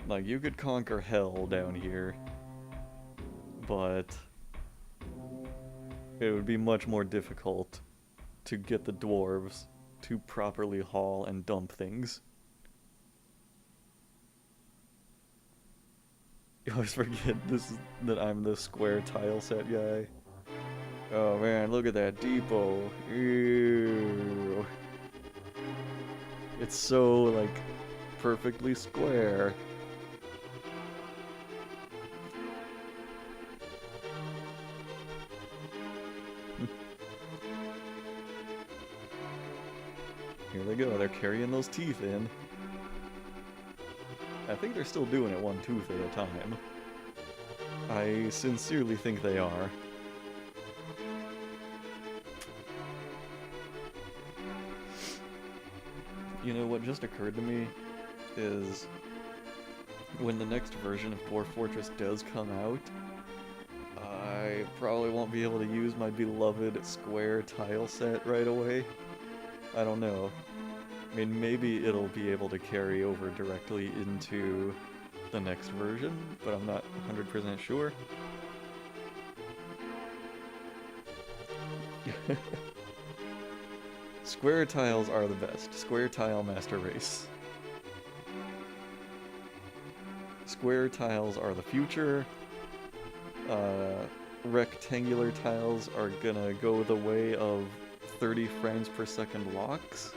Like, you could conquer hell down here, but it would be much more difficult to get the dwarves to properly haul and dump things. You always forget that I'm the square tile set guy. Oh man, look at that depot. Ew. It's so, like, perfectly square. Here they go, they're carrying those teeth in. I think they're still doing it one tooth at a time. I sincerely think they are. You know, what just occurred to me is when the next version of Dwarf Fortress does come out, I probably won't be able to use my beloved square tile set right away. I don't know. I mean, maybe it'll be able to carry over directly into the next version, but I'm not 100% sure. Square tiles are the best. Square tile master race. Square tiles are the future. Rectangular tiles are gonna go the way of 30 frames per second locks.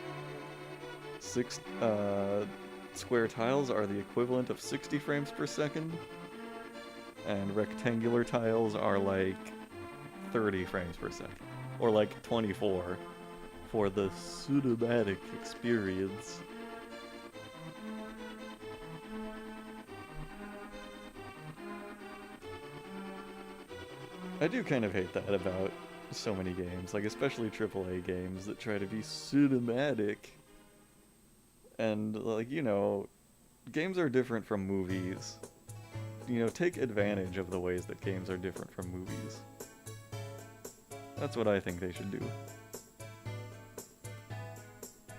Square tiles are the equivalent of 60 frames per second. And rectangular tiles are like 30 frames per second. Or like 24 for the cinematic experience. I do kind of hate that about so many games, like especially AAA games that try to be cinematic. And, like, you know, games are different from movies. You know, take advantage of the ways that games are different from movies. That's what I think they should do.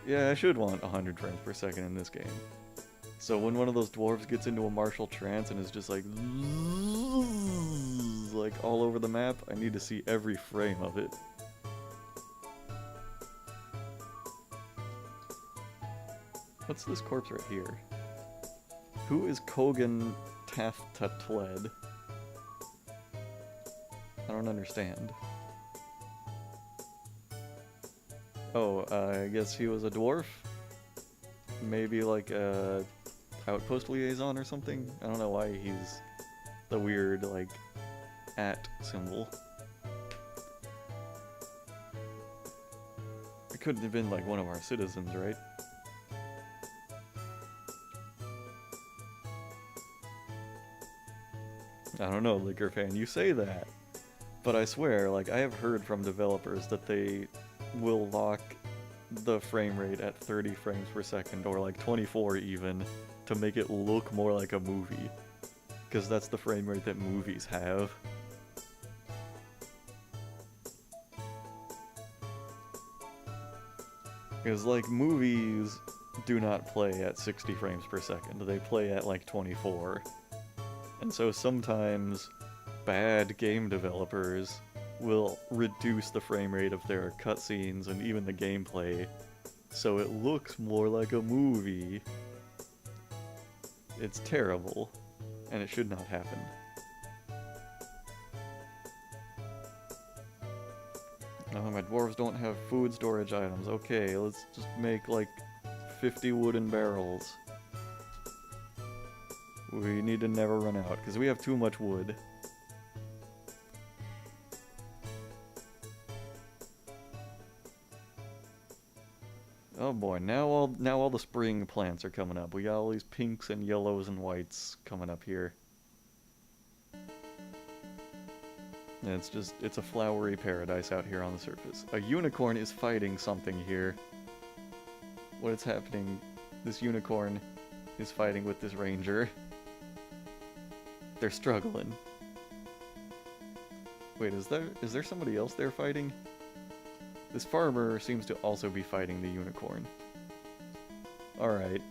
Yeah, I should want 100 frames per second in this game. So when one of those dwarves gets into a martial trance and is just like all over the map, I need to see every frame of it. What's this corpse right here? Who is Kogan Tathtatled? don't understand. Oh, I guess he was a dwarf? Maybe like a outpost liaison or something? I don't know why he's the weird, like, @ symbol. It couldn't have been like one of our citizens, right? I don't know, Liquor Fan, you say that. But I swear, like, I have heard from developers that they will lock the frame rate at 30 frames per second, or like 24 even, to make it look more like a movie. Because that's the frame rate that movies have. Because, like, movies do not play at 60 frames per second, they play at like 24. And so sometimes bad game developers will reduce the frame rate of their cutscenes and even the gameplay so it looks more like a movie. It's terrible, and it should not happen. Oh, my dwarves don't have food storage items. Okay, let's just make like 50 wooden barrels. We need to never run out, because we have too much wood. Oh boy, now all the spring plants are coming up. We got all these pinks and yellows and whites coming up here. And it's a flowery paradise out here on the surface. A unicorn is fighting something here. What is happening? This unicorn is fighting with this ranger. They're struggling. Wait, is there somebody else there fighting? This farmer seems to also be fighting the unicorn. Alright.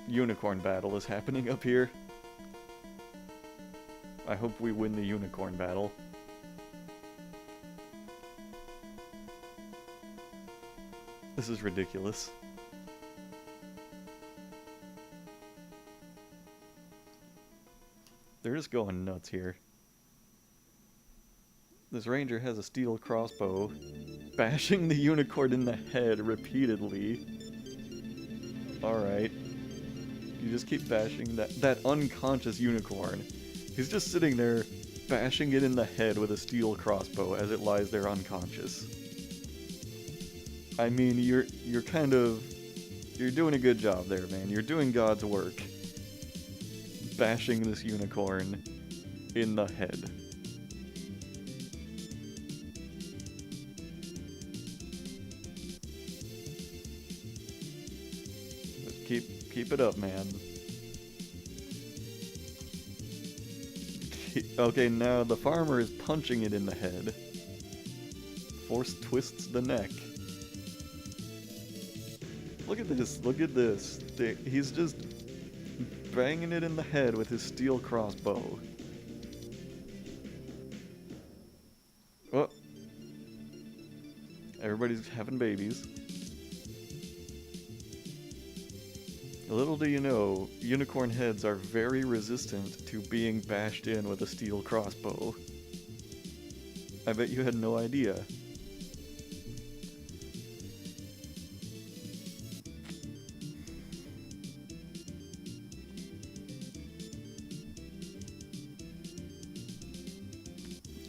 Unicorn battle is happening up here. I hope we win the unicorn battle. This is ridiculous. They're just going nuts here. This ranger has a steel crossbow, bashing the unicorn in the head repeatedly. Alright. You just keep bashing that unconscious unicorn. He's just sitting there, bashing it in the head with a steel crossbow as it lies there unconscious. I mean, you're doing a good job there, man. You're doing God's work. Bashing this unicorn in the head. Keep it up, man. Okay, now the farmer is punching it in the head. Force twists the neck. Look at this. He's just banging it in the head with his steel crossbow. Oh. Everybody's having babies. Little do you know, unicorn heads are very resistant to being bashed in with a steel crossbow. I bet you had no idea.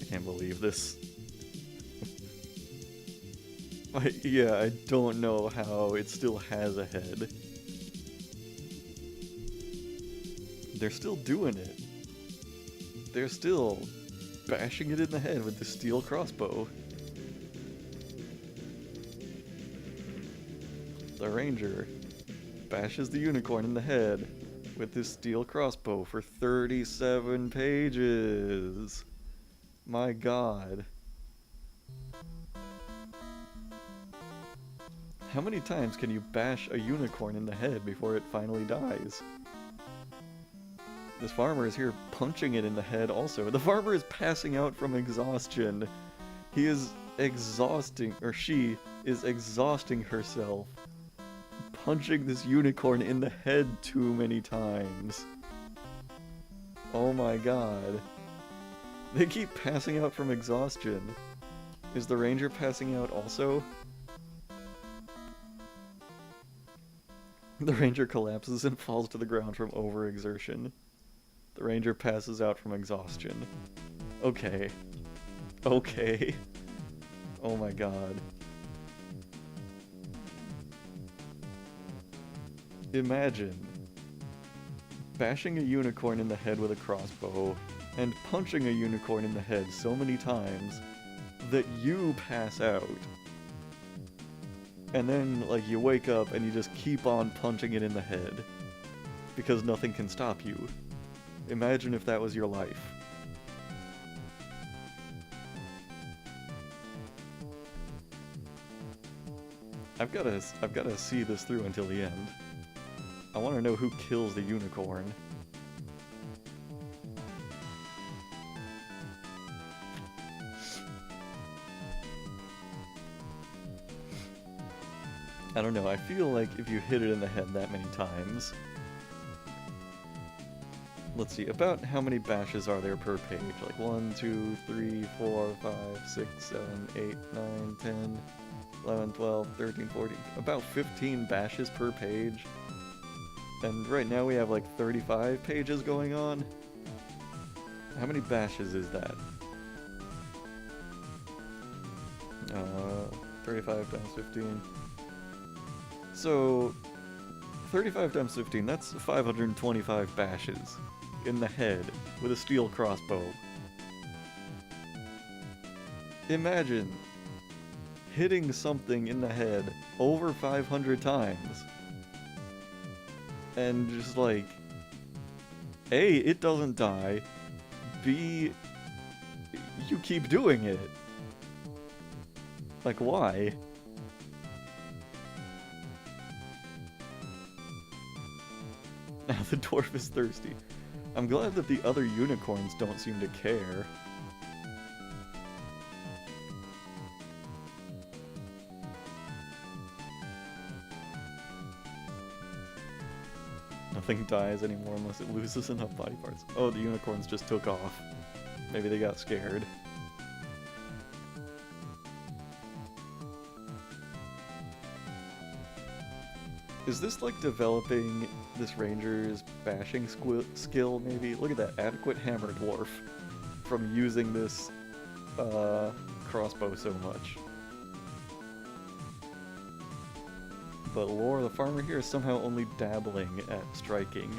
I can't believe this. Yeah, I don't know how it still has a head. They're still doing it. They're still bashing it in the head with the steel crossbow. The ranger bashes the unicorn in the head with his steel crossbow for 37 pages. My God. How many times can you bash a unicorn in the head before it finally dies? This farmer is here punching it in the head also. The farmer is passing out from exhaustion. He is exhausting, or she is exhausting herself, punching this unicorn in the head too many times. Oh my God. They keep passing out from exhaustion. Is the ranger passing out also? The ranger collapses and falls to the ground from overexertion. The ranger passes out from exhaustion. Okay. Okay. Oh my god. Imagine bashing a unicorn in the head with a crossbow and punching a unicorn in the head so many times that you pass out. And then, like, you wake up and you just keep on punching it in the head because nothing can stop you. Imagine if that was your life. I've gotta see this through until the end. I want to know who kills the unicorn. I don't know, I feel like if you hit it in the head that many times... Let's see, about how many bashes are there per page? Like 1, 2, 3, 4, 5, 6, 7, 8, 9, 10, 11, 12, 13, 14... About 15 bashes per page. And right now we have like 35 pages going on. How many bashes is that? 35 times 15. So, 35 times 15, that's 525 bashes in the head with a steel crossbow. Imagine hitting something in the head over 500 times. And just like, A, it doesn't die, B, you keep doing it. Like, why? Now the dwarf is thirsty. I'm glad that the other unicorns don't seem to care. Nothing dies anymore unless it loses enough body parts. Oh, the unicorns just took off. Maybe they got scared. Is this like developing this ranger's bashing skill, maybe? Look at that, adequate hammer dwarf from using this crossbow so much. But Lore, the farmer here, is somehow only dabbling at striking.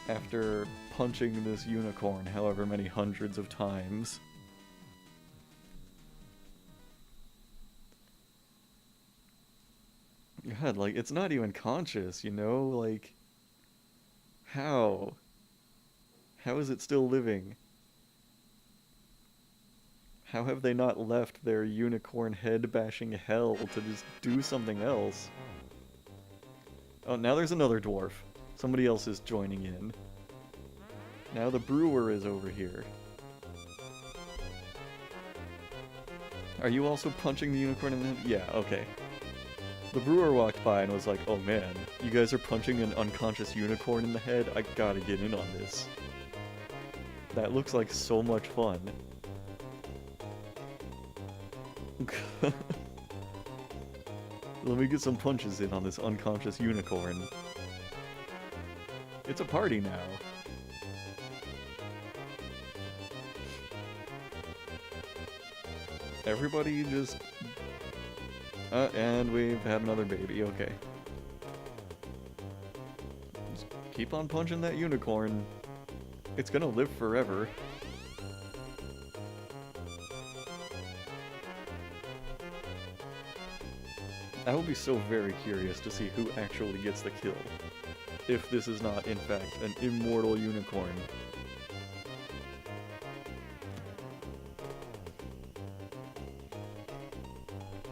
After punching this unicorn however many hundreds of times. God, like, it's not even conscious, you know? Like, how? How is it still living? How have they not left their unicorn head-bashing hell to just do something else? Oh, now there's another dwarf. Somebody else is joining in. Now the brewer is over here. Are you also punching the unicorn in the head? Yeah, okay. The brewer walked by and was like, oh man, you guys are punching an unconscious unicorn in the head? I gotta get in on this. That looks like so much fun. Let me get some punches in on this unconscious unicorn. It's a party now. Everybody just... and we've had another baby, okay. Just keep on punching that unicorn. It's gonna live forever. I will be so very curious to see who actually gets the kill. If this is not, in fact, an immortal unicorn.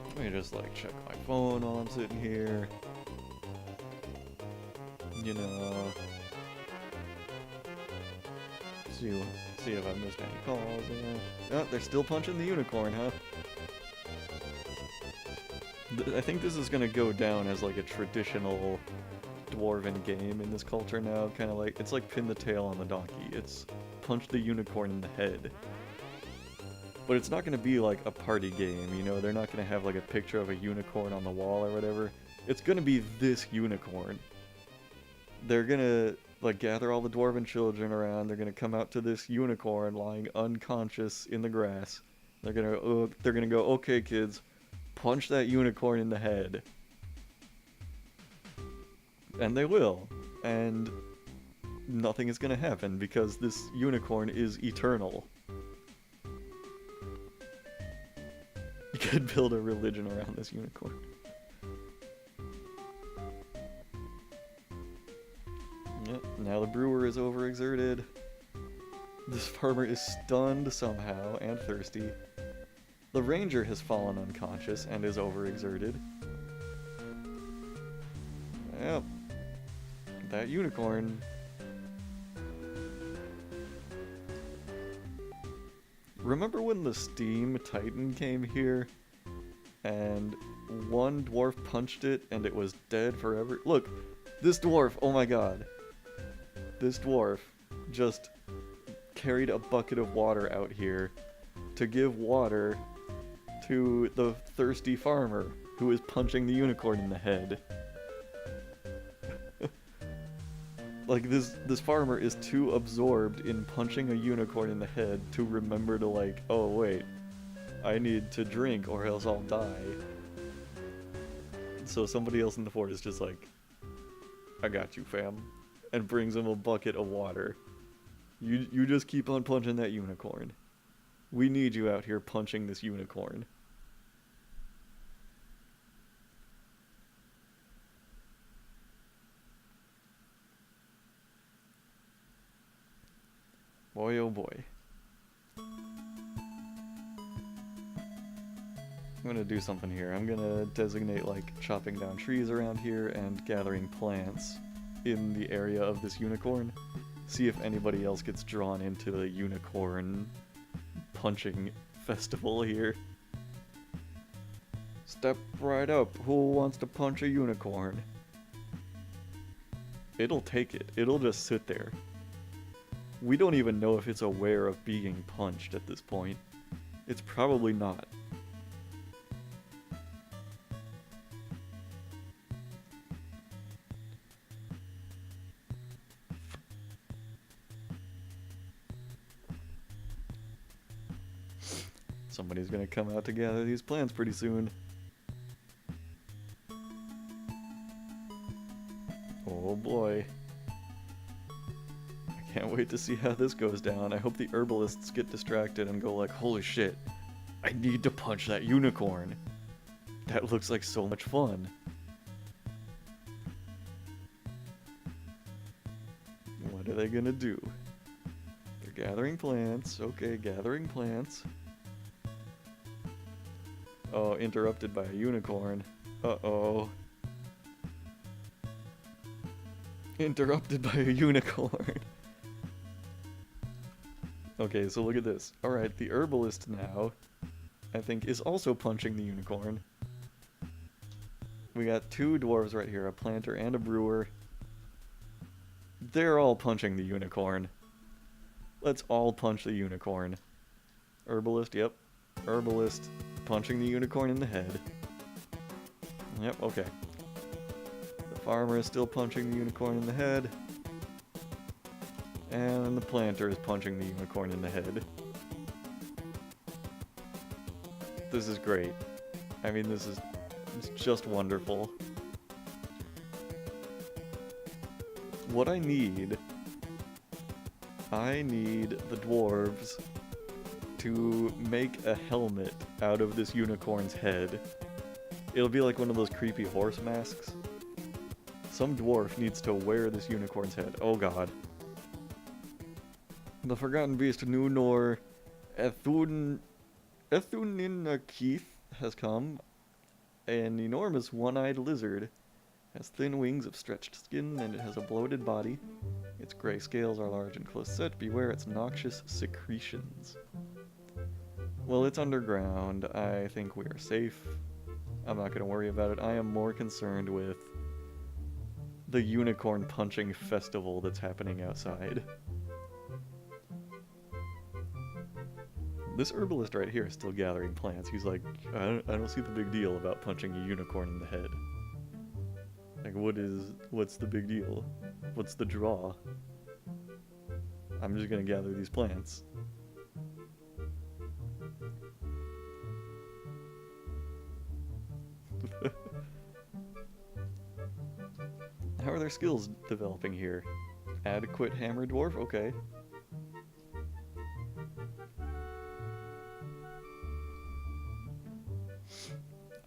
Let me just, like, check my phone while I'm sitting here. You know... See if I've missed any calls. Oh, they're still punching the unicorn, huh? I think this is gonna go down as like a traditional dwarven game in this culture now, kind of like, it's like pin the tail on the donkey. It's punch the unicorn in the head. But it's not going to be like a party game, you know? They're not going to have like a picture of a unicorn on the wall or whatever. It's going to be this unicorn. They're going to like gather all the dwarven children around. They're going to come out to this unicorn lying unconscious in the grass. They're going to go, "Okay, kids, punch that unicorn in the head." And they will. And nothing is going to happen because this unicorn is eternal. You could build a religion around this unicorn. Yep, now the brewer is overexerted. This farmer is stunned somehow and thirsty. The ranger has fallen unconscious and is overexerted. Yep. That unicorn. Remember when the Steam Titan came here? And one dwarf punched it and it was dead forever? Look, this dwarf, oh my god. This dwarf just carried a bucket of water out here to give water to the thirsty farmer who is punching the unicorn in the head. Like, this farmer is too absorbed in punching a unicorn in the head to remember to, like, oh wait, I need to drink or else I'll die. So somebody else in the fort is just like, "I got you, fam," and brings him a bucket of water. You just keep on punching that unicorn. We need you out here punching this unicorn. Boy, oh boy. I'm gonna do something here. I'm gonna designate, like, chopping down trees around here and gathering plants in the area of this unicorn. See if anybody else gets drawn into the unicorn punching festival here. Step right up. Who wants to punch a unicorn? It'll take it. It'll just sit there. We don't even know if it's aware of being punched at this point. It's probably not. Somebody's gonna come out to gather these plants pretty soon. Oh boy. I can't wait to see how this goes down. I hope the herbalists get distracted and go like, "Holy shit, I need to punch that unicorn. That looks like so much fun." What are they gonna do? They're gathering plants. Okay, gathering plants. Oh, interrupted by a unicorn. Uh-oh. Interrupted by a unicorn. Okay, so look at this. Alright, the herbalist now, I think, is also punching the unicorn. We got two dwarves right here, a planter and a brewer. They're all punching the unicorn. Let's all punch the unicorn. Herbalist, yep. Herbalist punching the unicorn in the head. Yep, okay. The farmer is still punching the unicorn in the head. And the planter is punching the unicorn in the head. This is great. I mean, it's just wonderful. What I need the dwarves to make a helmet out of this unicorn's head. It'll be like one of those creepy horse masks. Some dwarf needs to wear this unicorn's head. Oh god. The Forgotten Beast Nunor Keith has come. An enormous one-eyed lizard. Has thin wings of stretched skin, and it has a bloated body. Its gray scales are large and close set. Beware its noxious secretions. Well, it's underground. I think we are safe. I'm not going to worry about it. I am more concerned with the unicorn punching festival that's happening outside. This herbalist right here is still gathering plants. He's like, I don't see the big deal about punching a unicorn in the head. Like, what's the big deal? What's the draw? I'm just gonna gather these plants. How are their skills developing here? Adequate hammer dwarf? Okay.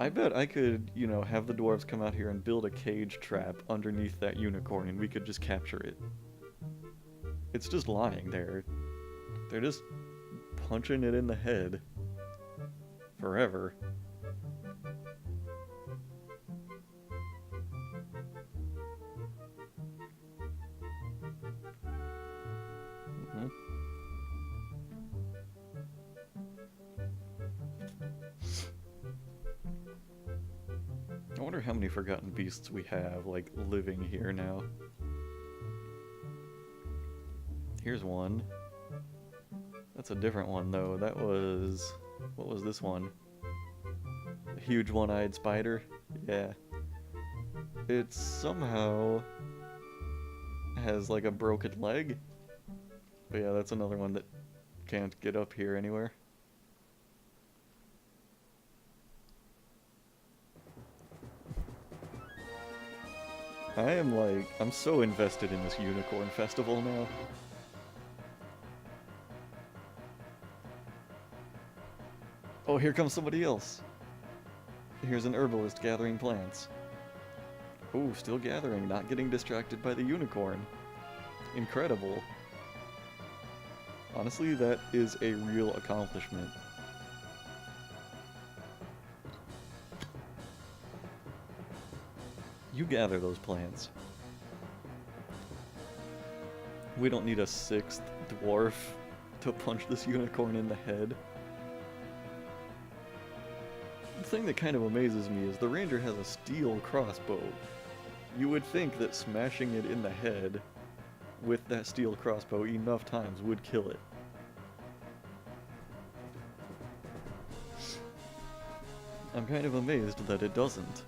I bet I could, you know, have the dwarves come out here and build a cage trap underneath that unicorn and we could just capture it. It's just lying there. They're just punching it in the head. Forever. I wonder how many forgotten beasts we have, like, living here now. Here's one. That's a different one, though. That was... what was this one? A huge one-eyed spider? Yeah. It somehow has, like, a broken leg. But yeah, that's another one that can't get up here anywhere. I'm so invested in this unicorn festival now. Oh, here comes somebody else. Here's an herbalist gathering plants. Oh, still gathering, not getting distracted by the unicorn. Incredible. Honestly, that is a real accomplishment. You gather those plants. We don't need a 6th dwarf to punch this unicorn in the head. The thing that kind of amazes me is the ranger has a steel crossbow. You would think that smashing it in the head with that steel crossbow enough times would kill it. I'm kind of amazed that it doesn't.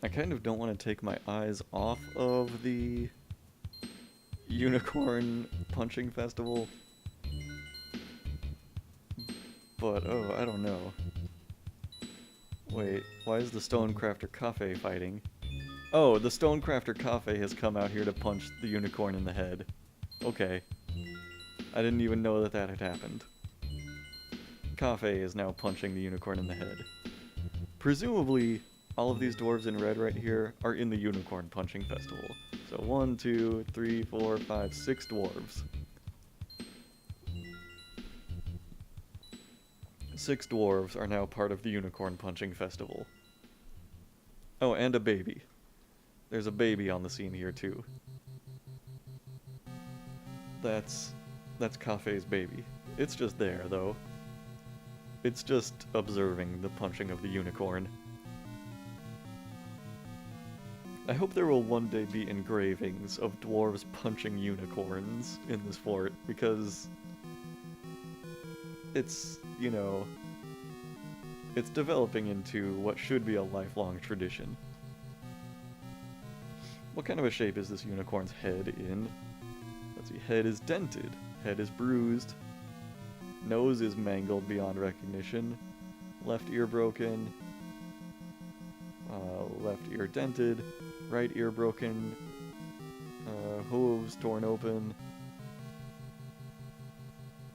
I kind of don't want to take my eyes off of the unicorn punching festival, but oh, I don't know. Wait, why is the Stonecrafter Cafe fighting? Oh, the Stonecrafter Cafe has come out here to punch the unicorn in the head. Okay. I didn't even know that that had happened. Cafe is now punching the unicorn in the head. Presumably, all of these dwarves in red right here are in the unicorn punching festival. So 1, 2, 3, 4, 5, 6 dwarves. 6 dwarves are now part of the unicorn punching festival. Oh, and a baby. There's a baby on the scene here too. That's Cafe's baby. It's just there though. It's just observing the punching of the unicorn. I hope there will one day be engravings of dwarves punching unicorns in this fort, because it's, you know, it's developing into what should be a lifelong tradition. What kind of a shape is this unicorn's head in? Let's see, head is dented, head is bruised, nose is mangled beyond recognition, left ear broken, left ear dented, right ear broken, hooves torn open.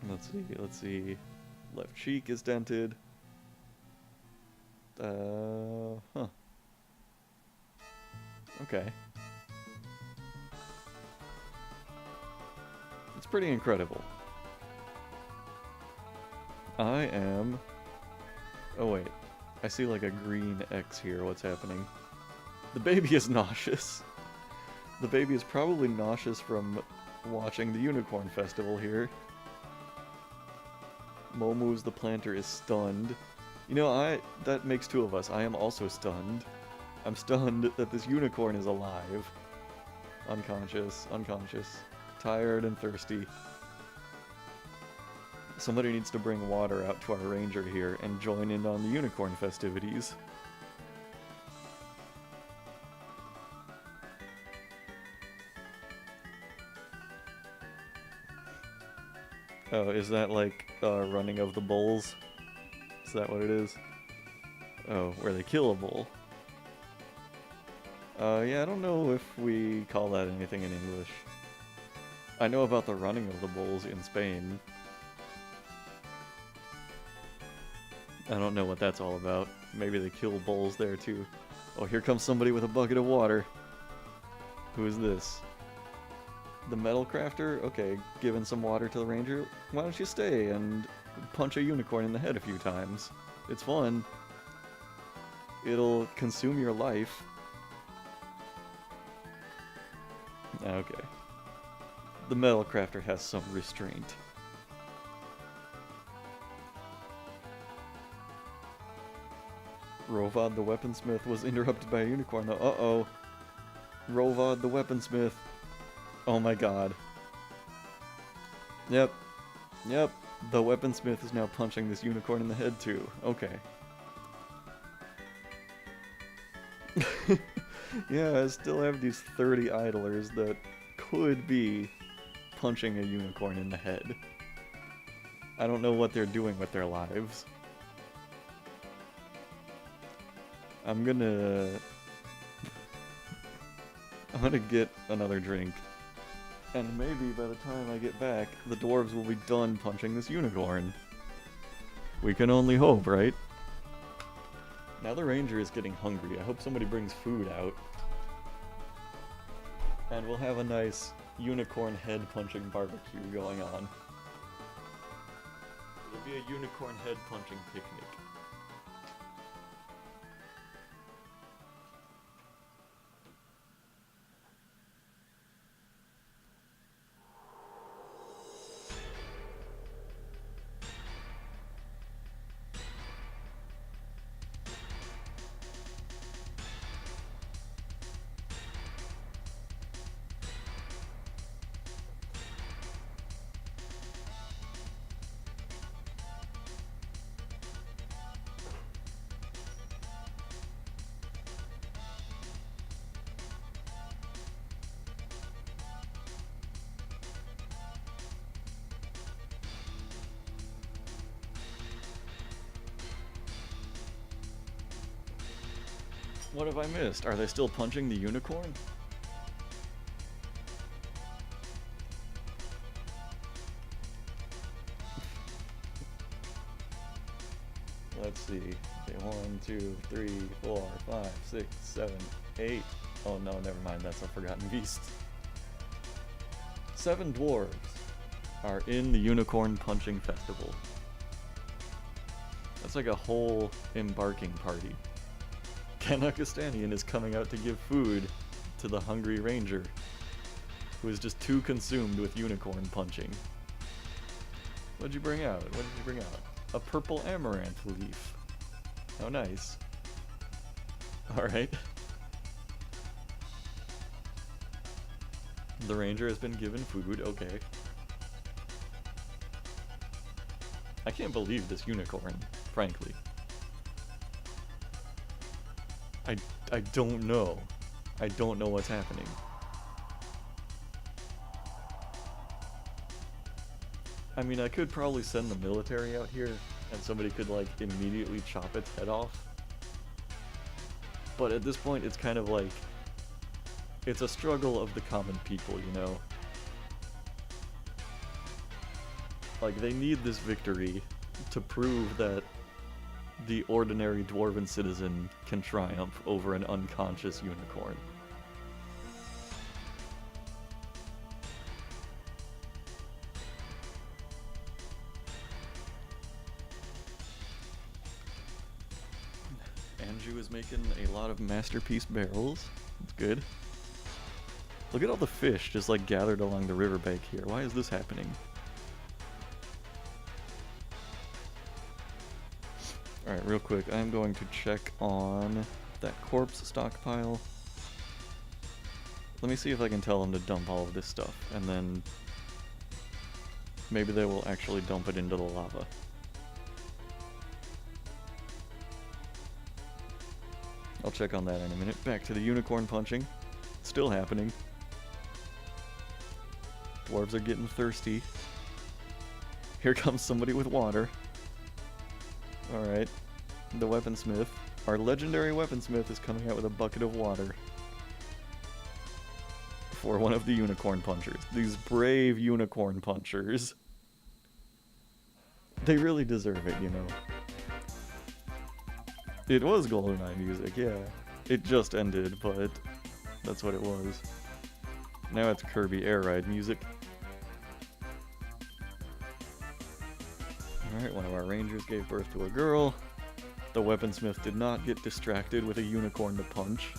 Let's see, left cheek is dented. Huh. Okay. It's pretty incredible. I am Oh wait, I see like a green X here. What's happening? The baby is nauseous. The baby is probably nauseous from watching the Unicorn Festival here. Momu's the planter is stunned. You know, that makes two of us. I am also stunned. I'm stunned that this unicorn is alive. Unconscious, tired and thirsty. Somebody needs to bring water out to our ranger here and join in on the unicorn festivities. Oh, is that like running of the bulls? Is that what it is? Oh, where they kill a bull. Yeah, I don't know if we call that anything in English. I know about the running of the bulls in Spain. I don't know what that's all about. Maybe they kill bulls there too. Oh, here comes somebody with a bucket of water. Who is this? The metal crafter? Okay, giving some water to the ranger. Why don't you stay and punch a unicorn in the head a few times? It's fun. It'll consume your life. Okay. The metal crafter has some restraint. Rovad the weaponsmith was interrupted by a unicorn though. Uh-oh. Rovad the weaponsmith. Oh my god. Yep. Yep. The weaponsmith is now punching this unicorn in the head too. Okay. Yeah, I still have these 30 idlers that could be punching a unicorn in the head. I don't know what they're doing with their lives. I'm gonna get another drink. And maybe by the time I get back, the dwarves will be done punching this unicorn. We can only hope, right? Now the ranger is getting hungry. I hope somebody brings food out. And we'll have a nice unicorn head punching barbecue going on. It'll be a unicorn head punching picnic. What have I missed? Are they still punching the unicorn? Let's see. Okay, 1, 2, 3, 4, 5, 6, 7, 8. Oh no, never mind. That's a forgotten beast. 7 dwarves are in the unicorn punching festival. That's like a whole embarking party. Kanakistanian is coming out to give food to the hungry ranger, who is just too consumed with unicorn punching. What'd you bring out? What did you bring out? A purple amaranth leaf. How nice. Alright. The ranger has been given food, okay. I can't believe this unicorn, frankly. I don't know. I don't know what's happening. I mean, I could probably send the military out here, and somebody could, like, immediately chop its head off. But at this point, it's kind of like... it's a struggle of the common people, you know? Like, they need this victory to prove that the ordinary dwarven citizen can triumph over an unconscious unicorn. making a lot of masterpiece barrels. That's good. Look at all the fish just like gathered along the riverbank here. Why is this happening? Alright, real quick, I'm going to check on that corpse stockpile. Let me see if I can tell them to dump all of this stuff, and then maybe they will actually dump it into the lava. I'll check on that in a minute. Back to the unicorn punching. Still happening. Dwarves are getting thirsty. Here comes somebody with water. Alright. The weaponsmith. Our legendary weaponsmith is coming out with a bucket of water. For one of the unicorn punchers. These brave unicorn punchers. They really deserve it, you know. It was GoldenEye music, yeah. It just ended, but that's what it was. Now it's Kirby Air Ride music. Alright, one of our rangers gave birth to a girl. The weaponsmith did not get distracted with a unicorn to punch.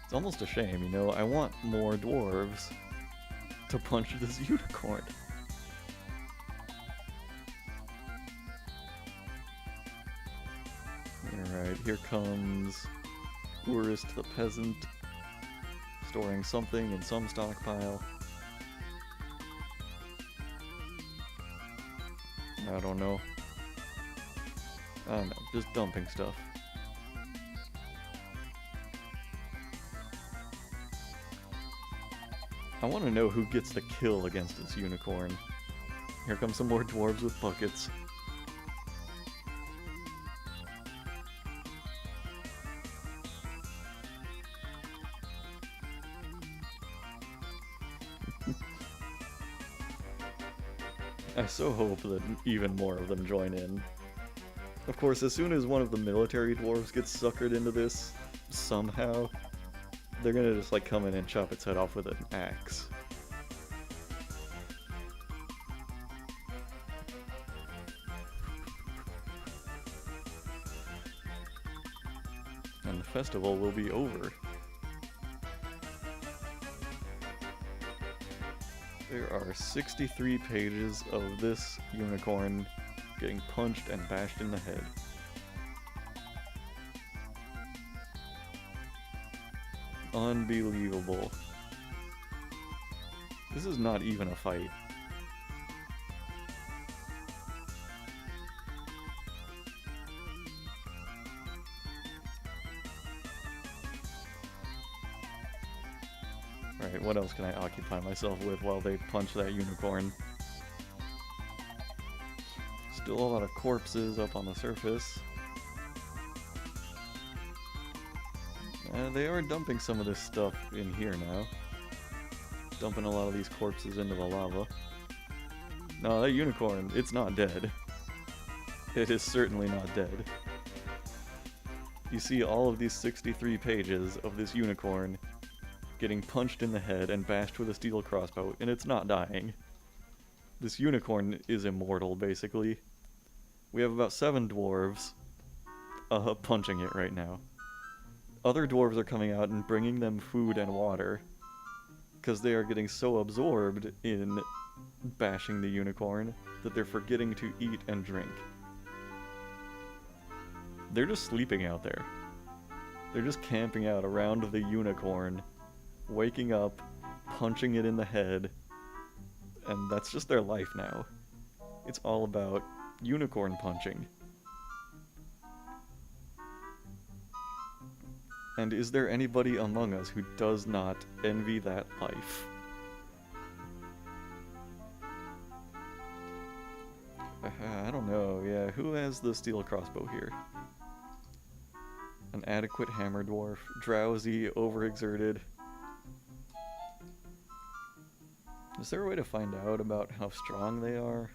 It's almost a shame, you know. I want more dwarves to punch this unicorn. Alright, here comes Tourist the peasant, storing something in some stockpile. I don't know. I don't know, just dumping stuff. I want to know who gets the kill against this unicorn. Here come some more dwarves with buckets. I so hope that even more of them join in. Of course, as soon as one of the military dwarves gets suckered into this, somehow, they're gonna just like come in and chop its head off with an axe. And the festival will be over. There are 63 pages of this unicorn getting punched and bashed in the head. Unbelievable. This is not even a fight. Alright, what else can I occupy myself with while they punch that unicorn? Still a lot of corpses up on the surface. They are dumping some of this stuff in here now. Dumping a lot of these corpses into the lava. No, that unicorn, it's not dead. It is certainly not dead. You see all of these 63 pages of this unicorn getting punched in the head and bashed with a steel crossbow, and it's not dying. This unicorn is immortal, basically. We have about 7 dwarves punching it right now. Other dwarves are coming out and bringing them food and water, because they are getting so absorbed in bashing the unicorn that they're forgetting to eat and drink. They're just sleeping out there. They're just camping out around the unicorn, waking up, punching it in the head, and that's just their life now. It's all about unicorn punching. And is there anybody among us who does not envy that life? I don't know, yeah, who has the steel crossbow here? An adequate hammer dwarf, drowsy, overexerted. Is there a way to find out about how strong they are?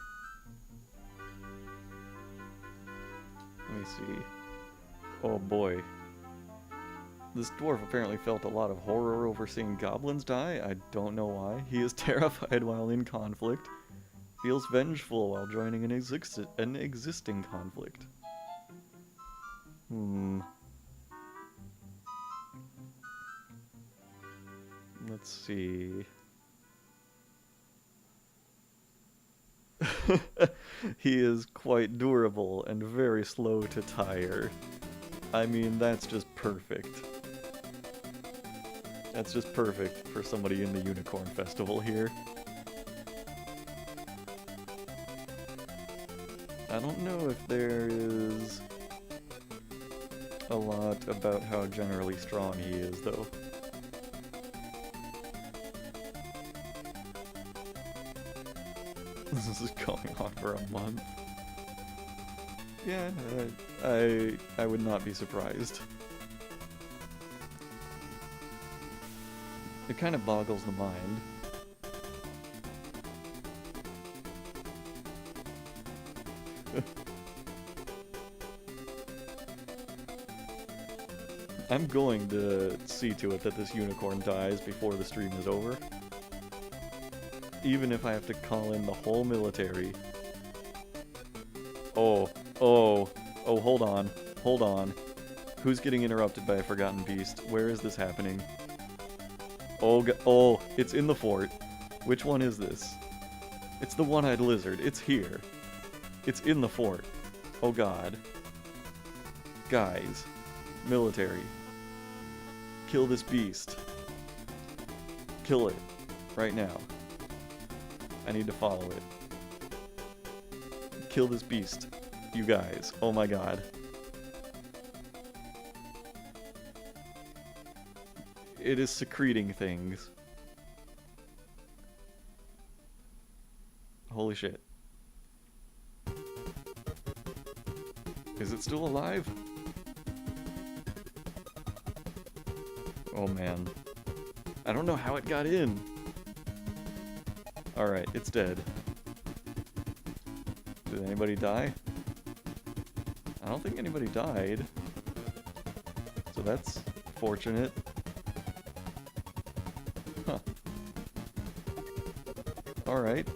Let me see. Oh boy. This dwarf apparently felt a lot of horror over seeing goblins die. I don't know why. He is terrified while in conflict. Feels vengeful while joining an existing conflict. Let's see. He is quite durable and very slow to tire. I mean, that's just perfect. That's just perfect for somebody in the Unicorn Festival here. I don't know if there is a lot about how generally strong he is, though. This is going on for a month. Yeah, I would not be surprised. It kind of boggles the mind. I'm going to see to it that this unicorn dies before the stream is over. Even if I have to call in the whole military. Oh, hold on. Who's getting interrupted by a forgotten beast? Where is this happening? Oh, it's in the fort. Which one is this? It's the one-eyed lizard. It's here. It's in the fort. Oh god. Guys. Military. Kill this beast. Kill it. Right now. I need to follow it. Kill this beast. You guys. Oh my god. It is secreting things. Holy shit. Is it still alive? Oh man. I don't know how it got in. Alright, it's dead. Did anybody die? I don't think anybody died. So that's fortunate. Huh. Alright.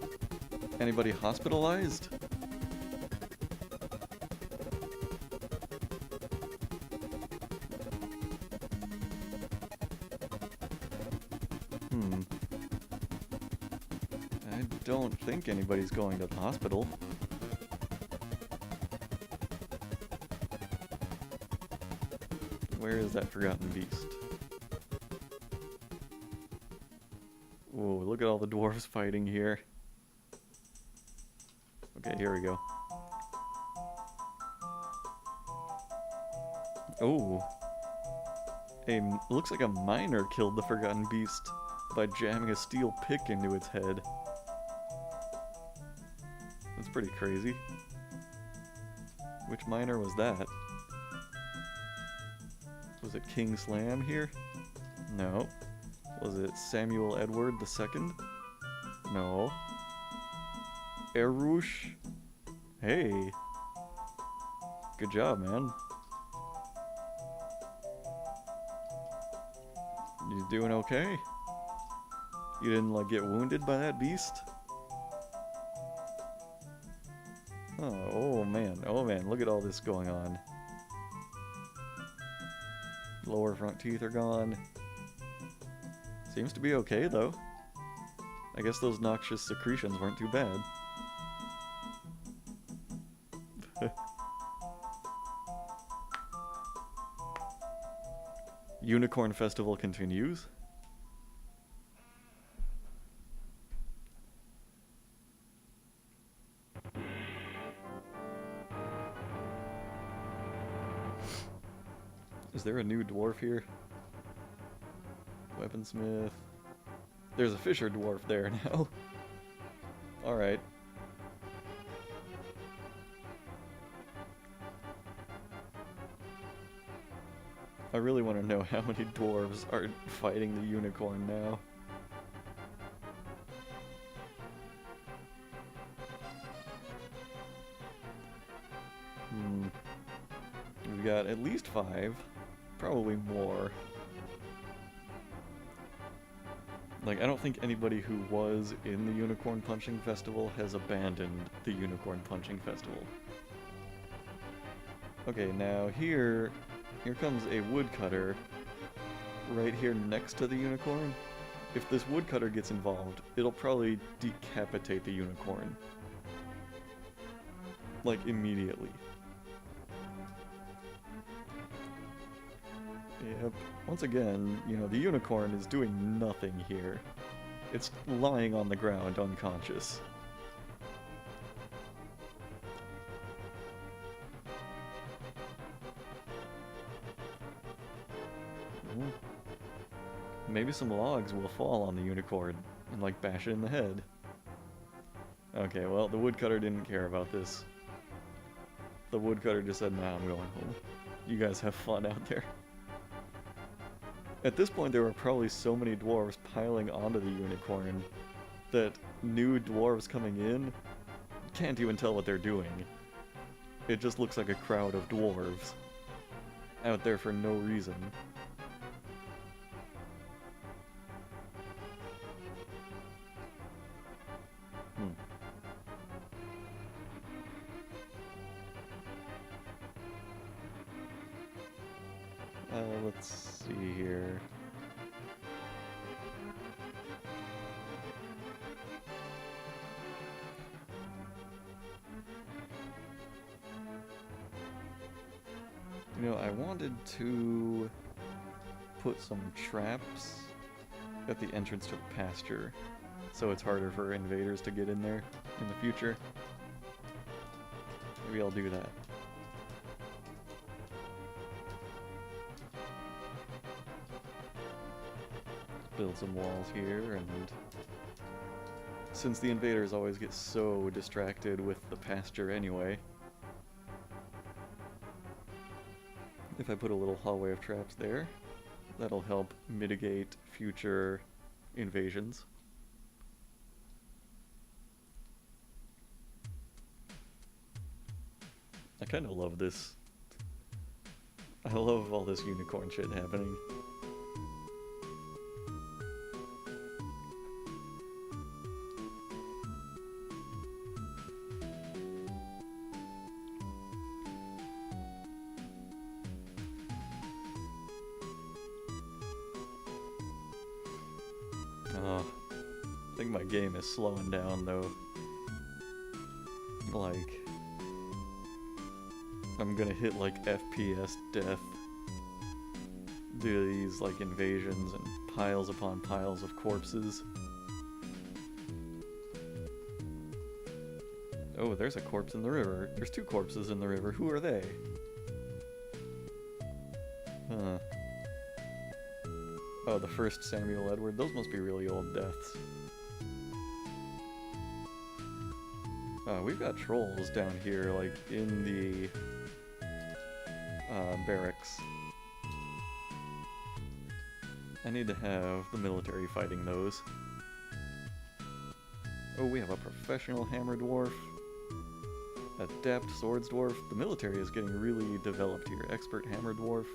Anybody hospitalized? I don't think anybody's going to the hospital. Where is that forgotten beast? Whoa, look at all the dwarves fighting here. Okay, here we go. Oh. Looks like a miner killed the forgotten beast by jamming a steel pick into its head. That's pretty crazy. Which miner was that? Was it King Slam here? No. Was it Samuel Edward II? No. Erush? Hey. Good job, man. You doing okay? You didn't, like, get wounded by that beast? Oh man, look at all this going on. Lower front teeth are gone. Seems to be okay, though. I guess those noxious secretions weren't too bad. Unicorn Festival continues. Is there a new dwarf here? Weaponsmith. There's a fisher dwarf there now. Alright. I really want to know how many dwarves are fighting the unicorn now. We've got at least 5. Probably more. Like, I don't think anybody who was in the Unicorn Punching Festival has abandoned the Unicorn Punching Festival. Okay, now here comes a woodcutter right here next to the unicorn. If this woodcutter gets involved, it'll probably decapitate the unicorn. Like, immediately. Yep. Once again, you know, the unicorn is doing nothing here. It's lying on the ground unconscious. Ooh. Maybe some logs will fall on the unicorn and, like, bash it in the head. Okay, well, the woodcutter didn't care about this. The woodcutter just said, nah, I'm going home. You guys have fun out there. At this point, there were probably so many dwarves piling onto the unicorn that new dwarves coming in can't even tell what they're doing. It just looks like a crowd of dwarves out there for no reason. Let's see here. You know, I wanted to put some traps at the entrance to the pasture, so it's harder for invaders to get in there in the future. Maybe I'll do that. Build some walls here, and since the invaders always get so distracted with the pasture anyway, if I put a little hallway of traps there, that'll help mitigate future invasions. I kind of love this. I love all this unicorn shit happening. I think my game is slowing down though. Like, I'm gonna hit like FPS death due to these like invasions and piles upon piles of corpses. Oh, there's a corpse in the river. There's two corpses in the river. Who are they? Huh. Oh, the first Samuel Edward. Those must be really old deaths. We've got trolls down here, like, in the barracks. I need to have the military fighting those. Oh, we have a professional hammer dwarf. Adept swords dwarf. The military is getting really developed here. Expert hammer dwarf.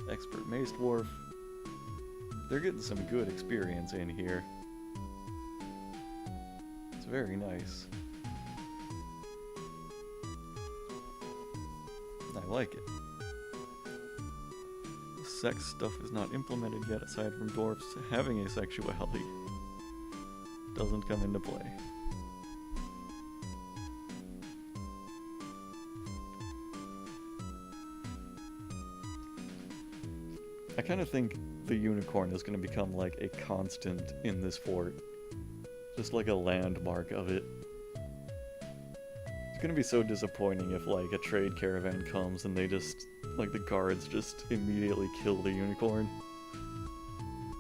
Expert mace dwarf. They're getting some good experience in here. It's very nice. I like it. Sex stuff is not implemented yet aside from dwarfs having asexuality. Doesn't come into play. I kind of think the unicorn is going to become like a constant in this fort. Just like a landmark of it. It's going to be so disappointing if like a trade caravan comes and they just, like the guards just immediately kill the unicorn.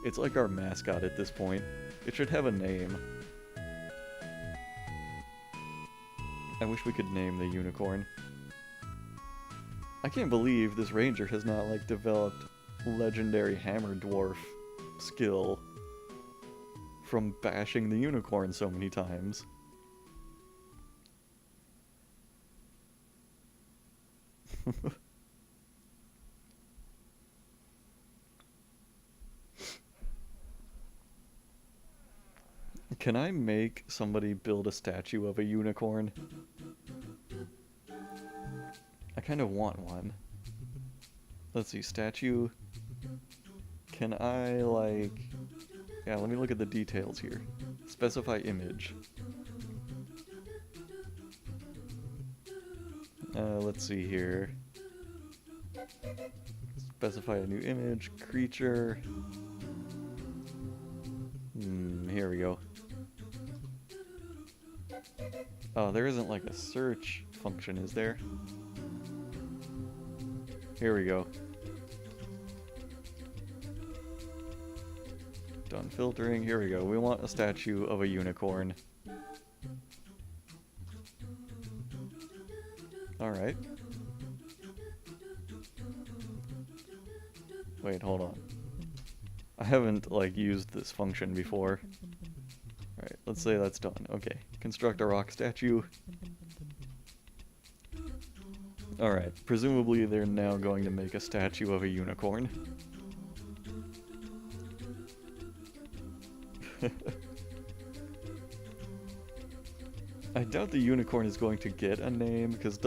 It's like our mascot at this point. It should have a name. I wish we could name the unicorn. I can't believe this ranger has not like developed legendary hammer dwarf skill from bashing the unicorn so many times. Can I make somebody build a statue of a unicorn? I kind of want one. Let's see, statue. Can I, like... Yeah, let me look at the details here. Specify image. Let's see here. Specify a new image, creature. Here we go. Oh, there isn't like a search function, is there? Here we go. Done filtering, here we go. We want a statue of a unicorn. Alright. Wait, hold on. I haven't, like, used this function before. Alright, let's say that's done. Okay, construct a rock statue. Alright, presumably they're now going to make a statue of a unicorn. I doubt the unicorn is going to get a name, because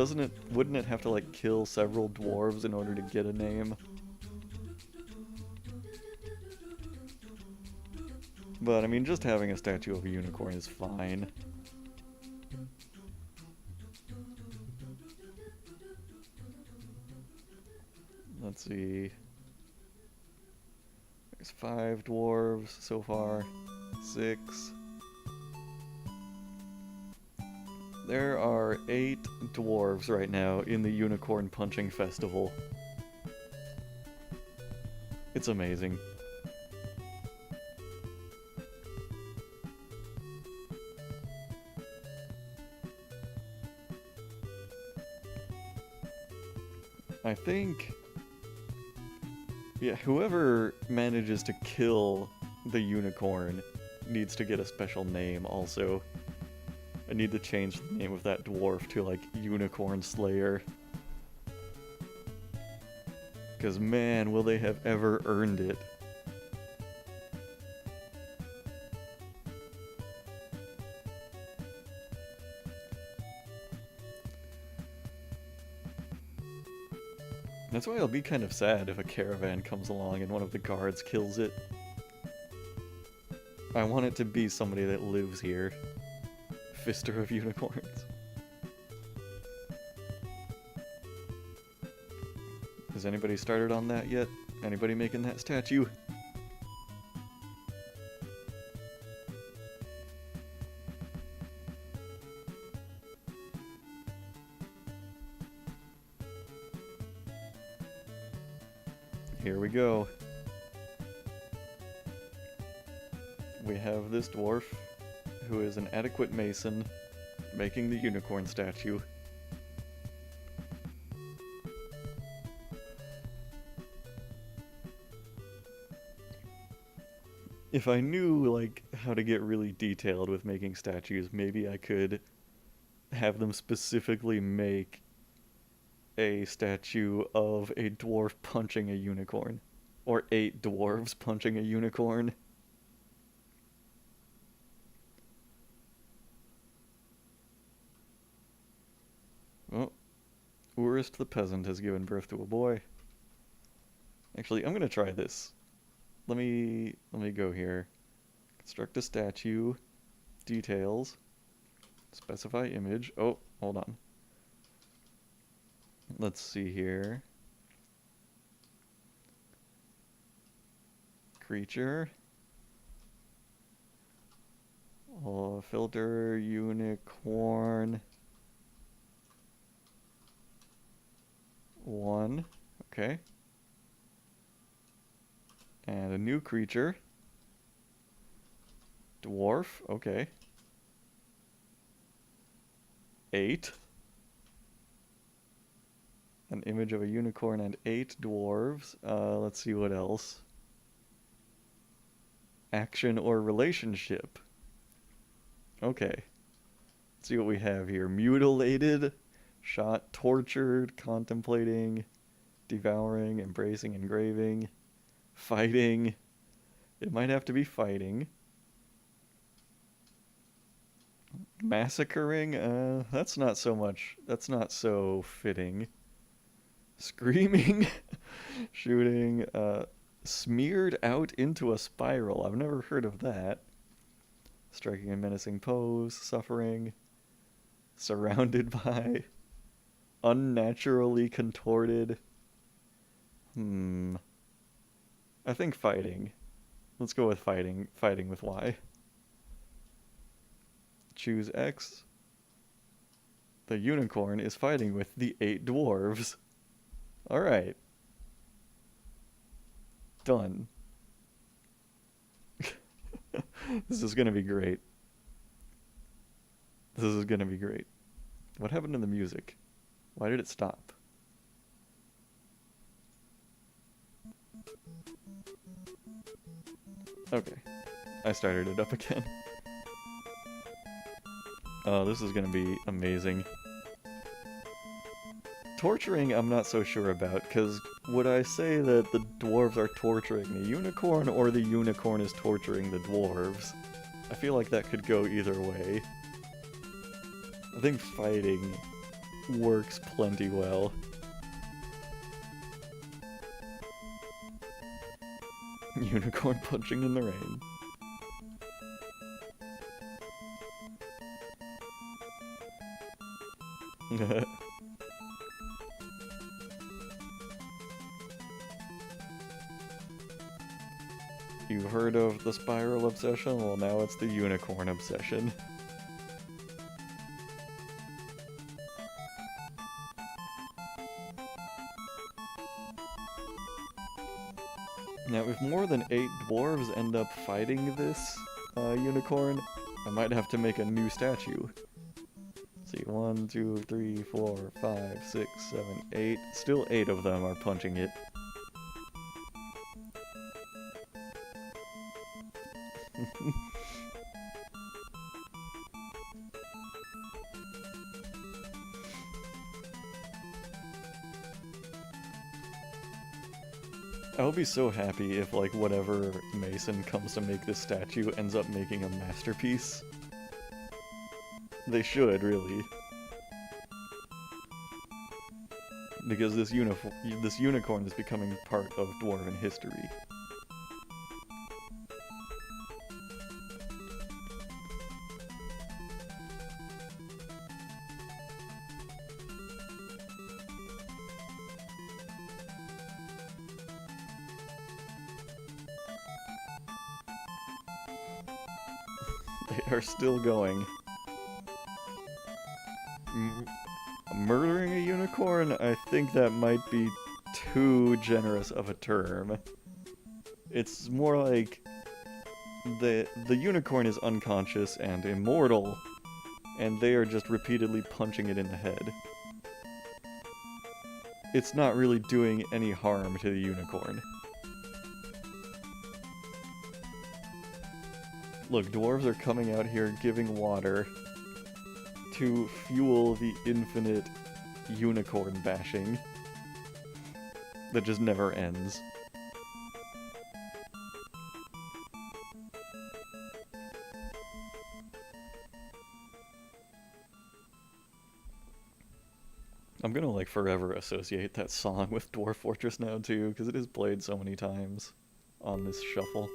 wouldn't it have to, like, kill several dwarves in order to get a name? But, I mean, just having a statue of a unicorn is fine. Let's see. There's 5 dwarves so far. 6. There are 8 dwarves right now in the Unicorn Punching Festival. It's amazing. I think... yeah, whoever manages to kill the unicorn needs to get a special name also. I need to change the name of that dwarf to, like, Unicorn Slayer. Because, man, will they have ever earned it. That's why I'll be kind of sad if a caravan comes along and one of the guards kills it. I want it to be somebody that lives here. Fister of Unicorns. Has anybody started on that yet? Anybody making that statue? Here we go. We have this dwarf, who is an adequate mason, making the unicorn statue. If I knew, like, how to get really detailed with making statues, maybe I could have them specifically make a statue of a dwarf punching a unicorn. Or 8 dwarves punching a unicorn. Oh, Urist the peasant has given birth to a boy. Actually, I'm gonna try this. Let me go here. Construct a statue. Details. Specify image. Oh, hold on. Let's see here. Creature. Oh, filter unicorn. 1. Okay. And a new creature. Dwarf. Okay. 8. An image of a unicorn and 8 dwarves. Let's see what else. Action or relationship. Okay. Let's see what we have here. Mutilated, shot, tortured, contemplating, devouring, embracing, engraving, fighting. It might have to be fighting. Massacring? That's not so much. That's not so fitting. Screaming, shooting, smeared out into a spiral. I've never heard of that. Striking a menacing pose, suffering, surrounded by, unnaturally contorted. I think fighting. Let's go with fighting. Fighting with Y. Choose X. The unicorn is fighting with the 8 dwarves. Alright. Done. This is gonna be great. This is gonna be great. What happened to the music? Why did it stop? Okay. I started it up again. Oh, this is gonna be amazing. Torturing, I'm not so sure about, because would I say that the dwarves are torturing the unicorn, or the unicorn is torturing the dwarves? I feel like that could go either way. I think fighting works plenty well. Unicorn punching in the rain. You've heard of the spiral obsession? Well, now it's the unicorn obsession. Now, if more than 8 dwarves end up fighting this unicorn, I might have to make a new statue. Let's see, 1, 2, 3, 4, 5, 6, 7, 8. Still 8 of them are punching it. I will be so happy if, like, whatever mason comes to make this statue ends up making a masterpiece. They should, really. Because this unicorn is becoming part of dwarven history. They are still going. Murdering a unicorn? I think that might be too generous of a term. It's more like the unicorn is unconscious and immortal, and they are just repeatedly punching it in the head. It's not really doing any harm to the unicorn. Look, dwarves are coming out here giving water to fuel the infinite unicorn bashing that just never ends. I'm gonna, like, forever associate that song with Dwarf Fortress now, too, because it is played so many times on this shuffle.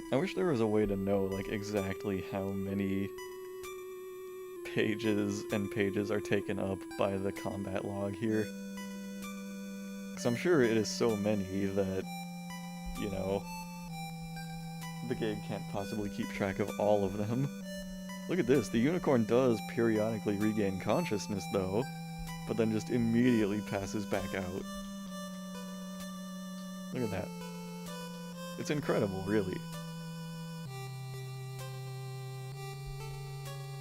I wish there was a way to know, like, exactly how many pages and pages are taken up by the combat log here. Because I'm sure it is so many that, you know, the game can't possibly keep track of all of them. Look at this, the unicorn does periodically regain consciousness, though, but then just immediately passes back out. Look at that. It's incredible, really.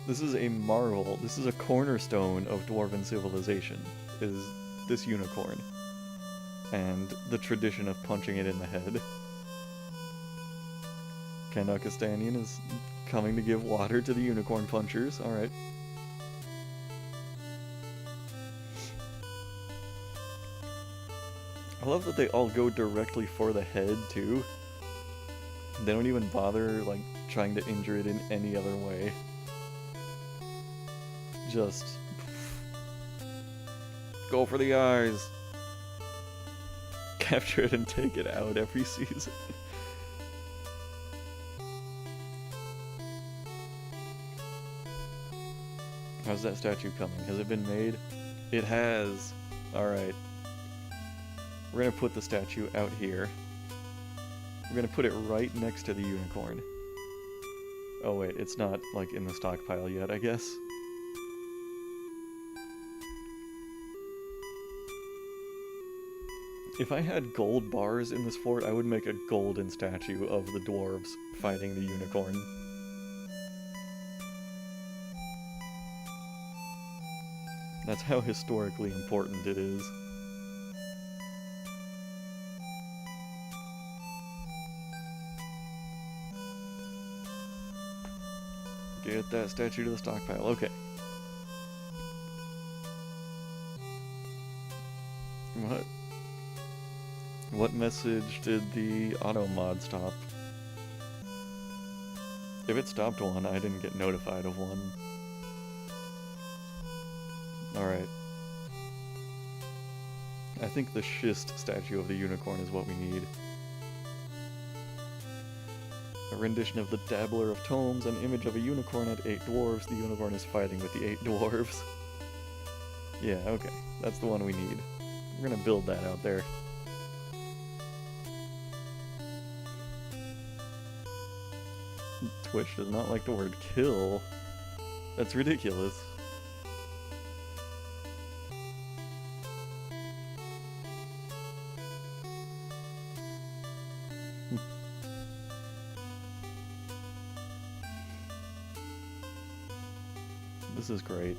This is a marvel. This is a cornerstone of dwarven civilization, is this unicorn. And the tradition of punching it in the head. Kanakistanian is coming to give water to the unicorn punchers. Alright. I love that they all go directly for the head, too. They don't even bother, like, trying to injure it in any other way. Just go for the eyes. Capture it and take it out every season. How's that statue coming? Has it been made? It has. Alright. We're gonna put the statue out here. We're gonna put it right next to the unicorn. Oh wait, it's not, like, in the stockpile yet, I guess. If I had gold bars in this fort, I would make a golden statue of the dwarves fighting the unicorn. That's how historically important it is. Get that statue to the stockpile. Okay. What message did the auto mod stop? If it stopped one, I didn't get notified of one. Alright. I think the schist statue of the unicorn is what we need. A rendition of the Dabbler of Tomes, an image of a unicorn and 8 dwarves. The unicorn is fighting with the 8 dwarves. Yeah, okay. That's the one we need. We're gonna build that out there. Twitch does not like the word kill. That's ridiculous. This is great.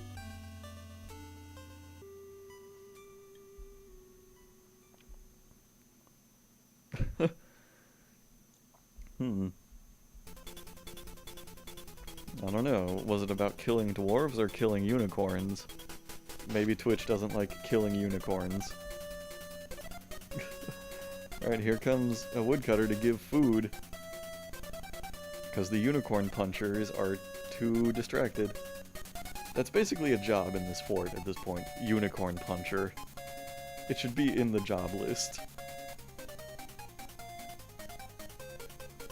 I don't know. Was it about killing dwarves or killing unicorns? Maybe Twitch doesn't like killing unicorns. Alright, here comes a woodcutter to give food. Because the unicorn punchers are too distracted. That's basically a job in this fort at this point. Unicorn puncher. It should be in the job list.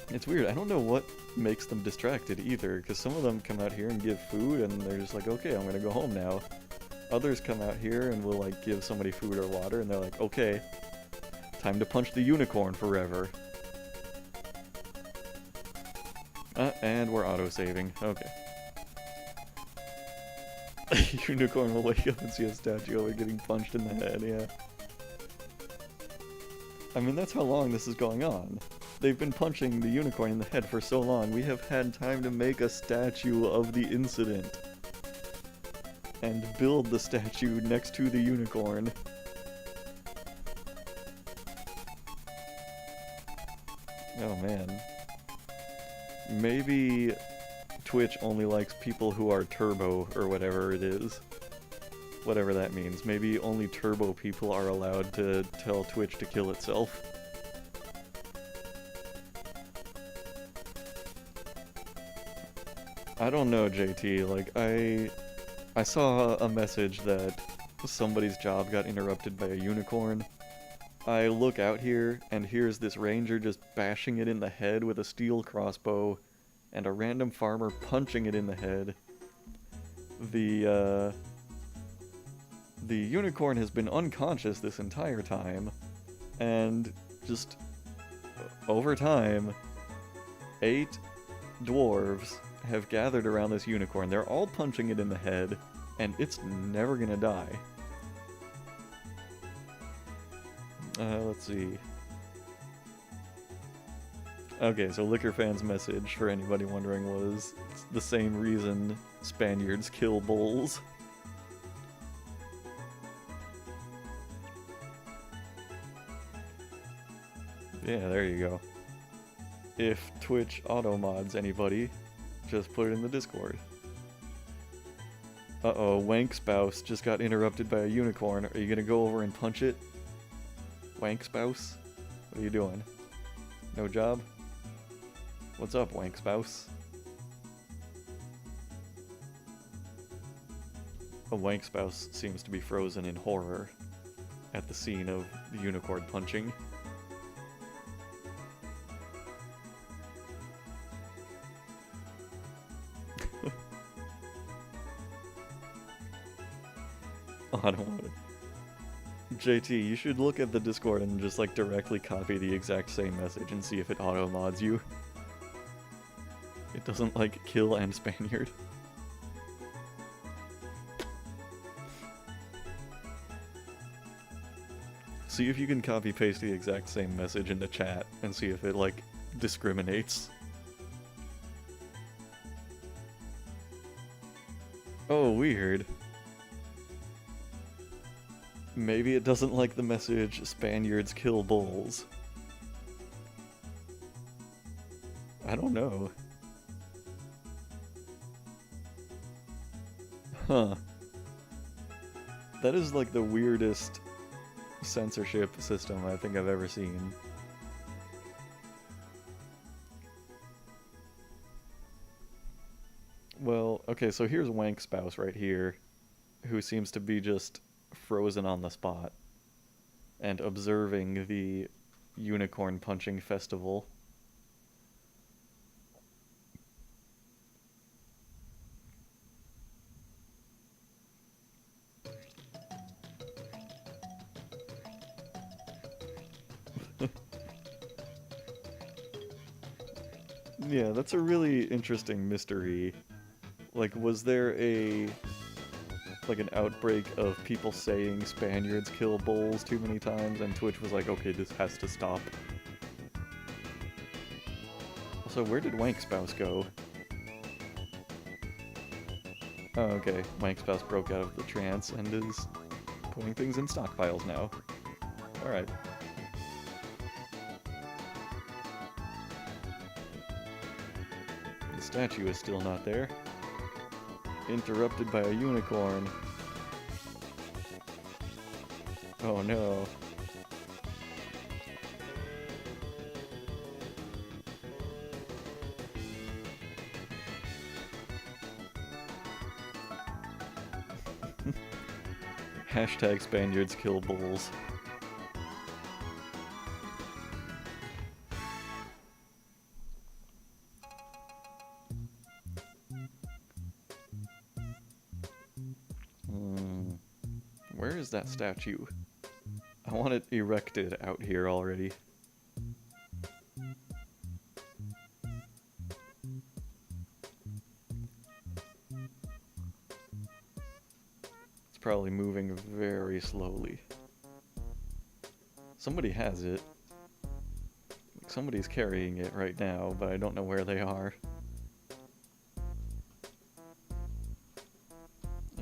It's weird, I don't know what makes them distracted either, because some of them come out here and give food and they're just like, okay, I'm gonna go home now. Others come out here and will like give somebody food or water and they're like, okay, time to punch the unicorn forever. And we're auto-saving, okay. Unicorn will wake up and see a statue of it getting punched in the head, yeah. I mean, that's how long this is going on. They've been punching the unicorn in the head for so long, we have had time to make a statue of the incident. And build the statue next to the unicorn. Oh man. Maybe Twitch only likes people who are turbo, or whatever it is. Whatever that means. Maybe only turbo people are allowed to tell Twitch to kill itself. I don't know, JT, like, I saw a message that somebody's job got interrupted by a unicorn. I look out here, and here's this ranger just bashing it in the head with a steel crossbow, and a random farmer punching it in the head. The unicorn has been unconscious this entire time, and just, over time, 8 dwarves have gathered around this unicorn. They're all punching it in the head, and it's never gonna die. Let's see. Okay, so Liquor Fan's message, for anybody wondering, was it's the same reason Spaniards kill bulls. Yeah, there you go. If Twitch auto-mods anybody, just put it in the Discord. Uh-oh, Wank Spouse just got interrupted by a unicorn. Are you gonna go over and punch it? Wank Spouse? What are you doing? No job? What's up, wank spouse? A wank spouse seems to be frozen in horror at the scene of the unicorn punching. Oh, I don't want it. JT, you should look at the Discord and just like directly copy the exact same message and see if it auto-mods you. It doesn't like kill and Spaniard. See if you can copy paste the exact same message into chat and see if it like discriminates. Oh, weird. Maybe it doesn't like the message, Spaniards kill bulls. I don't know. Huh. That is like the weirdest censorship system I think I've ever seen. Well, okay, so here's Wank Spouse right here, who seems to be just frozen on the spot and observing the unicorn punching festival. Yeah, that's a really interesting mystery. Like, was there like an outbreak of people saying Spaniards kill bulls too many times, and Twitch was like, okay, this has to stop. Also, where did Wank Spouse go? Oh, okay. Wank Spouse broke out of the trance and is putting things in stockpiles now. Alright. The statue is still not there. Interrupted by a unicorn. Oh no. Hashtag Spaniards kill bulls. Where is that statue? I want it erected out here already. It's probably moving very slowly. Somebody has it. Somebody's carrying it right now, but I don't know where they are.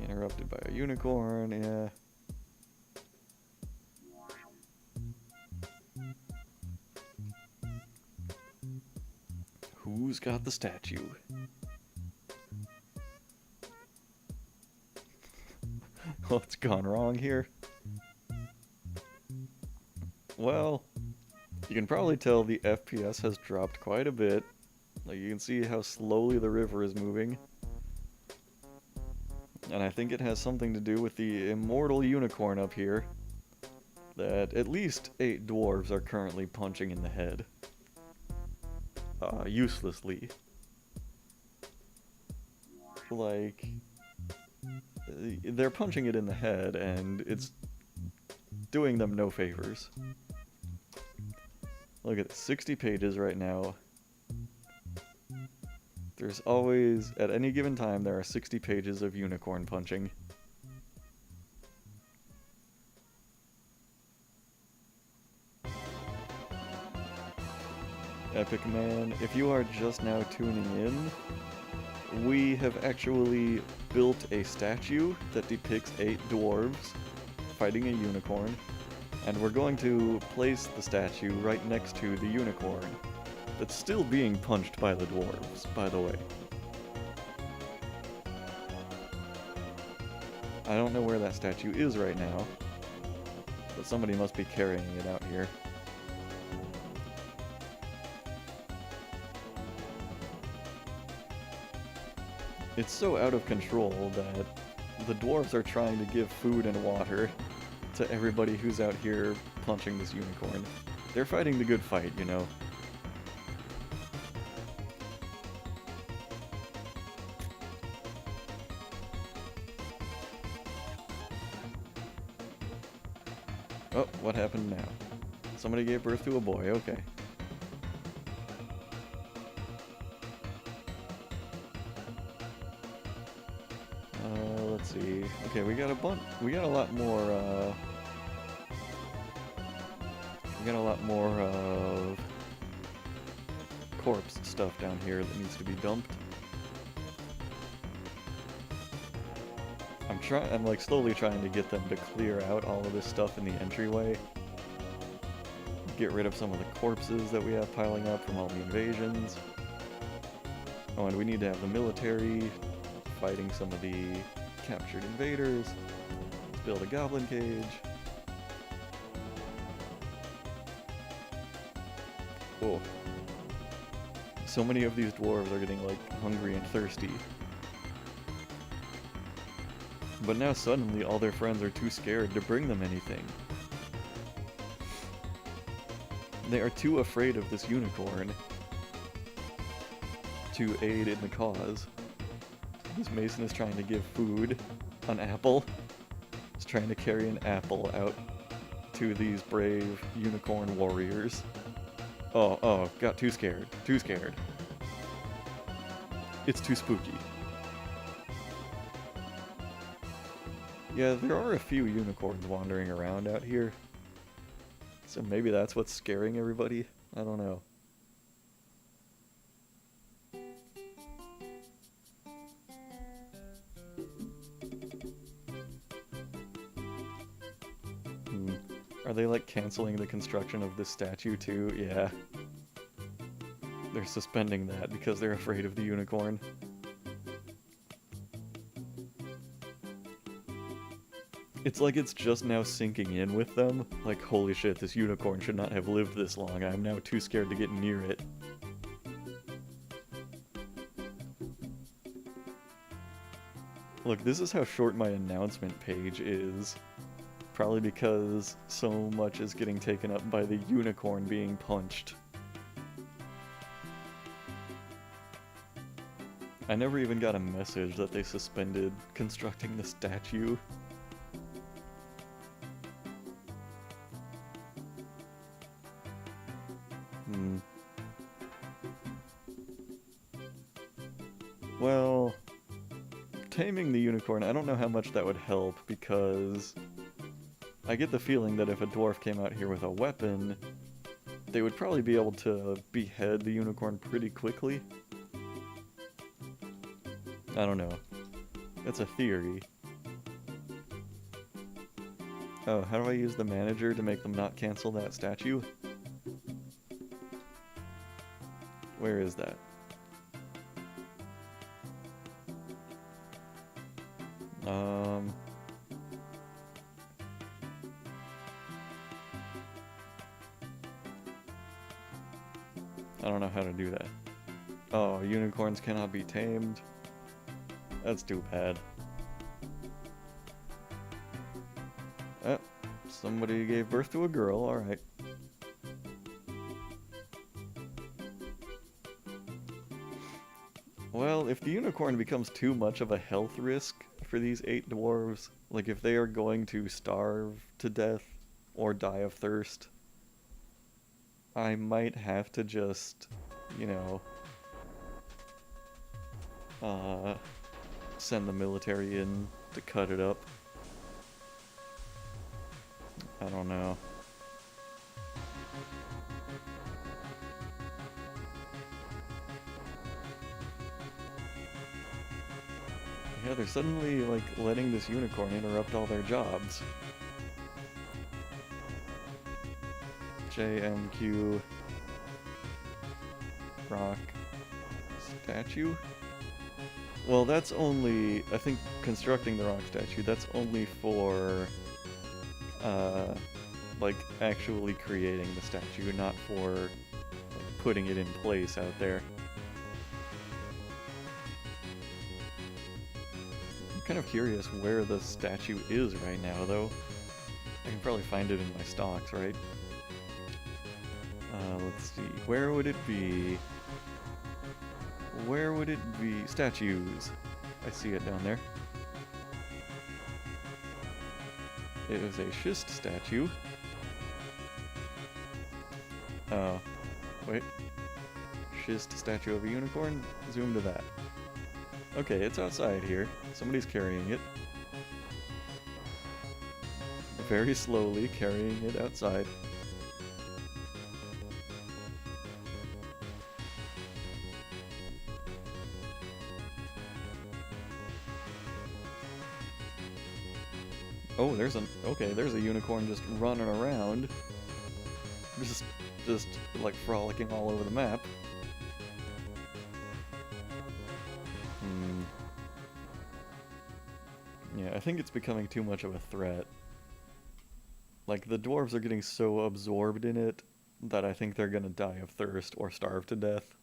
Interrupted by a unicorn, yeah. Who's got the statue? What's gone wrong here? Well, you can probably tell the FPS has dropped quite a bit. Like, you can see how slowly the river is moving. And I think it has something to do with the immortal unicorn up here that at least 8 dwarves are currently punching in the head. Uselessly. Like, they're punching it in the head, and it's doing them no favors. Look at this, 60 pages right now. There's always, at any given time, there are 60 pages of unicorn punching. Epic Man, if you are just now tuning in, we have actually built a statue that depicts 8 dwarves fighting a unicorn, and we're going to place the statue right next to the unicorn that's still being punched by the dwarves, by the way. I don't know where that statue is right now, but somebody must be carrying it out here. It's so out of control that the dwarves are trying to give food and water to everybody who's out here punching this unicorn. They're fighting the good fight, you know. Oh, what happened now? Somebody gave birth to a boy, okay. Let's see. Okay, we got a lot more, we got a lot more of corpse stuff down here that needs to be dumped. I'm like slowly trying to get them to clear out all of this stuff in the entryway. Get rid of some of the corpses that we have piling up from all the invasions. Oh, and we need to have the military fighting some of the captured invaders. Let's build a goblin cage. Oh. So many of these dwarves are getting, like, hungry and thirsty. But now suddenly all their friends are too scared to bring them anything. They are too afraid of this unicorn to aid in the cause. This mason is trying to give food, an apple. He's trying to carry an apple out to these brave unicorn warriors. Oh, got too scared. Too scared. It's too spooky. Yeah, there are a few unicorns wandering around out here. So maybe that's what's scaring everybody? I don't know. Are they like canceling the construction of this statue too? Yeah. They're suspending that because they're afraid of the unicorn. It's like it's just now sinking in with them. Like, holy shit, this unicorn should not have lived this long. I'm now too scared to get near it. Look, this is how short my announcement page is. Probably because so much is getting taken up by the unicorn being punched. I never even got a message that they suspended constructing the statue. Well, taming the unicorn, I don't know how much that would help, because I get the feeling that if a dwarf came out here with a weapon, they would probably be able to behead the unicorn pretty quickly. I don't know. That's a theory. Oh, how do I use the manager to make them not cancel that statue? Where is that? I don't know how to do that. Oh, unicorns cannot be tamed. That's too bad. Oh, somebody gave birth to a girl, alright. Well, if the unicorn becomes too much of a health risk for these 8 dwarves, like if they are going to starve to death or die of thirst, I might have to just, you know, send the military in to cut it up. I don't know. Yeah, they're suddenly, like, letting this unicorn interrupt all their jobs. JMQ rock statue? Well, that's only, I think constructing the rock statue, that's only for, like, actually creating the statue, not for like, putting it in place out there. kind of curious where the statue is right now, though. I can probably find it in my stocks, right? Let's see. Where would it be? Where would it be? Statues. I see it down there. It is a schist statue. Wait. Schist statue of a unicorn? Zoom to that. Okay, it's outside here. Somebody's carrying it. Very slowly carrying it outside. Oh, there's a unicorn just running around. Just like frolicking all over the map. Yeah, I think it's becoming too much of a threat. Like, the dwarves are getting so absorbed in it that I think they're gonna die of thirst or starve to death.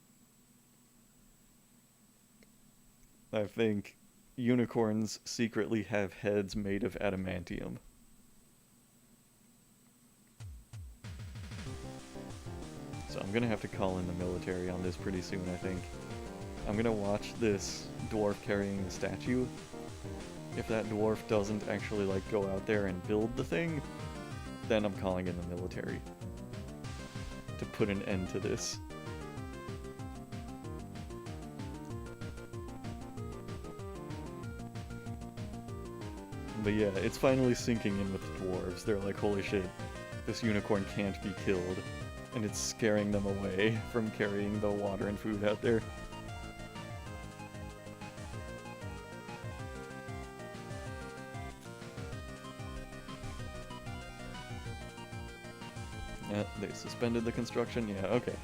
I think unicorns secretly have heads made of adamantium. So I'm gonna have to call in the military on this pretty soon, I think. I'm gonna watch this dwarf carrying the statue. If that dwarf doesn't actually, like, go out there and build the thing, then I'm calling in the military to put an end to this. But yeah, it's finally sinking in with the dwarves. They're like, holy shit, this unicorn can't be killed. And it's scaring them away from carrying the water and food out there. Yeah, they suspended the construction. Yeah, okay.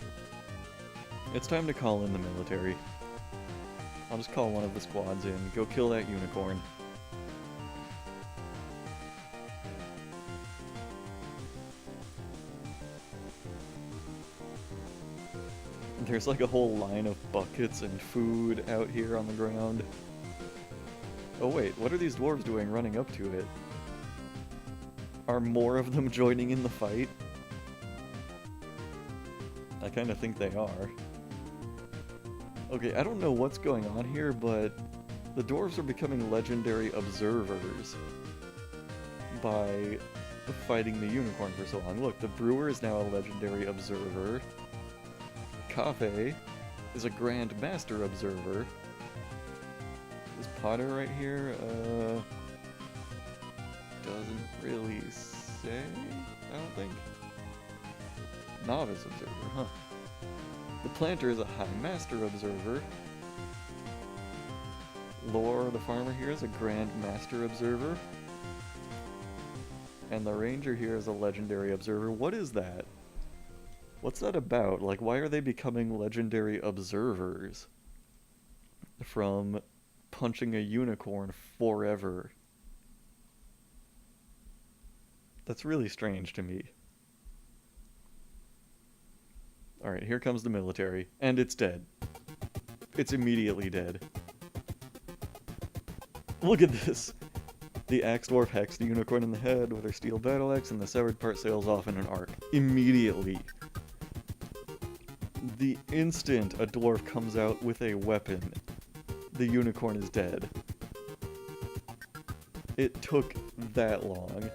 It's time to call in the military. I'll just call one of the squads in. Go kill that unicorn. There's like a whole line of buckets and food out here on the ground. Oh wait, what are these dwarves doing running up to it? Are more of them joining in the fight? I kind of think they are. Okay, I don't know what's going on here, but the dwarves are becoming legendary observers by fighting the unicorn for so long. Look, the brewer is now a legendary observer. Cafe is a Grand Master observer. This Potter right here, doesn't really say, I don't think. Novice observer, huh. The Planter is a High Master observer. Lore, the farmer here, is a Grand Master observer. And the Ranger here is a legendary observer. What is that? What's that about? Like, why are they becoming legendary observers from punching a unicorn forever? That's really strange to me. Alright, here comes the military. And it's dead. It's immediately dead. Look at this! The axe dwarf hacks the unicorn in the head with her steel battle axe, and the severed part sails off in an arc. Immediately. The instant a dwarf comes out with a weapon, the unicorn is dead. It took that long.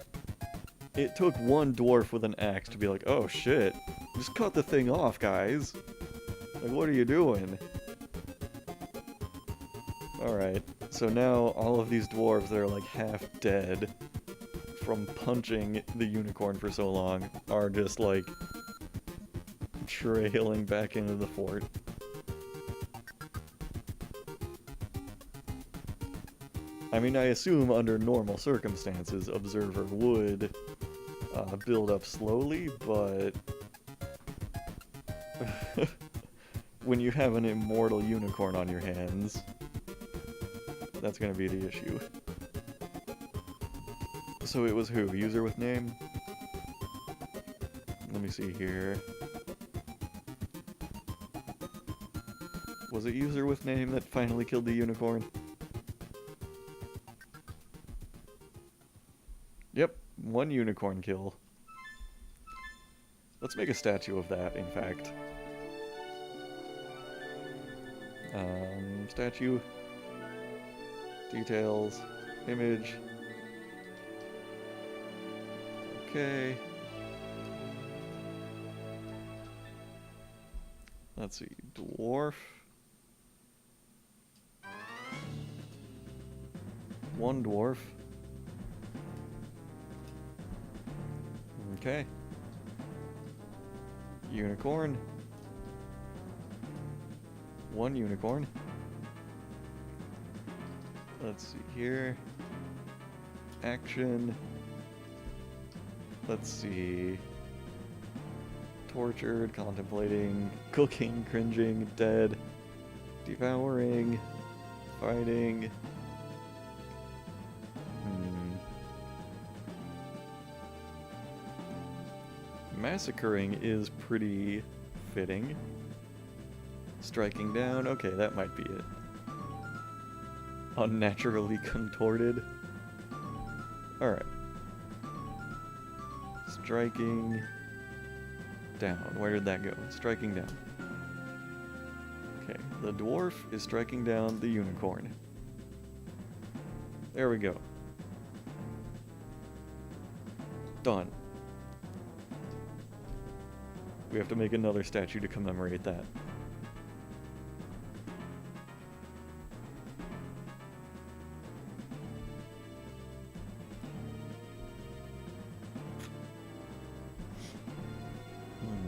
It took one dwarf with an axe to be like, oh shit, just cut the thing off, guys. Like, what are you doing? Alright, so now all of these dwarves that are like half dead from punching the unicorn for so long are just like trailing back into the fort. I mean, I assume under normal circumstances, Observer would build up slowly, but when you have an immortal unicorn on your hands, that's gonna be the issue. So it was who? User with name? Let me see here. Was it user with name that finally killed the unicorn? 1 unicorn kill. Let's make a statue of that, in fact. Statue. Details. Image. Okay. Let's see. Dwarf. 1 dwarf. Okay. Unicorn. 1 unicorn. Let's see here. Action. Let's see. Tortured, contemplating, cooking, cringing, dead, devouring, fighting. Massacring is pretty fitting. Striking down, okay, that might be it. Unnaturally contorted. Alright. Striking down. Where did that go? Striking down. Okay, the dwarf is striking down the unicorn. There we go. Done. We have to make another statue to commemorate that.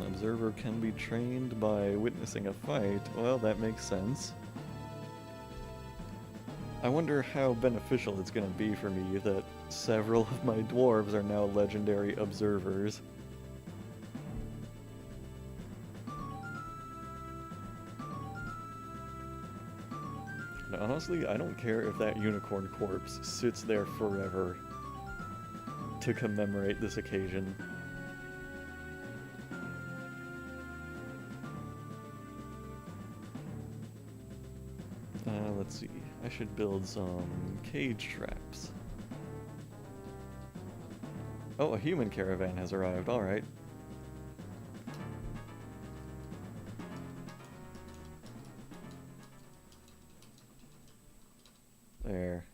Observer can be trained by witnessing a fight. Well, that makes sense. I wonder how beneficial it's going to be for me that several of my dwarves are now legendary observers. And honestly, I don't care if that unicorn corpse sits there forever to commemorate this occasion. Let's see. I should build some cage traps. Oh, a human caravan has arrived. Alright. There.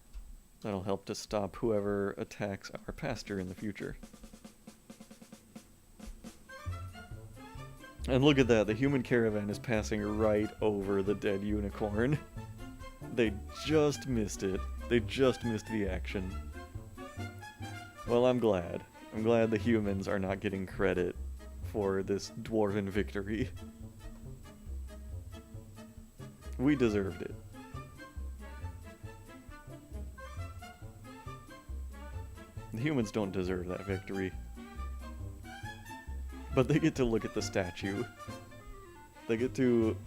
That'll help to stop whoever attacks our pasture in the future. And look at that, the human caravan is passing right over the dead unicorn. They just missed it. They just missed the action. Well, I'm glad. I'm glad the humans are not getting credit for this dwarven victory. We deserved it. The humans don't deserve that victory. But they get to look at the statue. They get to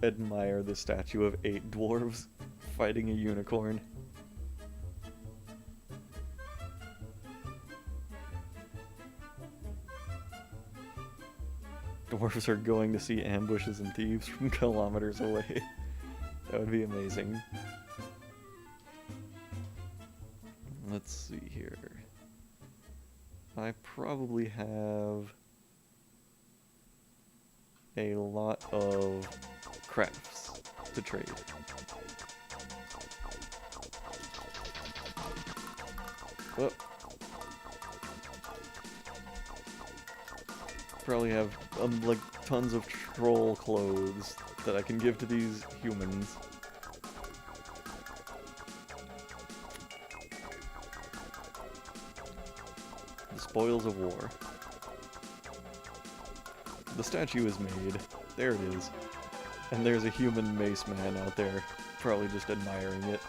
admire the statue of 8 dwarves fighting a unicorn. Dwarves are going to see ambushes and thieves from kilometers away. That would be amazing. Let's see here. I probably have a lot of crafts to trade. Whoop. Probably have like tons of troll clothes that I can give to these humans. The spoils of war. The statue is made. There it is. And there's a human mace man out there, probably just admiring it.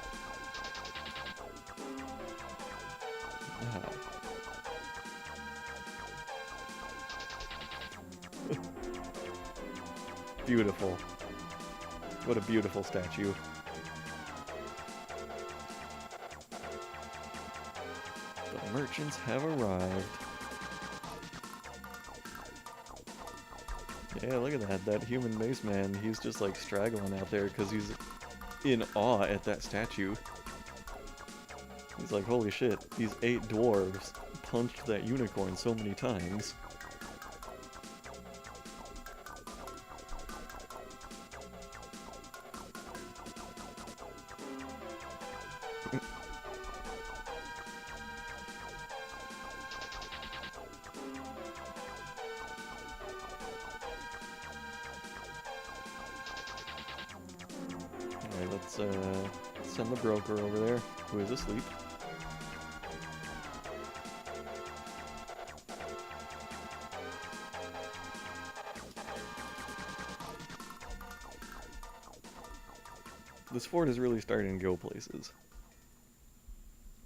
Beautiful. What a beautiful statue. The merchants have arrived. Yeah, look at that. That human mace man, he's just like straggling out there because he's in awe at that statue. He's like, holy shit, these 8 dwarves punched that unicorn so many times. Alright, let's send the broker over there, who is asleep. This fort is really starting to go places.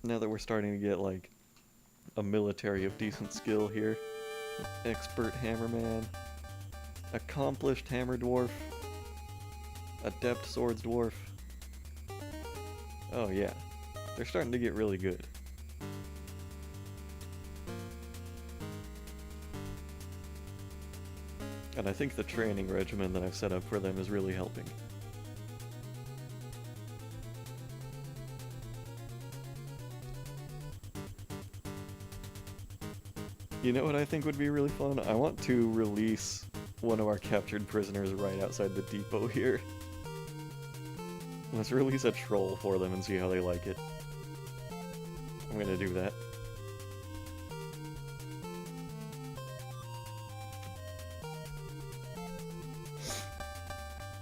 Now that we're starting to get, like, a military of decent skill here. Expert hammerman. Accomplished hammer dwarf. Adept swords dwarf. Oh yeah. They're starting to get really good. And I think the training regimen that I've set up for them is really helping. You know what I think would be really fun? I want to release one of our captured prisoners right outside the depot here. Let's release a troll for them and see how they like it. I'm gonna do that.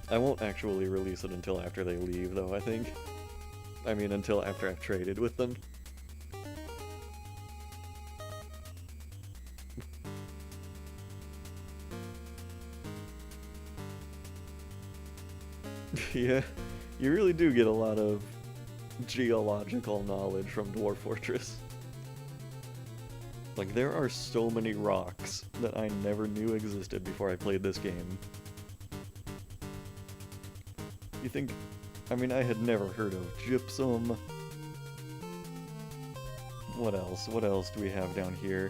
I won't actually release it until after they leave, though, I think. I mean, until after I've traded with them. Yeah, you really do get a lot of geological knowledge from Dwarf Fortress. Like, there are so many rocks that I never knew existed before I played this game. You think... I mean, I had never heard of gypsum. What else? What else do we have down here?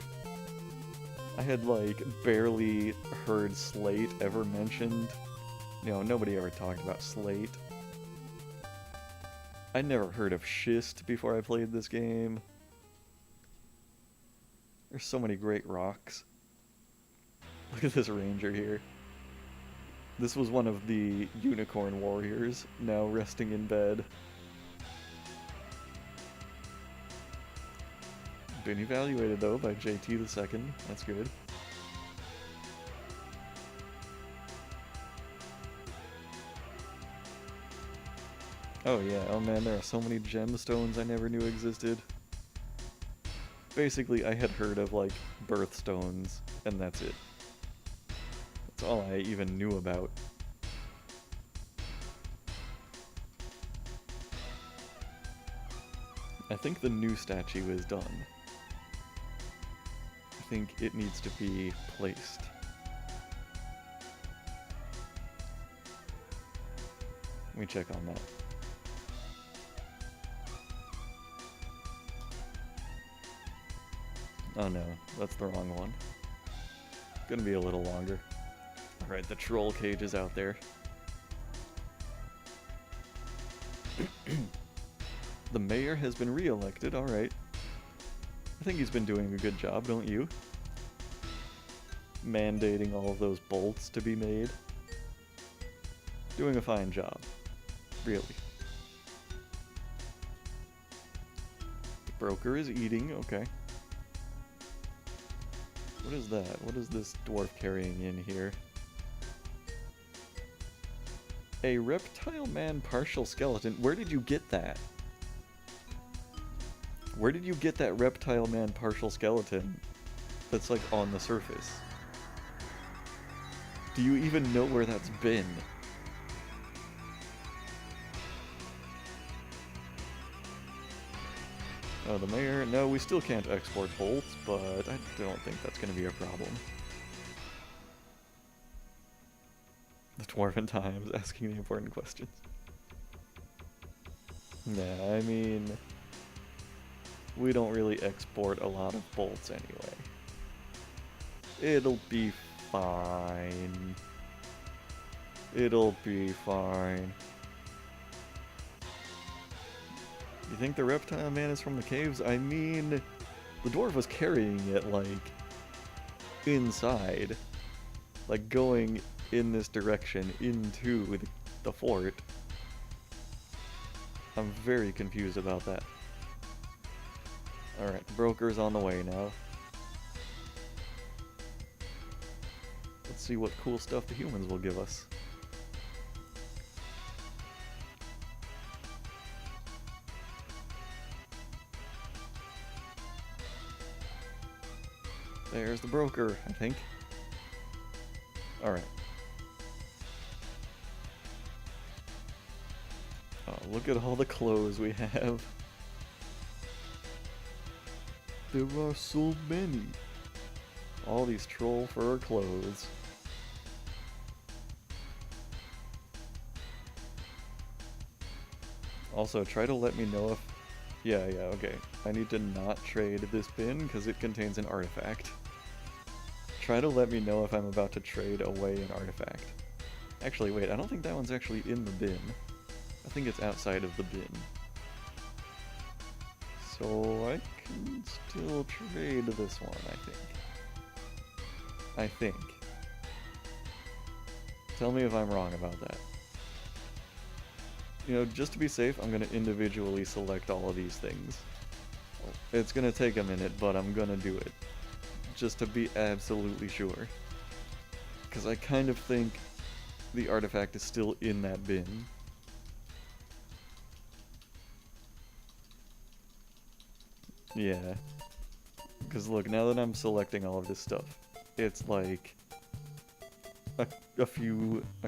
I had, like, barely heard slate ever mentioned. You know, nobody ever talked about slate. I never heard of schist before I played this game. There's so many great rocks. Look at this ranger here. This was one of the unicorn warriors, now resting in bed. Been evaluated, though, by JT II. That's good. Oh yeah, oh man, there are so many gemstones I never knew existed. Basically, I had heard of, like, birthstones, and that's it. That's all I even knew about. I think the new statue is done. I think it needs to be placed. Let me check on that. Oh no, that's the wrong one. Gonna be a little longer. Alright, the troll cage is out there. The mayor has been re-elected, alright. I think he's been doing a good job, don't you? Mandating all of those bolts to be made. Doing a fine job. Really. The broker is eating, okay. What is that? What is this dwarf carrying in here? A reptile man partial skeleton. Where did you get that? Where did you get that reptile man partial skeleton that's like on the surface? Do you even know where that's been? Oh, the mayor? No, we still can't export bolts, but I don't think that's going to be a problem. The Dwarven Times asking the important questions. Nah, I mean... we don't really export a lot of bolts anyway. It'll be fine. It'll be fine. You think the reptile man is from the caves? I mean, The dwarf was carrying it, like, inside. Like, going in this direction into the fort. I'm very confused about that. Alright, broker's on the way now. Let's see what cool stuff the humans will give us. There's the broker, I think. Alright. Oh, look at all the clothes we have. There are so many. All these troll fur clothes. Also, try to let me know if... Yeah, okay. I need to not trade this bin because it contains an artifact. Try to let me know if I'm about to trade away an artifact. Actually, wait, I don't think that one's actually in the bin. I think it's outside of the bin. So I can still trade this one, I think. Tell me if I'm wrong about that. You know, just to be safe, I'm going to individually select all of these things. It's going to take a minute, but I'm going to do it. Just to be absolutely sure. Because I kind of think the artifact is still in that bin. Yeah. Because look, now that I'm selecting all of this stuff, it's like a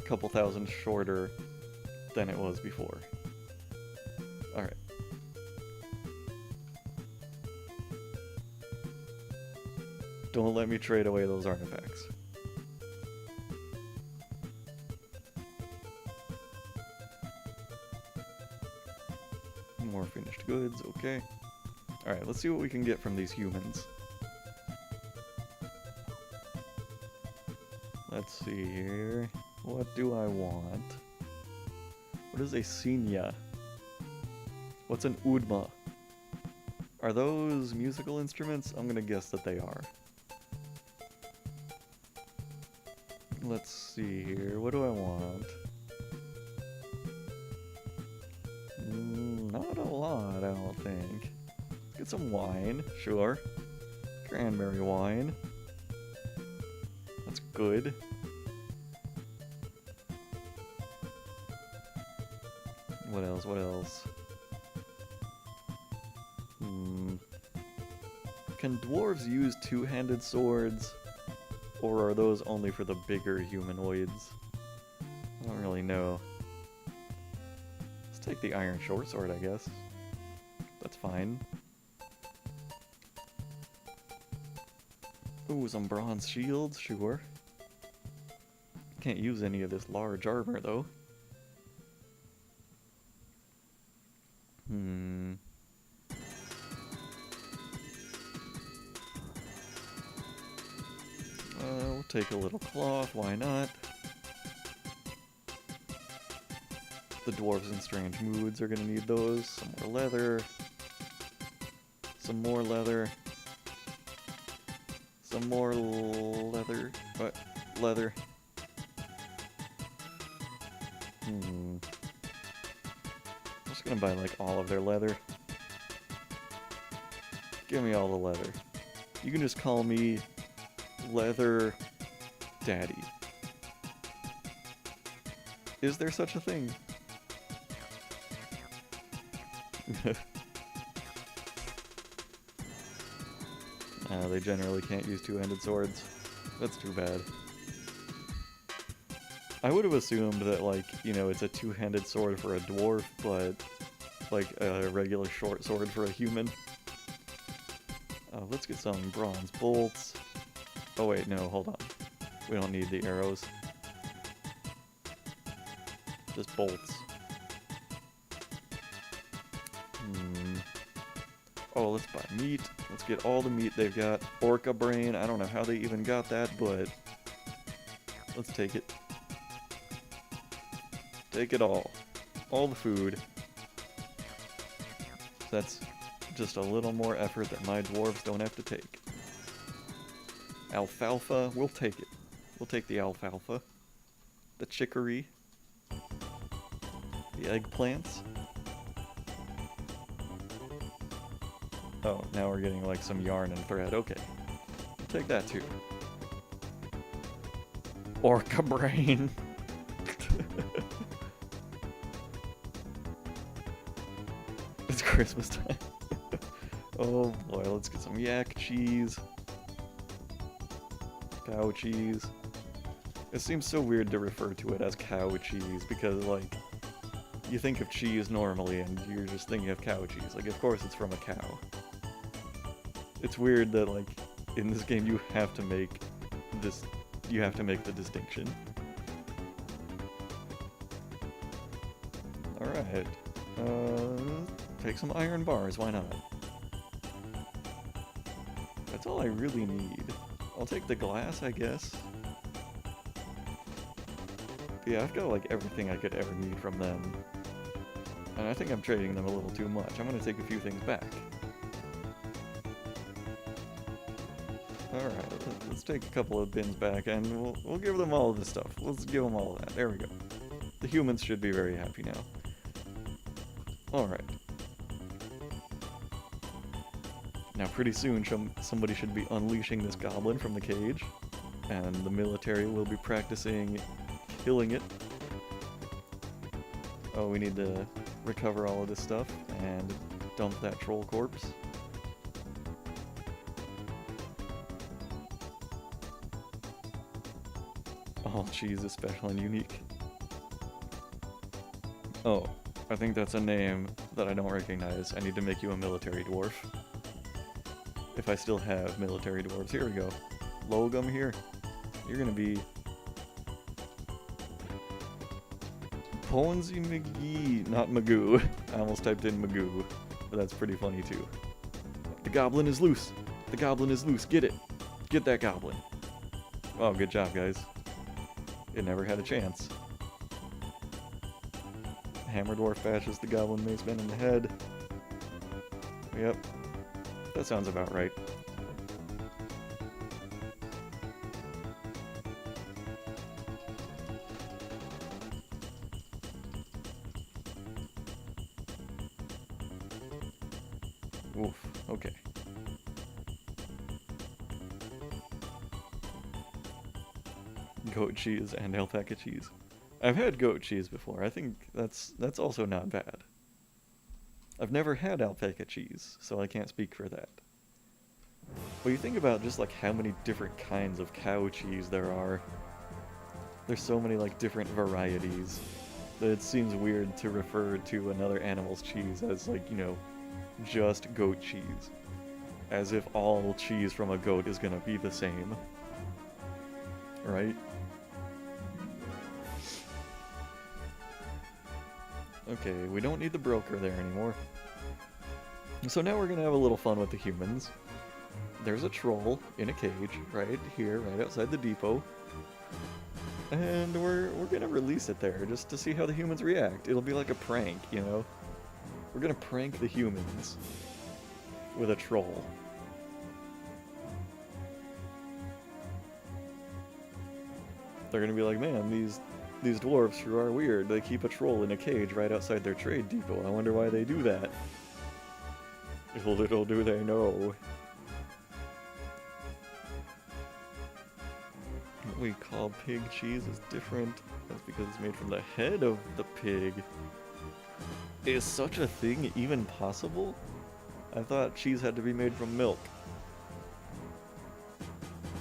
couple thousand shorter than it was before. Alright. Don't let me trade away those artifacts. More finished goods, okay. Alright, let's see what we can get from these humans. Let's see here. What do I want? What is a Senya? What's an Udma? Are those musical instruments? I'm gonna guess that they are. Let's see here. What do I want? Not a lot, I don't think. Let's get some wine. Sure. Cranberry wine. That's good. What else? What else? Can dwarves use two-handed swords? Or are those only for the bigger humanoids? I don't really know. Let's take the iron short sword, I guess. That's fine. Ooh, some bronze shields, sure. Can't use any of this large armor, though. We'll take a little cloth, why not? The dwarves in strange moods are gonna need those. Some more leather. Some more leather. Some more leather. What? Leather. I'm just gonna buy like all of their leather. Give me all the leather. You can just call me Leather Daddy. Is there such a thing? They generally can't use two-handed swords. That's too bad. I would have assumed that, like, you know, it's a two-handed sword for a dwarf, but like a regular short sword for a human. Let's get some bronze bolts. Oh wait, no, hold on. We don't need the arrows. Just bolts. Oh, let's buy meat. Let's get all the meat they've got. Orca brain, I don't know how they even got that, but let's take it. Take it all. All the food. That's Just a little more effort that my dwarves don't have to take. Alfalfa, we'll take it. We'll take the alfalfa. The chicory. The eggplants. Oh, now we're getting like some yarn and thread. Okay. Take that too. Orca brain. It's Christmas time. Oh boy, let's get some yak cheese. Cow cheese. It seems so weird to refer to it as cow cheese because, like, you think of cheese normally and you're just thinking of cow cheese. Like, of course it's from a cow. It's weird that, like, in this game you have to make this, you have to make the distinction. Alright. Take some iron bars, why not? That's all I really need. I'll take the glass, I guess. Yeah, I've got like everything I could ever need from them. And I think I'm trading them a little too much. I'm gonna take a few things back. Alright, let's take a couple of bins back and we'll give them all of this stuff. Let's give them all of that. There we go. The humans should be very happy now. Alright. Now pretty soon somebody should be unleashing this goblin from the cage. And the military will be practicing killing it. Oh, we need to recover all of this stuff and dump that troll corpse. All cheese is special and unique. Oh, I think that's a name that I don't recognize. I need to make you a military dwarf. If I still have military dwarves. Here we go. Logum here. You're gonna be Ponzi McGee, not Magoo. I almost typed in Magoo, but that's pretty funny too. The goblin is loose. The goblin is loose. Get it. Get that goblin. Oh, good job, guys. It never had a chance. Hammer Dwarf bashes the goblin maceman in the head. Yep. That sounds about right. Oof, okay. Goat cheese and alpaca cheese. I've had goat cheese before. I think that's also not bad. I've never had alpaca cheese, so I can't speak for that. But you think about just like how many different kinds of cow cheese there are. There's so many like different varieties that it seems weird to refer to another animal's cheese as like, you know, just goat cheese. As if all cheese from a goat is gonna be the same. Right? Okay, we don't need the broker there anymore. So now we're gonna have a little fun with the humans. There's a troll in a cage right here, right outside the depot. And we're gonna release it there just to see how the humans react. It'll be like a prank, you know? We're gonna prank the humans with a troll. They're gonna be like, man, these dwarves sure are weird. They keep a troll in a cage right outside their trade depot. I wonder why they do that. Little do they know. What we call pig cheese is different. That's because it's made from the head of the pig. Is such a thing even possible? I thought cheese had to be made from milk.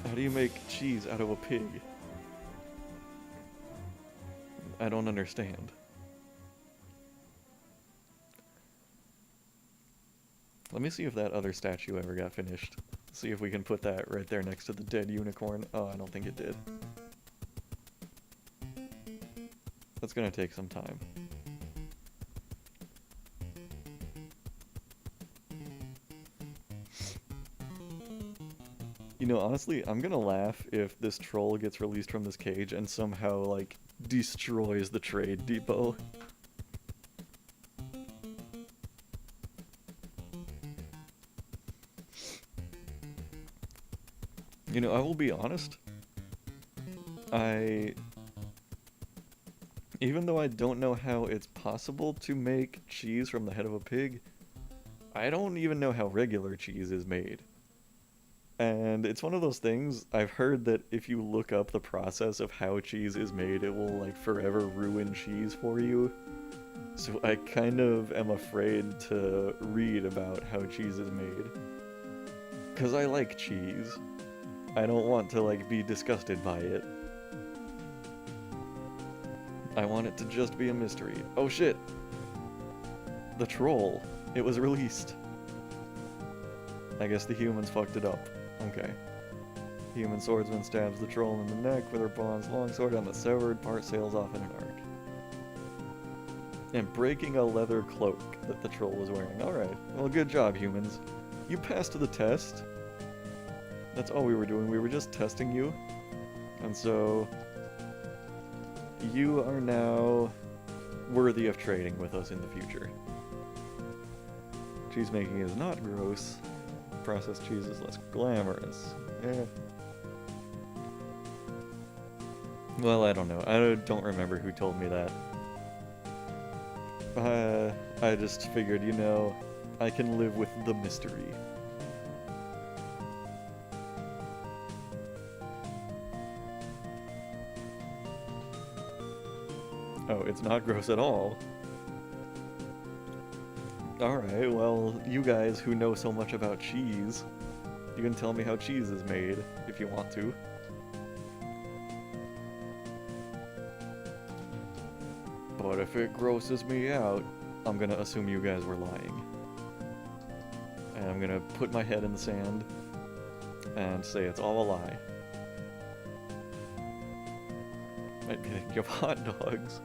How do you make cheese out of a pig? I don't understand. Let me see if that other statue ever got finished. See if we can put that right there next to the dead unicorn. Oh, I don't think it did. That's gonna take some time. You know, honestly, I'm gonna laugh if this troll gets released from this cage and somehow, like, destroys the trade depot. You know, I will be honest. Even though I don't know how it's possible to make cheese from the head of a pig, I don't even know how regular cheese is made. And it's one of those things, I've heard that if you look up the process of how cheese is made, it will, like, forever ruin cheese for you. So I kind of am afraid to read about how cheese is made. 'Cause I like cheese. I don't want to, like, be disgusted by it. I want it to just be a mystery. Oh shit! The troll. It was released. I guess the humans fucked it up. Okay. The human swordsman stabs the troll in the neck with her bronze longsword, and the severed part sails off in an arc. And breaking a leather cloak that the troll was wearing. Alright. Well, good job, humans. You passed the test. That's all we were doing. We were just testing you. And so you are now worthy of trading with us in the future. Cheese making is not gross. Processed cheese is less glamorous. Eh. Well, I don't know. I don't remember who told me that. I just figured, you know, I can live with the mystery. Oh, it's not gross at all. Alright, well, you guys who know so much about cheese, you can tell me how cheese is made, if you want to. But if it grosses me out, I'm gonna assume you guys were lying. And I'm gonna put my head in the sand and say it's all a lie. Might be thinking of hot dogs.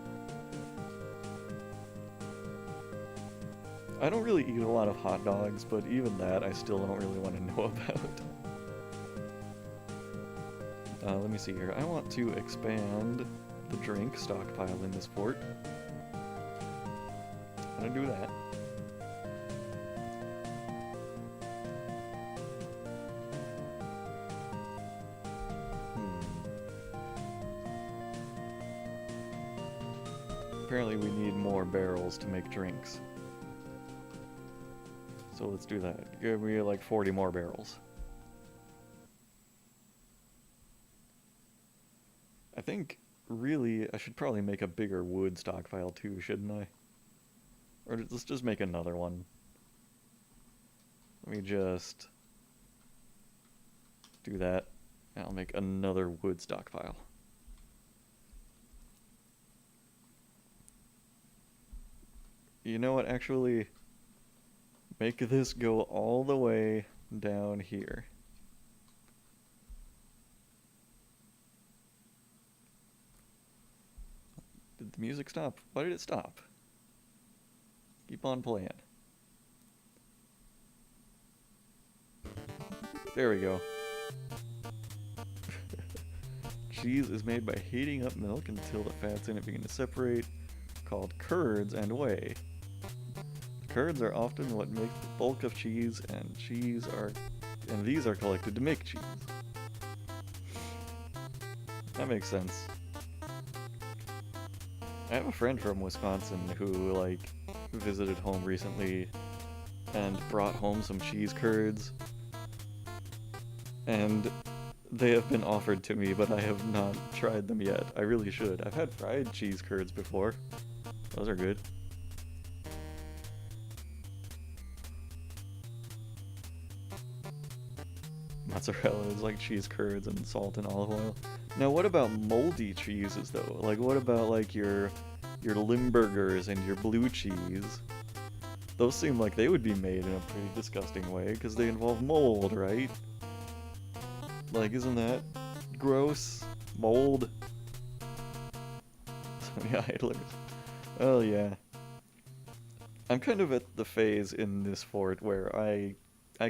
I don't really eat a lot of hot dogs, but even that I still don't really want to know about. Let me see here. I want to expand the drink stockpile in this fort. I'm gonna do that. Apparently we need more barrels to make drinks. So let's do that. Give me like 40 more barrels. I think, really, I should probably make a bigger wood stockpile too, shouldn't I? Or let's just make another one. Let me just do that, and I'll make another wood stockpile. You know what, actually, make this go all the way down here. Did the music stop? Why did it stop? Keep on playing. There we go. Cheese is made by heating up milk until the fats in it begin to separate, called curds and whey. The curds are often what make the bulk of cheese, and these are collected to make cheese. That makes sense. I have a friend from Wisconsin who, like, visited home recently and brought home some cheese curds. And they have been offered to me, but I have not tried them yet. I really should. I've had fried cheese curds before. Those are good. Mozzarella is like cheese curds and salt and olive oil. Now, what about moldy cheeses, though? Like, what about, like, your Limburgers and your blue cheese? Those seem like they would be made in a pretty disgusting way, because they involve mold, right? Like, isn't that gross? Mold? So many idlers. Oh, yeah. I'm kind of at the phase in this fort where I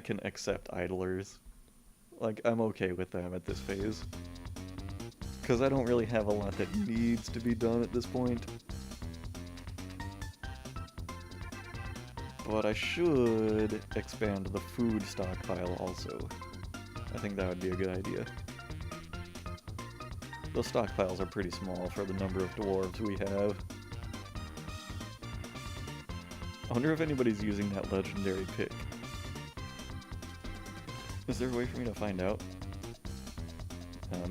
can accept idlers. Like, I'm okay with them at this phase. Because I don't really have a lot that needs to be done at this point. But I should expand the food stockpile also. I think that would be a good idea. Those stockpiles are pretty small for the number of dwarves we have. I wonder if anybody's using that legendary pick. Is there a way for me to find out?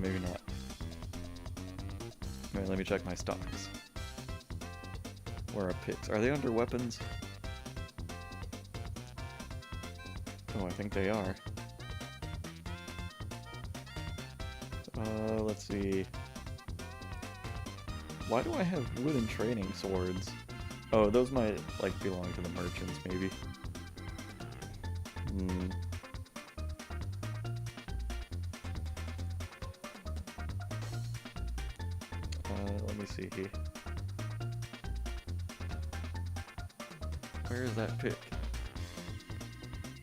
Maybe not. Alright, let me check my stocks. Where are picks? Are they under weapons? Oh, I think they are. Let's see. Why do I have wooden training swords? Oh, those might, like, belong to the merchants, maybe. Let me see here. Where is that pick?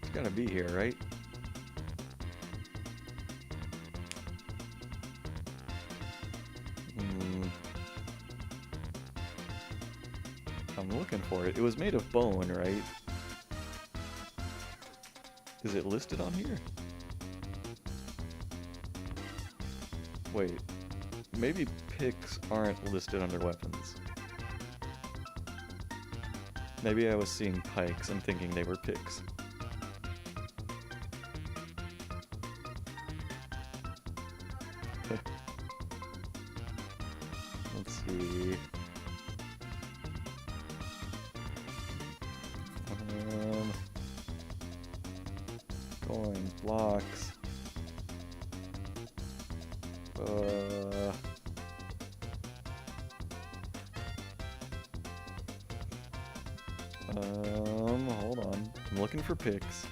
It's gotta be here, right? I'm looking for it. It was made of bone, right? Is it listed on here? Wait. Maybe picks aren't listed under weapons. Maybe I was seeing pikes and thinking they were picks. Let's see. Coins, blocks. Hold on. I'm looking for picks.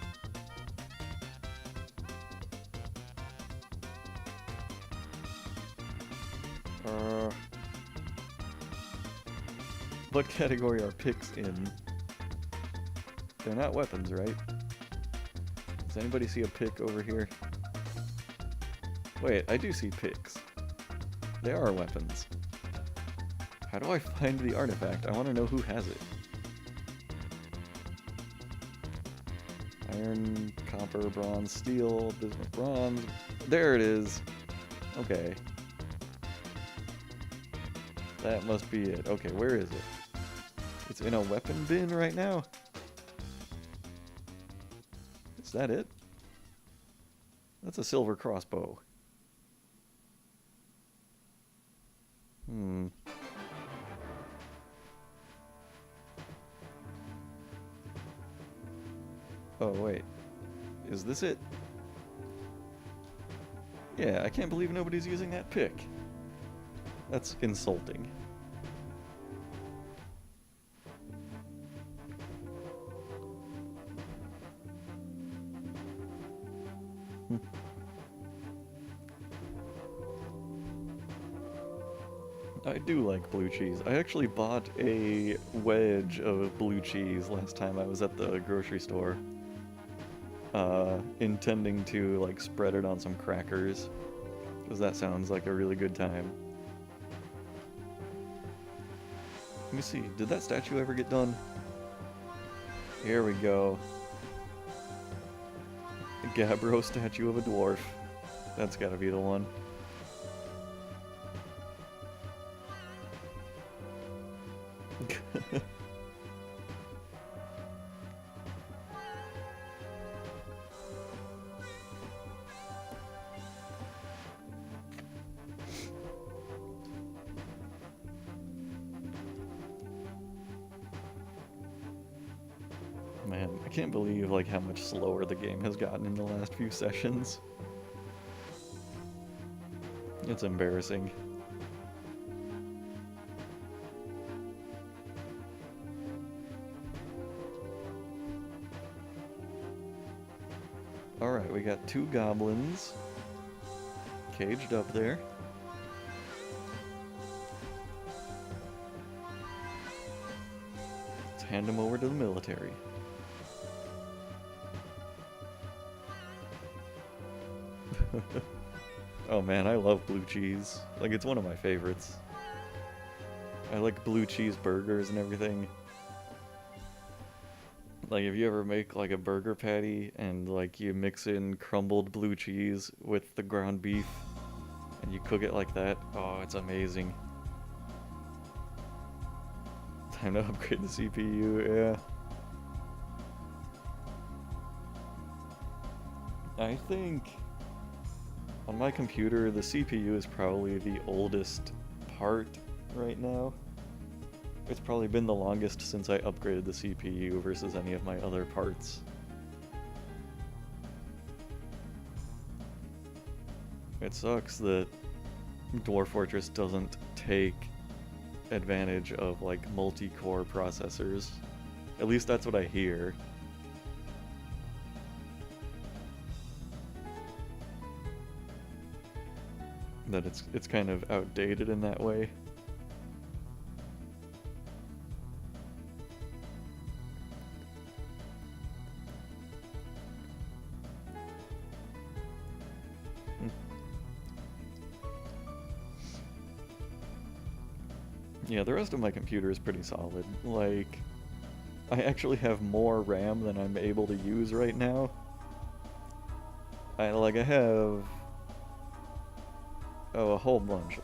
What category are picks in? They're not weapons, right? Does anybody see a pick over here? Wait, I do see picks. They are weapons. How do I find the artifact? I want to know who has it. Iron, copper, bronze, steel, bismuth, bronze. There it is. Okay. That must be it. Okay, where is it? It's in a weapon bin right now? Is that it? That's a silver crossbow. Oh, wait. Is this it? Yeah, I can't believe nobody's using that pick. That's insulting. I do like blue cheese. I actually bought a wedge of blue cheese last time I was at the grocery store. Intending to, like, spread it on some crackers. Because that sounds like a really good time. Let me see, did that statue ever get done? Here we go. A Gabbro statue of a dwarf. That's gotta be the one. Man, I can't believe, like, how much slower the game has gotten in the last few sessions. It's embarrassing. Alright, we got 2 goblins caged up there. Let's hand them over to the military. Oh man, I love blue cheese. Like, it's one of my favorites. I like blue cheese burgers and everything. Like, if you ever make like a burger patty and like you mix in crumbled blue cheese with the ground beef and you cook it like that, oh, it's amazing. Time to upgrade the CPU, yeah. I think on my computer the CPU is probably the oldest part right now. It's probably been the longest since I upgraded the CPU versus any of my other parts. It sucks that Dwarf Fortress doesn't take advantage of like multi-core processors. At least that's what I hear. That it's kind of outdated in that way. Yeah, the rest of my computer is pretty solid. Like, I actually have more RAM than I'm able to use right now. I have... oh, a whole bunch.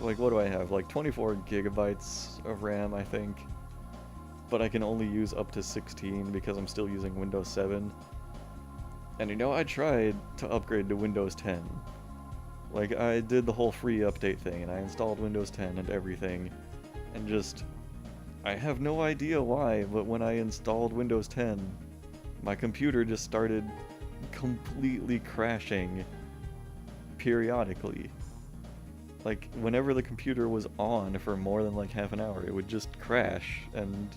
Like, what do I have? Like 24 gigabytes of RAM, I think. But I can only use up to 16 because I'm still using Windows 7. And you know, I tried to upgrade to Windows 10. Like, I did the whole free update thing, and I installed Windows 10 and everything. And just... I have no idea why, but when I installed Windows 10, my computer just started completely crashing periodically. Like, whenever the computer was on for more than like half an hour, it would just crash, and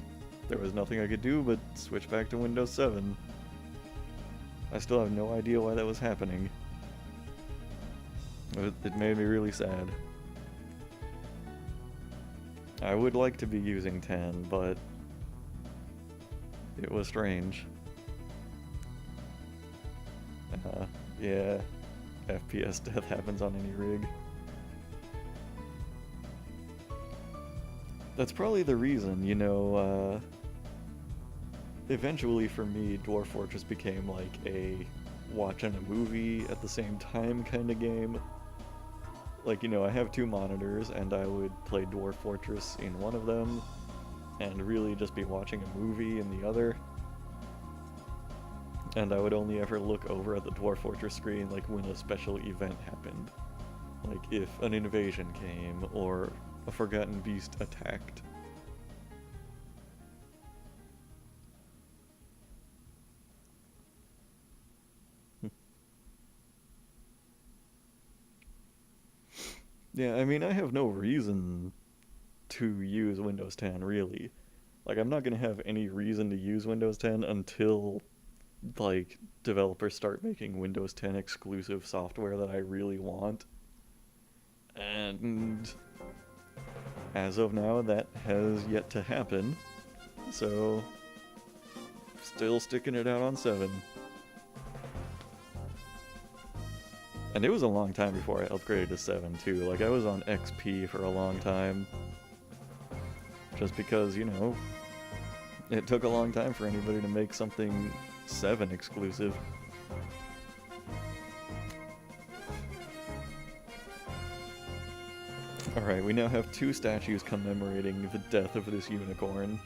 there was nothing I could do but switch back to Windows 7. I still have no idea why that was happening. It made me really sad. I would like to be using 10, but it was strange. Yeah, FPS death happens on any rig. That's probably the reason, you know, eventually for me, Dwarf Fortress became like a watching a movie at the same time kind of game. Like, you know, I have two monitors, and I would play Dwarf Fortress in one of them, and really just be watching a movie in the other. And I would only ever look over at the Dwarf Fortress screen, like, when a special event happened. Like, if an invasion came, or a forgotten beast attacked. Yeah, I mean, I have no reason to use Windows 10, really. Like, I'm not gonna have any reason to use Windows 10 until, like, developers start making Windows 10 exclusive software that I really want. And as of now, that has yet to happen. So, still sticking it out on 7. And it was a long time before I upgraded to 7, too. Like, I was on XP for a long time. Just because, you know, it took a long time for anybody to make something 7 exclusive. Alright, we now have 2 statues commemorating the death of this unicorn.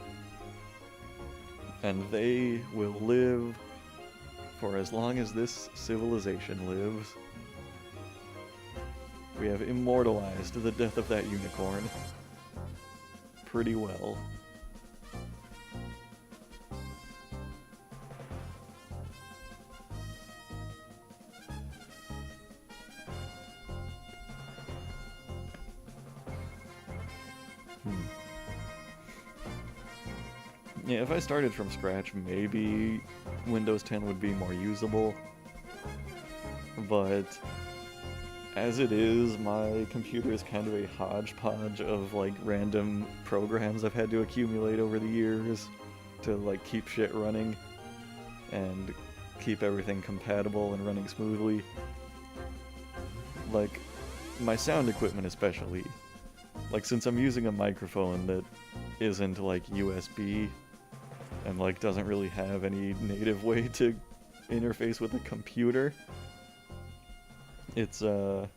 And they will live for as long as this civilization lives. We have immortalized the death of that unicorn pretty well. Yeah, if I started from scratch, maybe Windows 10 would be more usable. But as it is, my computer is kind of a hodgepodge of like random programs I've had to accumulate over the years to like keep shit running and keep everything compatible and running smoothly. Like, my sound equipment especially. Like, since I'm using a microphone that isn't like USB, and like doesn't really have any native way to interface with a computer. It's oh,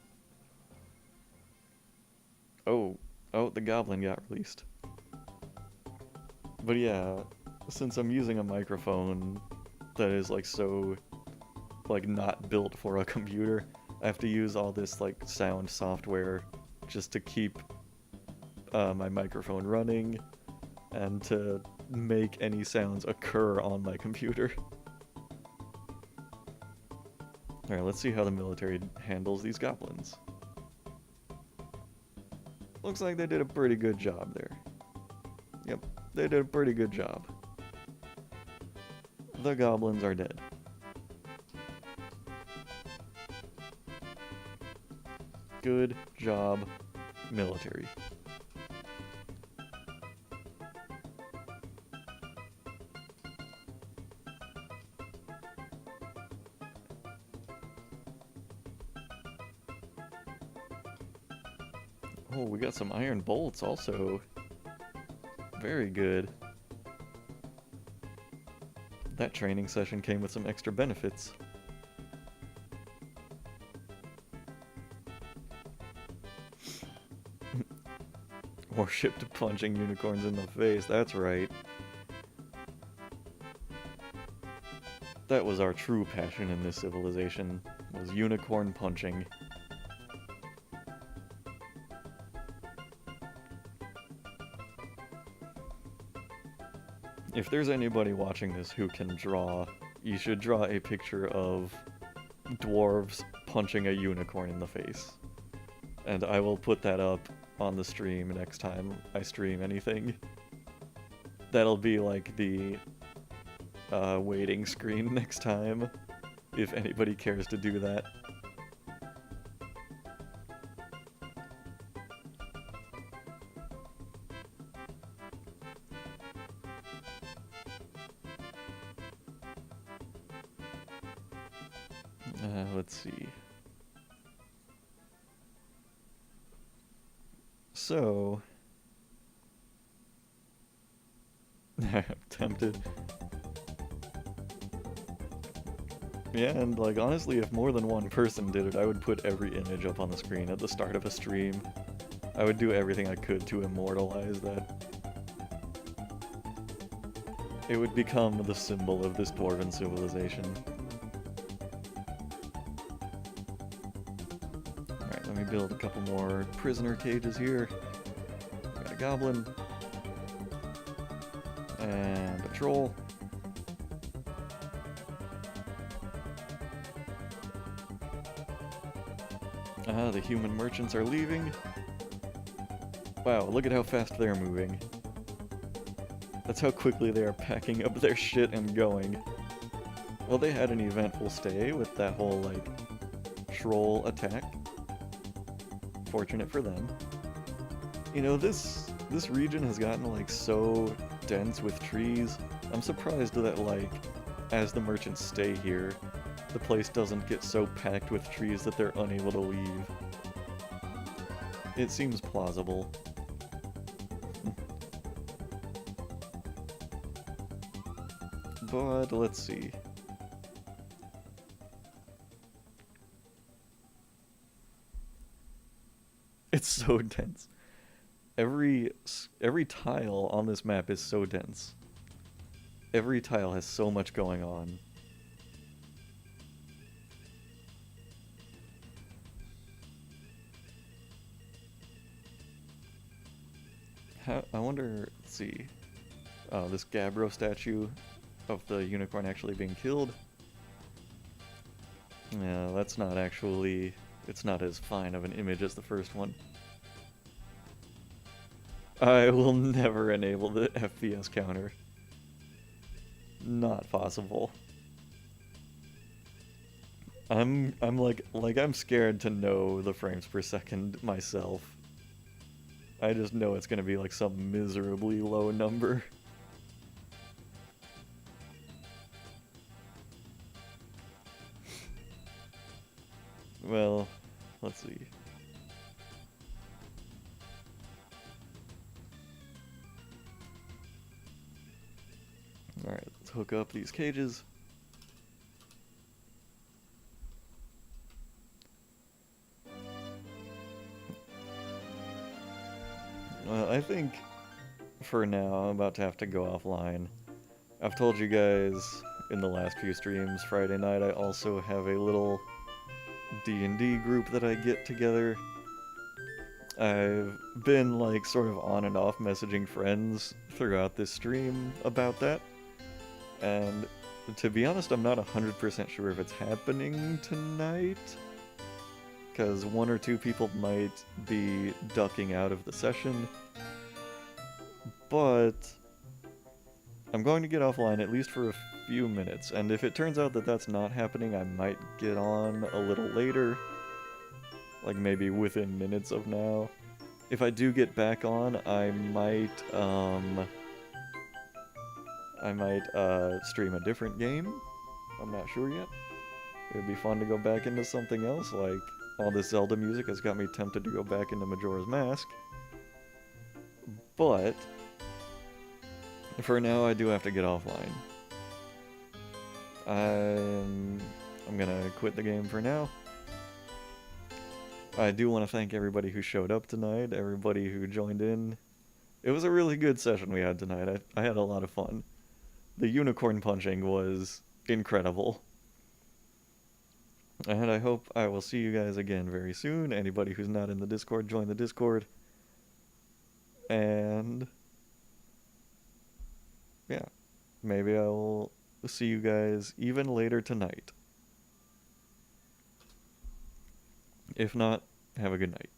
the goblin got released. But yeah, since I'm using a microphone that is like so like not built for a computer, I have to use all this like sound software just to keep my microphone running and to make any sounds occur on my computer. Alright, let's see how the military handles these goblins. Looks like they did a pretty good job there. Yep, they did a pretty good job. The goblins are dead. Good job, military. Oh, we got some iron bolts also. Very good. That training session came with some extra benefits. Worshipped punching unicorns in the face, that's right. That was our true passion in this civilization, was unicorn punching. If there's anybody watching this who can draw, you should draw a picture of dwarves punching a unicorn in the face. And I will put that up on the stream next time I stream anything. That'll be like the waiting screen next time, if anybody cares to do that. Let's see. So, I'm tempted. Yeah, and like honestly, if more than one person did it, I would put every image up on the screen at the start of a stream. I would do everything I could to immortalize that. It would become the symbol of this dwarven civilization. Alright, let me build a couple more prisoner cages here. Got a goblin. And a troll. The human merchants are leaving. Wow, look at how fast they're moving. That's how quickly they are packing up their shit and going. Well, they had an eventful stay with that whole, like, troll attack. Fortunate for them. You know, this region has gotten, like, so dense with trees. I'm surprised that, like, as the merchants stay here, the place doesn't get so packed with trees that they're unable to leave. It seems plausible. But let's see. It's so dense. Every tile on this map is so dense. Every tile has so much going on. I wonder, let's see. Oh, this Gabbro statue of the unicorn actually being killed. Yeah, that's not actually, it's not as fine of an image as the first one. I will never enable the FPS counter. Not possible. I'm I'm scared to know the frames per second myself. I just know it's gonna be like some miserably low number. Well, let's see. hook up these cages. Well, I think for now I'm about to have to go offline. I've told you guys in the last few streams, Friday night I also have a little D&D group that I get together. I've been like sort of on and off messaging friends throughout this stream about that. And to be honest, I'm not 100% sure if it's happening tonight, because one or two people might be ducking out of the session. But I'm going to get offline at least for a few minutes, and if it turns out that that's not happening, I might get on a little later, like maybe within minutes of now. If I do get back on, I might stream a different game. I'm not sure yet. It would be fun to go back into something else, like all this Zelda music has got me tempted to go back into Majora's Mask. But for now, I do have to get offline. I'm gonna quit the game for now. I do want to thank everybody who showed up tonight, everybody who joined in. It was a really good session we had tonight. I had a lot of fun. The unicorn punching was incredible. And I hope I will see you guys again very soon. Anybody who's not in the Discord, join the Discord. And yeah, maybe I'll see you guys even later tonight. If not, have a good night.